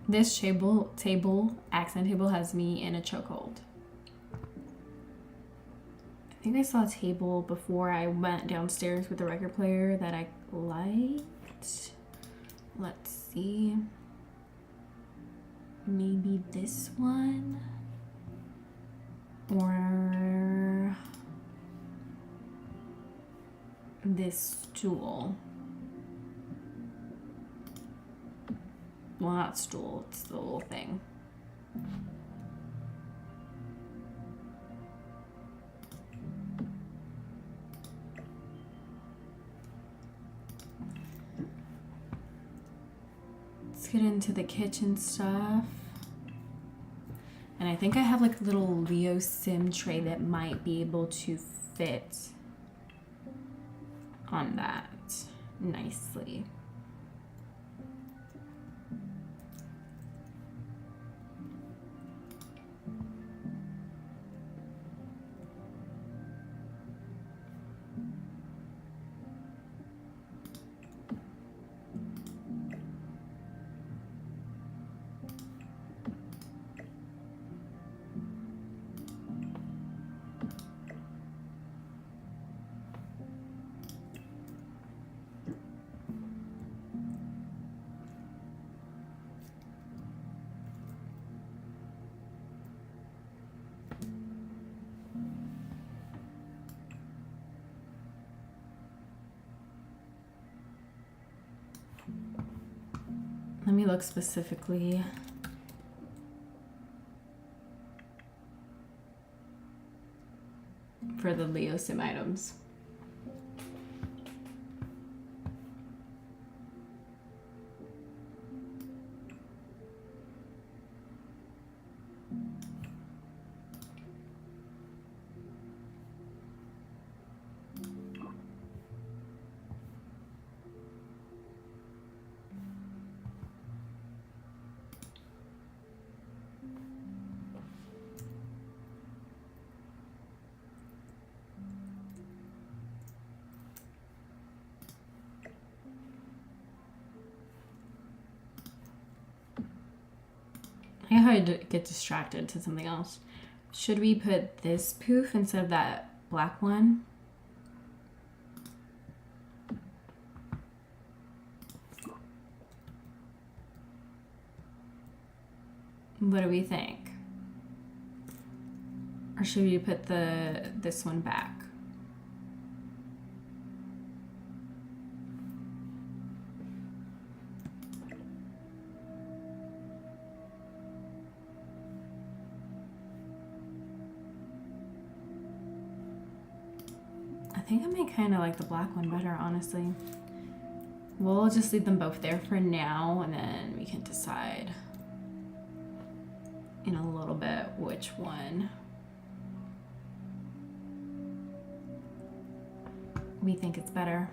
This accent table has me in a chokehold. I think I saw a table before I went downstairs with the record player that I liked. Let's see. Maybe this one. Or this stool. Well, not stool, it's the little thing. Let's get into the kitchen stuff. And I think I have like a little Leo Sim tray that might be able to fit on that nicely. me look specifically. For the Leo sim items. I know how I get distracted to something else. Should we put this poof instead of that black one? What do we think? Or should we put this one back? I think I might kind of like the black one better, honestly. We'll just leave them both there for now, and then we can decide in a little bit which one we think it's better.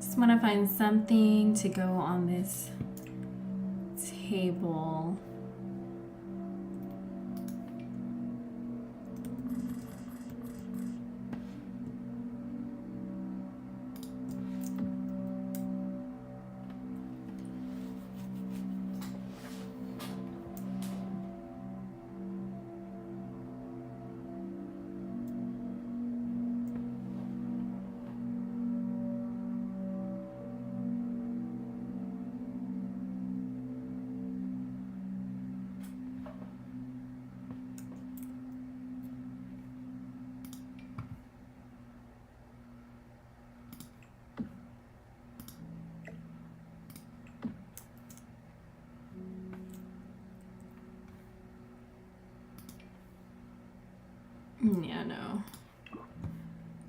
Just want to find something to go on this table. Yeah, no.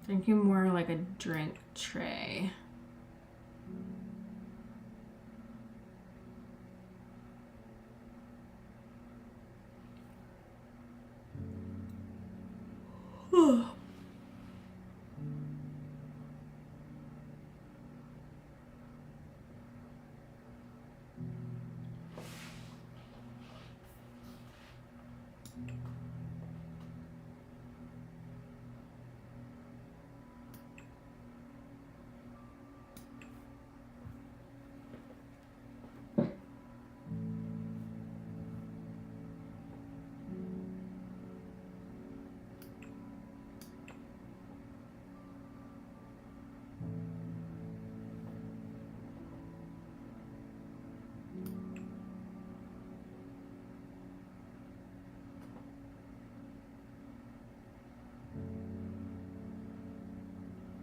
Thinking more like a drink tray.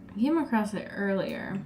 I came across it earlier.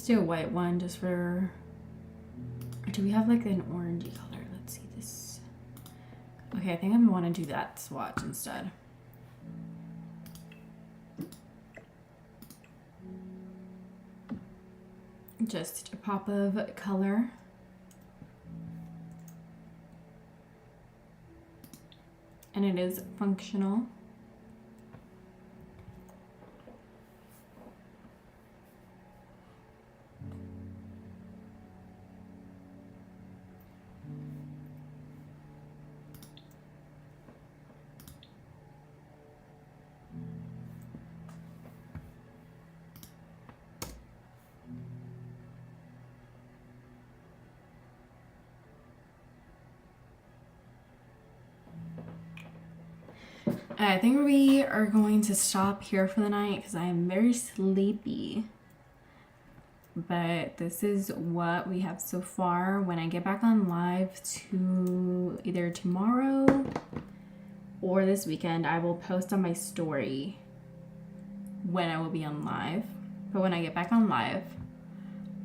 do a white one just for, or do we have like an orangey color? Let's see this. Okay, I think I want to do that swatch instead. Just a pop of color. And it is functional. I think we are going to stop here for the night because I am very sleepy. But this is what we have so far. When I get back on live to either tomorrow or this weekend, I will post on my story when I will be on live. But when I get back on live,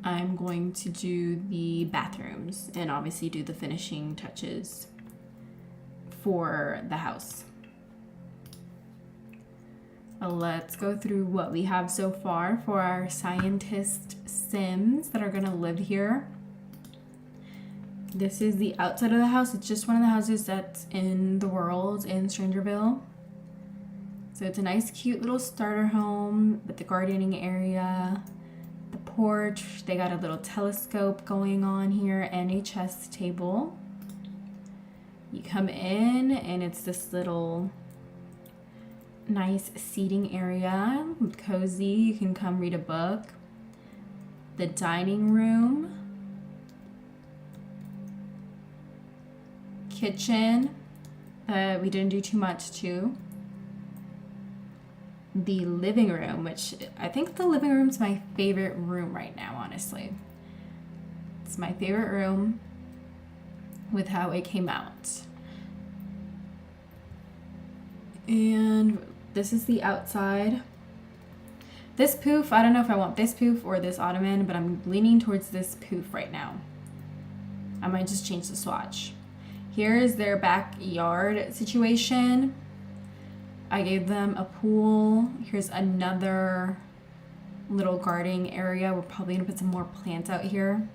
I'm going to do the bathrooms and obviously do the finishing touches for the house. Let's go through what we have so far for our scientist Sims that are gonna live here. This is the outside of the house. It's just one of the houses that's in the world in Strangerville. So it's a nice, cute little starter home with the gardening area, the porch. They got a little telescope going on here and a chess table. You come in and it's this little nice seating area, cozy. You can come read a book. The dining room, kitchen. We didn't do too much to. The living room, which I think the living room's my favorite room right now, honestly. It's my favorite room with how it came out. And this is the outside. This poof, I don't know if I want this poof or this ottoman, but I'm leaning towards this poof right now. I might just change the swatch. Here is their backyard situation. I gave them a pool. Here's another little gardening area. We're probably gonna put some more plants out here.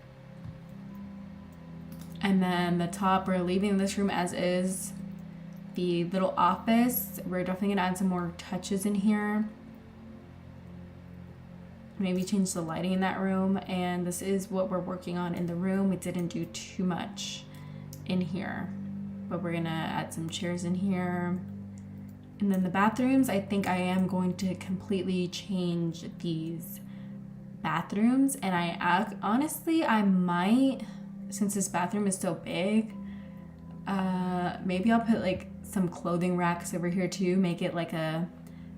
And then the top, we're leaving this room as is. The little office, we're definitely gonna add some more touches in here. Maybe change the lighting in that room. And this is what we're working on in the room. We didn't do too much in here, but we're gonna add some chairs in here. And then the bathrooms, I think I am going to completely change these bathrooms. And honestly, I might, since this bathroom is so big, maybe I'll put like some clothing racks over here too, make it like a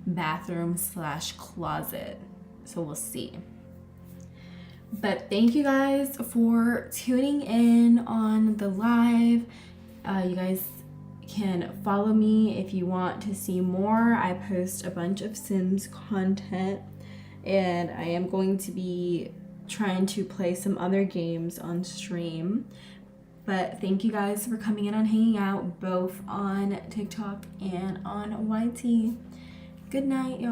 bathroom / closet. So we'll see. But thank you guys for tuning in on the live. You guys can follow me if you want to see more. I post a bunch of Sims content, and I am going to be trying to play some other games on stream. But thank you guys for coming in and hanging out, both on TikTok and on YT. Good night, y'all.